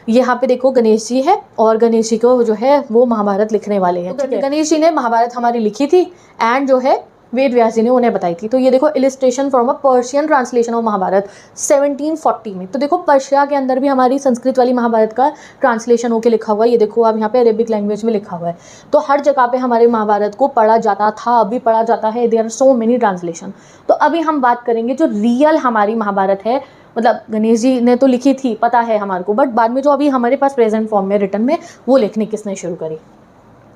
यहाँ पे देखो गणेश जी है और गणेश जी को जो है वो महाभारत लिखने वाले हैं। तो गणेश जी ने महाभारत हमारी लिखी थी एंड जो है वेद व्यास जी ने उन्हें बताई थी। तो ये देखो illustration from a Persian translation of Mahabharata 1740 में। तो देखो पर्शिया के अंदर भी हमारी संस्कृत वाली महाभारत का ट्रांसलेशन होकर लिखा हुआ है। ये देखो आप यहाँ पे अरेबिक लैंग्वेज में लिखा हुआ है। तो हर जगह पे हमारे महाभारत को पढ़ा जाता था, अभी पढ़ा जाता है। There are so many translation. तो अभी हम बात करेंगे जो रियल हमारी महाभारत है, मतलब गणेश जी ने तो लिखी थी पता है हमारे को, बट बाद में जो अभी हमारे पास प्रेजेंट फॉर्म में रिटर्न में वो लिखनी किसने शुरू करी।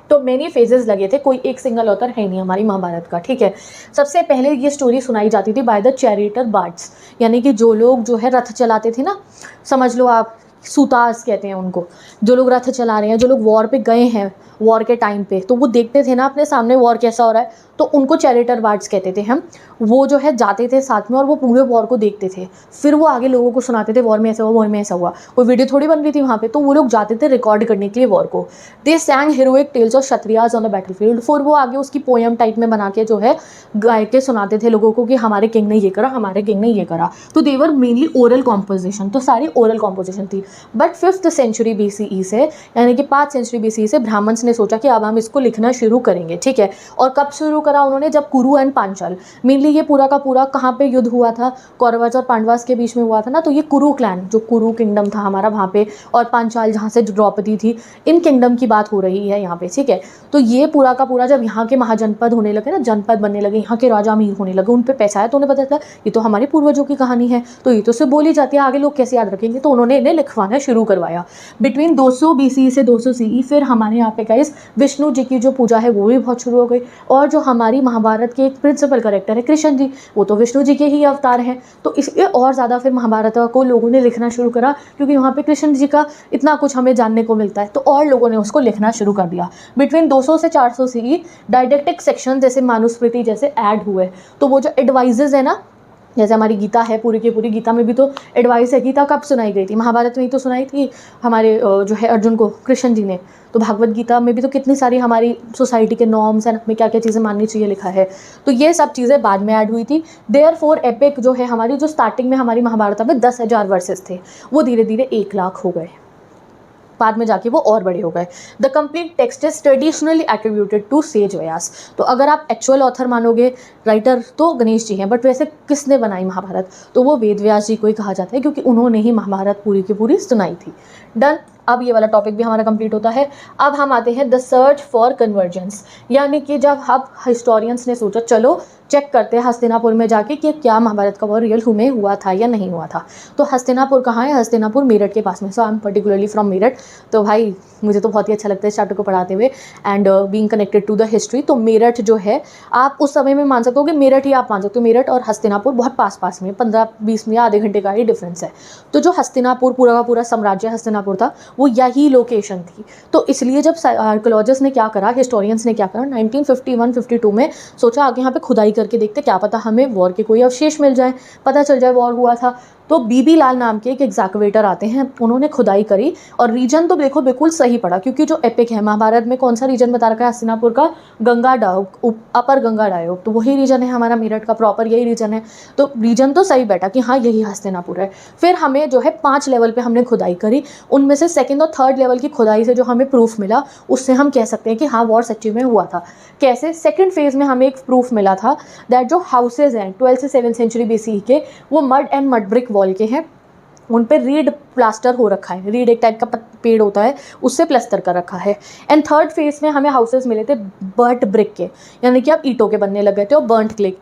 तो मैनी फेजेस लगे थे, कोई एक सिंगल ऑथर है नहीं हमारी महाभारत का, ठीक है। सबसे पहले ये स्टोरी सुनाई जाती थी बाय द चैरिटर बार्ड्स, यानी कि जो लोग जो है रथ चलाते थे ना, समझ लो आप सुतार्स कहते हैं उनको, जो लोग रथ चला रहे हैं, जो लोग वॉर पे गए हैं, वॉर के टाइम पे, तो वो देखते थे ना अपने सामने वॉर कैसा हो रहा है, तो उनको चैरिटर बार्ड्स कहते थे हम। वो जो है जाते थे साथ में और वो पूरे वॉर को देखते थे, फिर वो आगे लोगों को सुनाते थे वॉर में ऐसा हुआ, वॉर में ऐसा हुआ। कोई वीडियो थोड़ी बन रही थी वहाँ पे, तो वो लोग जाते थे रिकॉर्ड करने के लिए वॉर को। They sang heroic tales of kshatriyas on the battlefield. फिर वो आगे उसकी पोएम टाइप में बना के जो है गाय के सुनाते थे लोगों को कि हमारे किंग ने ये करा, हमारे किंग ने ये करा। तो देवर मेनली ओरल कॉम्पोजिशन, तो सारी ओरल कॉम्पोजिशन थी। बट 5th सेंचुरी BCE से, यानी कि 5 सेंचुरी BCE से ब्राह्मण्स ने सोचा कि अब हम इसको लिखना शुरू करेंगे, ठीक है। और कब शुरू करा उन्होंने, जब कुरु एंड पांचाल, मेनली ये पूरा का पूरा कहाँ पे युद्ध हुआ था, कौरवज और पांडवास के बीच में हुआ था ना। तो ये कुरु क्लैन, जो कुरु किंगडम था हमारा वहाँ पे, और पांचाल जहाँ से द्रौपदी थी, इन किंगडम की बात हो रही है यहाँ पे, ठीक है। तो ये पूरा का पूरा जब यहाँ के महाजनपद होने लगे ना, जनपद बनने लगे, यहाँ के राजा अमीर होने लगे, उन पर पैसा है, तो उन्हें पता था ये तो हमारे पूर्वजों की कहानी है, तो ये तो सिर्फ बोली जाती है, आगे लोग कैसे याद रखेंगे। तो उन्होंने इन्हें लिखवाना शुरू करवाया बिटवीन 200 BCE से 200 CE। फिर हमारे यहाँ पे गाइस विष्णु जी की जो पूजा है वो भी बहुत शुरू हो गई। और जो हमारी महाभारत के एक प्रिंसिपल कैरेक्टर है कृष्ण जी, वो तो विष्णु जी के ही अवतार हैं। तो इसलिए और ज़्यादा फिर महाभारत को लोगों ने लिखना शुरू करा, क्योंकि वहाँ पे कृष्ण जी का इतना कुछ हमें जानने को मिलता है, तो और लोगों ने उसको लिखना शुरू कर दिया। बिटवीन 200 से 400 CE डायडेक्टिक सेक्शन जैसे मानुस्मृति जैसे ऐड हुए। तो वो जो एडवाइजेज है ना, जैसे हमारी गीता है, पूरी की पूरी गीता में भी तो एडवाइस है। गीता कब सुनाई गई थी? महाभारत में ही तो सुनाई थी हमारे जो है अर्जुन को, कृष्ण जी ने। तो भागवत गीता में भी तो कितनी सारी हमारी सोसाइटी के नॉर्म्स एंड हमें क्या क्या चीज़ें माननी चाहिए लिखा है। तो ये सब चीज़ें बाद में ऐड हुई थी। देयरफॉर एपिक जो है हमारी, जो स्टार्टिंग में हमारी महाभारत में 10,000 वर्सेस थे, वो धीरे धीरे 1 लाख हो गए, बाद में जाके वो और बड़े हो गए। The complete text is traditionally attributed to sage Vyasa. तो अगर आप एक्चुअल ऑथर मानोगे, राइटर तो गणेश जी हैं, बट वैसे किसने बनाई महाभारत? तो वो वेद व्यास जी को ही कहा जाता है, क्योंकि उन्होंने ही महाभारत पूरी की पूरी सुनाई थी। डन। अब ये वाला टॉपिक भी हमारा कंप्लीट होता है। अब हम आते हैं द सर्च फॉर कन्वर्जेंस, यानी कि जब अब हिस्टोरियंस ने सोचा चलो चेक करते हैं हस्तिनापुर में जाके कि क्या महाभारत का वॉर रियल में हुआ था या नहीं हुआ था। तो हस्तिनापुर कहाँ है? हस्तिनापुर मेरठ के पास में। So I am particularly from Meerut. तो भाई मुझे तो बहुत ही अच्छा लगता है इस चैप्टर को पढ़ाते हुए and being connected to the history. तो मेरठ जो है, आप उस समय में मान सकते हो कि मेरठ ही आप मान सकते हो, मेरठ और हस्तिनापुर बहुत पास पास में, 15-20 में, आधे घंटे का ही डिफरेंस है। तो जो हस्तिनापुर पूरा का पूरा साम्राज्य हस्तिनापुर था, वो यही लोकेशन थी। तो इसलिए जब आर्कियोलॉजिस्ट ने क्या करा, हिस्टोरियंस ने क्या करा, 1951-52 में सोचा आगे यहाँ पे खुदाई करके देखते, क्या पता हमें वॉर के कोई अवशेष मिल जाए, पता चल जाए वॉर हुआ था। तो बीबी लाल नाम के एक एग्जैक्वेटर आते हैं, उन्होंने खुदाई करी और रीजन तो देखो बिल्कुल सही पड़ा, क्योंकि जो एपिक है महाभारत में कौन सा रीजन बता रखा है हस्तिनापुर का? गंगा डायोग, अपर गंगा डायोग, तो वही रीजन है हमारा मेरठ का, प्रॉपर यही रीजन है। तो रीजन तो सही बैठा कि हाँ यही हस्तिनापुर है। फिर हमें जो है 5 लेवल पे हमने खुदाई करी, उनमें से 2nd और 3rd लेवल की खुदाई से जो हमें प्रूफ मिला, उससे हम कह सकते हैं कि हाँ वॉर सच्ची में हुआ था। कैसे? 2nd फेज में हमें एक प्रूफ मिला था दैट जो हाउसेज हैं 12th से 7th सेंचुरी BC के, वो mud and mud brick wall के हैं, उन पे रीड प्लास्टर हो रखा है। रीड एक टाइप का पेड़ होता है, उससे प्लास्टर कर रखा है। एंड 3rd फेज में हमें हाउसेस मिले थे बर्ट ब्रिक के, यानी कि अब ईंटों के बनने लग गए थे, और बर्न्ट क्ले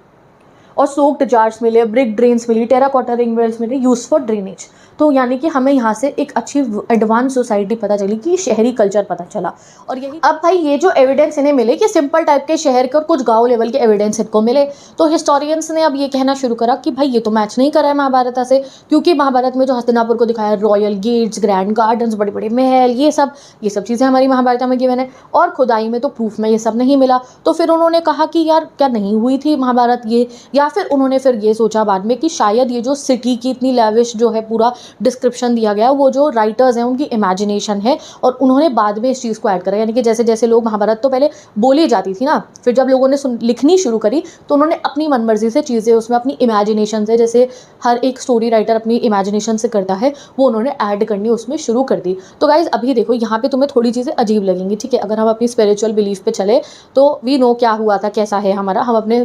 और सोक्ड जार्स मिले, ब्रिक ड्रेन्स मिली, टेराकोटा रिंग वेल्स मिले यूज फॉर ड्रेनेज। तो यानी कि हमें यहाँ से एक अच्छी एडवांस सोसाइटी पता चली, कि शहरी कल्चर पता चला। और यही अब भाई ये जो एविडेंस इन्हें मिले कि सिंपल टाइप के शहर के और कुछ गांव लेवल के एविडेंस इनको मिले, तो हिस्टोरियंस ने अब ये कहना शुरू करा कि भाई ये तो मैच नहीं करा है महाभारत से, क्योंकि महाभारत में जो हस्तिनापुर को दिखाया, रॉयल गेट्स, ग्रैंड गार्डन्स, बड़े बड़े महल, ये सब चीज़ें हमारी महाभारत में गिवन है, और खुदाई में तो प्रूफ में ये सब नहीं मिला। तो फिर उन्होंने कहा कि यार क्या नहीं हुई थी महाभारत ये, या फिर उन्होंने फिर ये सोचा बाद में कि शायद ये जो सिटी की इतनी लैविश जो है पूरा डिस्क्रिप्शन दिया गया, वो जो राइटर्स हैं उनकी इमेजिनेशन है, और उन्होंने बाद में इस चीज़ को ऐड करा। यानी कि जैसे जैसे लोग, महाभारत तो पहले बोली जाती थी ना, फिर जब लोगों ने लिखनी शुरू करी तो उन्होंने अपनी मनमर्जी से चीज़ें उसमें अपनी इमेजिनेशन से, जैसे हर एक स्टोरी राइटर अपनी इमेजिनेशन से करता है, वो उन्होंने ऐड करनी उसमें शुरू कर दी। तो गाइज अभी देखो यहाँ पे तुम्हें थोड़ी चीज़ें अजीब लगेंगी, ठीक है? अगर हम अपनी स्पिरिचुअल बिलीफ पे चले तो वी नो क्या हुआ था, कैसा है हमारा, हम अपने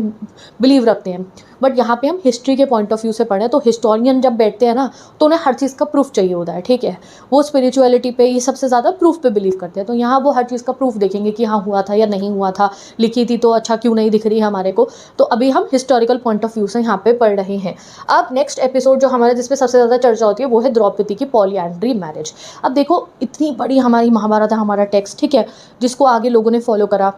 बिलीव रखते हैं, बट यहाँ पे हम हिस्ट्री के पॉइंट ऑफ व्यू से पढ़ें तो हिस्टोरियन जब बैठते हैं ना, तो उन्हें हर चीज़ का प्रूफ चाहिए होता है, ठीक है? वो स्पिरिचुअलिटी पे, ये सबसे ज़्यादा प्रूफ पे बिलीव करते हैं। तो यहाँ वो हर चीज़ का प्रूफ देखेंगे कि हाँ हुआ था या नहीं हुआ था, लिखी थी तो अच्छा क्यों नहीं दिख रही है हमारे को। तो अभी हम हिस्टोरिकल पॉइंट ऑफ व्यू से यहाँ पे पढ़ रहे हैं। अब नेक्स्ट एपिसोड जो हमारा, जिसपे सबसे ज़्यादा चर्चा होती है, वो है द्रौपदी की पॉलीएंड्री मैरिज। अब देखो इतनी बड़ी हमारी महाभारत है, हमारा टेक्स्ट, ठीक है, जिसको आगे लोगों ने फॉलो करा,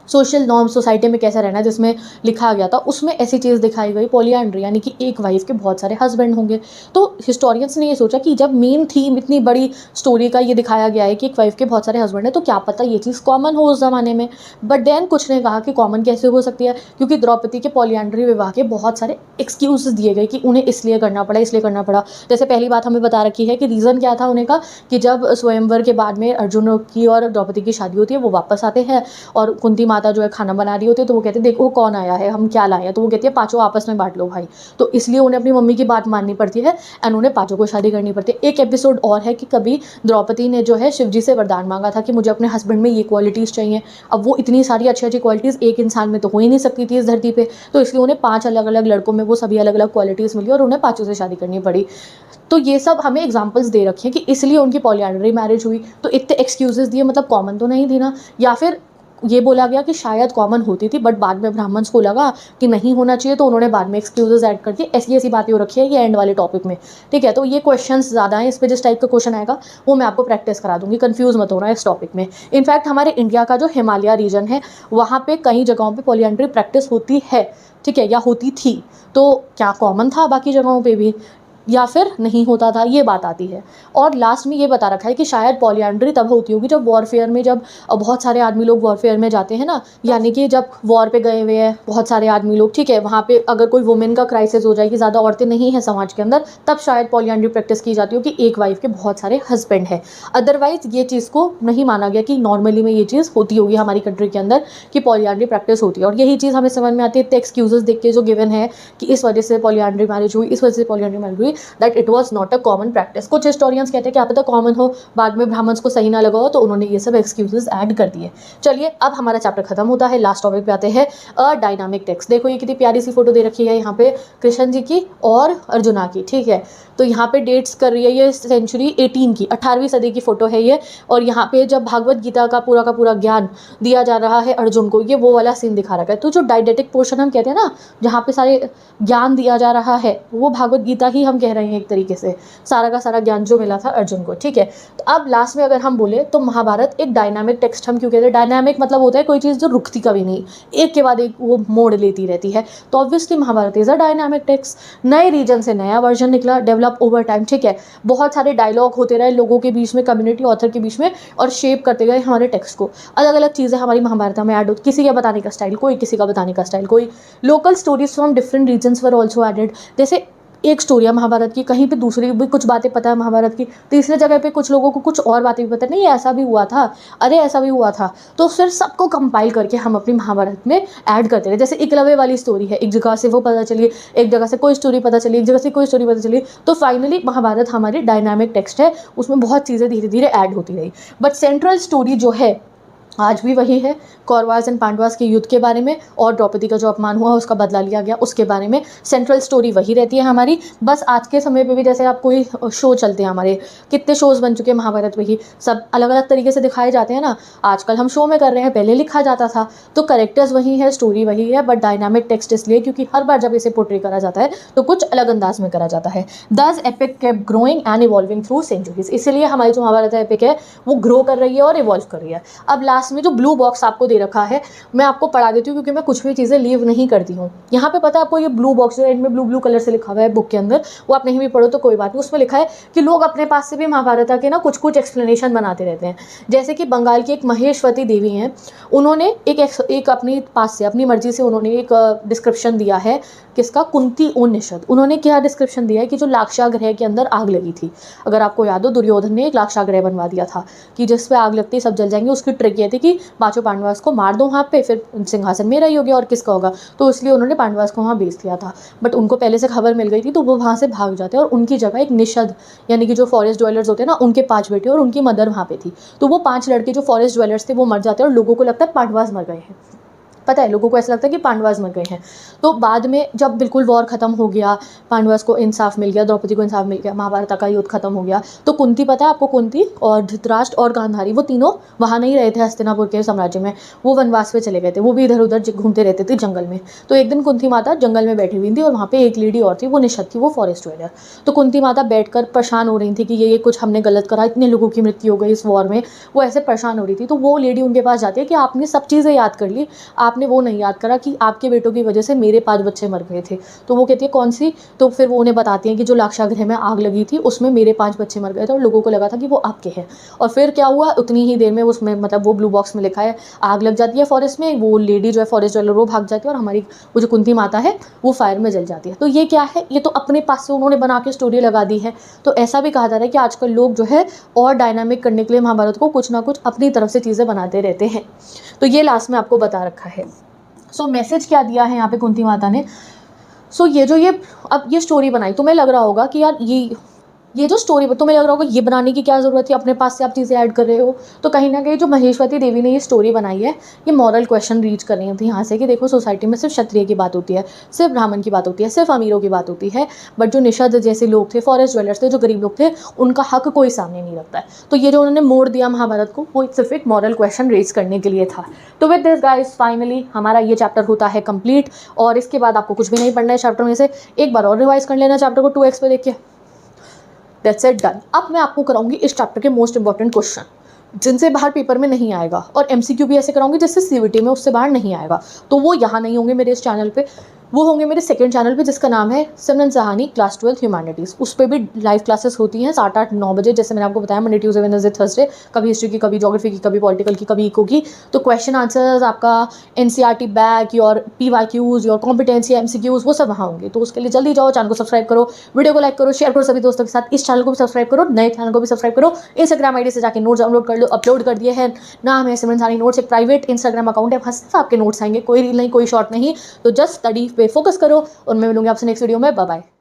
सोशल नॉर्म सोसाइटी में कैसा रहना है जिसमें लिखा गया था, उसमें ऐसी चीज़ दिखाई गई पॉलीएंड्री, यानी कि एक वाइफ के बहुत सारे हस्बैंड होंगे। तो हिस्टोरियंस ने ये सोचा कि जब मेन थीम इतनी बड़ी स्टोरी का ये दिखाया गया है कि एक वाइफ के बहुत सारे हस्बैंड है, तो क्या पता ये चीज़ कॉमन हो उस ज़माने में। बट देन कुछ ने कहा कि कॉमन कैसे हो सकती है, क्योंकि द्रौपदी के पॉलीएंड्री विवाह के बहुत सारे एक्सक्यूज दिए गए कि उन्हें इसलिए करना पड़ा, इसलिए करना पड़ा। जैसे पहली बात हमें बता रखी है कि रीज़न क्या था उन्हें का, कि जब स्वयंवर के बाद में अर्जुन की और द्रौपदी की शादी होती है, वो वापस आते हैं और कुंती माता जो है खाना बना रही होती है, तो वो कहते हैं देखो कौन आया है, हम क्या लाए हैं, तो वो कहती है पांचों आपस में बांट लो भाई। तो इसलिए उन्हें अपनी मम्मी की बात माननी पड़ती है एंड उन्हें पांचों को शादी करनी पड़ती है। एक एपिसोड और है कि कभी द्रौपदी ने जो है शिवजी से वरदान मांगा था कि मुझे अपने हस्बैंड में ये क्वालिटीज़ चाहिए। अब वो इतनी सारी अच्छी अच्छी क्वालिटीज़ एक इंसान में तो हो ही नहीं सकती थी इस धरती पे, तो इसलिए उन्हें 5 अलग अलग लड़कों में वो सभी अलग अलग क्वालिटीज़ मिली और उन्हें पांचों से शादी करनी पड़ी। तो ये सब हमें एग्जांपल्स दे रखे हैं कि इसलिए उनकी पॉलीएंड्री मैरिज हुई। तो इतने एक्सक्यूजेस दिए, मतलब कॉमन तो नहीं थी ना, या फिर ये बोला गया कि शायद कॉमन होती थी, बट बाद में ब्राह्मण्स को लगा कि नहीं होना चाहिए, तो उन्होंने बाद में एक्सक्यूजेस ऐड करके ऐसी ऐसी बातें हो रखी है ये एंड वाले टॉपिक में, ठीक है? तो ये क्वेश्चंस ज़्यादा हैं, इस पर जिस टाइप का क्वेश्चन आएगा वो मैं आपको प्रैक्टिस करा दूंगी, कंफ्यूज मत होना इस टॉपिक में। इनफैक्ट हमारे इंडिया का जो हिमालय रीजन है, वहाँ पे कई जगहों पे पॉलीएंड्री प्रैक्टिस होती है, ठीक है, या होती थी। तो क्या कॉमन था बाकी जगहों पे भी? या फिर नहीं होता था, ये बात आती है। और लास्ट में ये बता रखा है कि शायद पॉलीएंड्री तब होती होगी जब वॉरफेयर में, जब बहुत सारे आदमी लोग वॉरफेयर में जाते हैं ना, यानी कि जब वॉर पे गए हुए हैं बहुत सारे आदमी लोग, ठीक है, वहाँ पे अगर कोई वुमेन का क्राइसिस हो जाए कि ज़्यादा औरतें नहीं हैं समाज के अंदर, तब शायद पॉलीएंड्री प्रैक्टिस की जाती हो कि एक वाइफ के बहुत सारे हस्बैंड हैं। अदरवाइज ये चीज़ को नहीं माना गया कि नॉर्मली में ये चीज़ होती होगी हमारी कंट्री के अंदर कि पॉलीएंड्री प्रैक्टिस होती है। और यही चीज़ हमें समझ में आती है एक्सक्यूजेस देख के जो गिवन है कि इस वजह से पॉलीएंड्री मैरिज हुई, इस वजह से पॉलीएंड्री मैरिज हुई, that it was not a common practice. कुछ हिस्टोरियंस कहते हैं क्या पता कॉमन हो, बाद में ब्राह्मण्स को सही ना लगा हो तो उन्होंने ये सब एक्सक्यूजेस ऐड कर दिए। चलिए अब हमारा चैप्टर खत्म होता है, लास्ट टॉपिक पे आते हैं, अ डायनामिक टेक्स्ट। देखो ये कितनी प्यारी सी फोटो दे रखी है यहाँ पे कृष्ण जी की और अर्जुना की, ठीक है। तो यहाँ पे डेट्स कर रही है ये सेंचुरी 18 की, 18वीं सदी की फोटो है ये। और यहाँ पे जब भागवत गीता का पूरा ज्ञान दिया जा रहा है अर्जुन को, ये वो वाला सीन दिखा रखा है। तो जो डाइडेटिक पोर्शन हम कहते हैं ना, जहाँ पे सारे ज्ञान दिया जा रहा है, वो भागवत गीता ही हम कह रहे हैं एक तरीके से, सारा का सारा ज्ञान जो मिला था अर्जुन को, ठीक है। तो अब लास्ट में अगर हम बोले तो महाभारत एक डायनामिक टेक्स्ट हम क्यों कहते हैं? डायनामिक मतलब होता है कोई चीज़ जो रुकती कभी नहीं, एक के बाद एक वो मोड़ लेती रहती है। तो obviously Mahabharata is a dynamic text. नए रीजन से नया वर्जन निकला, डेवलप ओवर टाइम, ठीक है। बहुत सारे डायलॉग होते रहे लोगों के बीच में, कम्युनिटी ऑथर के बीच में, और शेप करते गए हमारे टेक्स्ट को। अलग अलग चीज़ें हमारी महाभारत में ऐड होती, किसी का बताने का स्टाइल कोई, किसी का बताने का स्टाइल कोई, local stories from different regions were also added. जैसे एक स्टोरी है महाभारत की, कहीं पे दूसरी भी कुछ बातें पता है महाभारत की, तीसरे जगह पे कुछ लोगों को कुछ और बातें भी पता नहीं, ऐसा भी हुआ था, अरे ऐसा भी हुआ था। तो फिर सबको कंपाइल करके हम अपनी महाभारत में ऐड करते रहे। जैसे एकलव्य वाली स्टोरी है, एक जगह से वो पता चली, एक जगह से कोई स्टोरी पता चली, एक जगह से कोई स्टोरी पता चली, तो फाइनली महाभारत हमारी डायनामिक टेक्स्ट है, उसमें बहुत चीज़ें धीरे धीरे ऐड होती रही। बट सेंट्रल स्टोरी जो है आज भी वही है, कौरवास एंड पांडवास के युद्ध के बारे में, और द्रौपदी का जो अपमान हुआ उसका बदला लिया गया उसके बारे में। सेंट्रल स्टोरी वही रहती है हमारी। बस आज के समय पे भी जैसे आप कोई शो चलते हैं, हमारे कितने शोज़ बन चुके हैं महाभारत में ही, सब अलग अलग तरीके से दिखाए जाते हैं ना। आजकल हम शो में कर रहे हैं, पहले लिखा जाता था। तो करेक्टर्स वही है, स्टोरी वही है, बट डायनामिक टेक्स्ट इसलिए क्योंकि हर बार जब इसे पोर्ट्रे करा जाता है तो कुछ अलग अंदाज में करा जाता है। This epic kept growing and evolving through centuries, इसलिए हमारी जो महाभारत एपिक है वो ग्रो कर रही है और इवॉल्व कर रही है। अब लास्ट में जो ब्लू बॉक्स आपको दे रखा है, मैं आपको पढ़ा देती हूँ क्योंकि मैं कुछ भी चीज़ें लीव नहीं करती हूँ। यहाँ पे पता है आपको, ये ब्लू बॉक्स जो एंड में ब्लू कलर से लिखा हुआ है बुक के अंदर, वो आप नहीं भी पढ़ो तो कोई बात नहीं। उसमें लिखा है कि लोग अपने पास से भी महाभारत के ना कुछ एक्सप्लेनेशन बनाते रहते हैं। जैसे कि बंगाल की एक महेश्वती देवी हैं, उन्होंने एक अपनी पास से अपनी मर्जी से उन्होंने एक डिस्क्रिप्शन दिया है, किसका? कुंती उनिषद। उन्होंने क्या डिस्क्रिप्शन दिया है कि जो लाक्षागृह के अंदर आग लगी थी, अगर आपको याद हो दुर्योधन ने एक लाक्षागृह बनवा दिया था कि जिस पे आग लगती सब जल जाएंगे। उसकी ट्रिक ये थी कि पांचों पांडवास को मार दो वहाँ पे, फिर सिंहासन मेरा ही हो गया और किसका होगा। तो इसलिए उन्होंने पांडवास को वहाँ बेच दिया था। बट उनको पहले से खबर मिल गई थी तो वो वहाँ से भाग जाते हैं और उनकी जगह एक निषद यानी कि जो फॉरेस्ट ड्वेलर्स होते हैं ना, उनके 5 बेटे और उनकी मदर वहाँ पे थी। तो वो 5 लड़के जो फॉरेस्ट ड्वेलर्स थे वो मर जाते हैं और लोगों को लगता है पांडवास मर गए हैं। पता है लोगों को ऐसा लगता है कि पांडवास मर गए हैं। तो बाद में जब बिल्कुल वॉर खत्म हो गया, पांडवास को इंसाफ मिल गया, द्रौपदी को इंसाफ मिल गया, महाभारत का युद्ध खत्म हो गया, तो कुंती, पता है आपको, कुंती और धृतराष्ट्र और गांधारी वो तीनों वहाँ नहीं रहे थे हस्तिनापुर के साम्राज्य में, वो वनवास पे चले गए थे। वो भी इधर उधर घूमते रहते थे जंगल में। तो एक दिन कुंती माता जंगल में बैठी हुई थी और वहाँ पे एक लेडी और थी, वो निषद थी, वो फॉरेस्ट ड्वेलर। तो कुंती माता बैठकर परेशान हो रही थी कि ये कुछ हमने गलत करा, इतने लोगों की मृत्यु हो गई इस वॉर में। वो ऐसे परेशान हो रही थी। तो वो लेडी उनके पास जाती है कि आपने सब चीज़ें याद कर ली, आपने वो नहीं याद करा कि आपके बेटों की वजह से मेरे 5 बच्चे मर गए थे। तो वो कहती है कौन सी? तो फिर वो उन्हें बताती हैं कि जो लाक्षागृह में आग लगी थी उसमें मेरे 5 बच्चे मर गए थे और लोगों को लगा था कि वो आपके हैं। और फिर क्या हुआ, उतनी ही देर में उसमें मतलब वो ब्लू बॉक्स में लिखा है, आग लग जाती है फॉरेस्ट में, वो लेडी जो है फॉरेस्ट ड्वेलर वो भाग जाती है और हमारी वो जो कुंती माता है वो फायर में जल जाती है। तो ये क्या है? ये तो अपने पास से उन्होंने बना के स्टोरी लगा दी है। तो ऐसा भी कहा जा रहा है कि आजकल लोग जो है और डायनामिक करने के लिए महाभारत को कुछ ना कुछ अपनी तरफ से चीज़ें बनाते रहते हैं। तो ये लास्ट में आपको बता रखा है। सो मैसेज क्या दिया है यहाँ पे कुंती माता ने? सो ये अब ये स्टोरी बनाई, तुम्हें लग रहा होगा कि यार ये जो स्टोरी तुम्हें लग रहा होगा ये बनाने की क्या ज़रूरत थी, अपने पास से आप चीज़ें ऐड कर रहे हो। तो कहीं ना कहीं जो महेश्वती देवी ने ये स्टोरी बनाई है, ये मॉरल क्वेश्चन रीच कर रही थी यहाँ से कि देखो सोसाइटी में सिर्फ क्षत्रिय की बात होती है, सिर्फ ब्राह्मण की बात होती है, सिर्फ अमीरों की बात होती है, बट जो निषद जैसे लोग थे, फॉरेस्ट ड्वेलर्स थे, जो गरीब लोग थे, उनका हक कोई सामने नहीं रखता है। तो ये जो उन्होंने मोड़ दिया महाभारत को, वो सिर्फ एक मॉरल क्वेश्चन रेज करने के लिए था। तो विद दिस गाइस फाइनली हमारा ये चैप्टर होता है कंप्लीट। और इसके बाद आपको कुछ भी नहीं पढ़ना है चैप्टर में से, एक बार और रिवाइज कर लेना चैप्टर को 2x पे देख के। That's it, done. अब मैं आपको कराऊंगी इस चैप्टर के मोस्ट इंपॉर्टेंट क्वेश्चन जिनसे बाहर पेपर में नहीं आएगा, और एमसीक्यू भी ऐसे कराऊंगी जिससे सीवीटी में उससे बाहर नहीं आएगा। तो वो यहाँ नहीं होंगे मेरे इस चैनल पे, वो होंगे मेरे सेकंड चैनल पे, जिसका नाम है सिमरन सहानी क्लास 12 ह्यूमैनिटीज़। उस पर भी लाइव क्लासेस होती हैं 7, 8, 9 बजे, जैसे मैंने आपको बताया, मंडे, ट्यूसडे, वेडनेसडे, थर्सडे, कभी हिस्ट्री की, कभी ज्योग्राफी की, कभी पॉलिटिकल की, कभी इको की। तो क्वेश्चन आंसर्स, आपका NCERT back, your PYQs, your competency MCQs, वो सब वहाँ होंगे। तो उसके लिए जल्दी जाओ, चैनल को सब्सक्राइब करो, वीडियो को लाइक करो, शेयर करो सभी दोस्तों के साथ। इस चैनल को भी सब्सक्राइब करो, नए चैनल को भी सब्सक्राइब करो। इंस्टाग्राम आईडी से जाके नोट्स डाउनलोड कर लो, अपलोड कर दिए हैं, नाम है सिमरन सहानी नोट्स। एक प्राइवेट इंस्टाग्राम अकाउंट है, वहाँ सिर्फ आपके नोट्स आएंगे, कोई रील नहीं, कोई शॉर्ट नहीं। तो जस्ट स्टडी पे फोकस करो, और मैं मिलूंगी आपसे नेक्स्ट वीडियो में। Bye bye.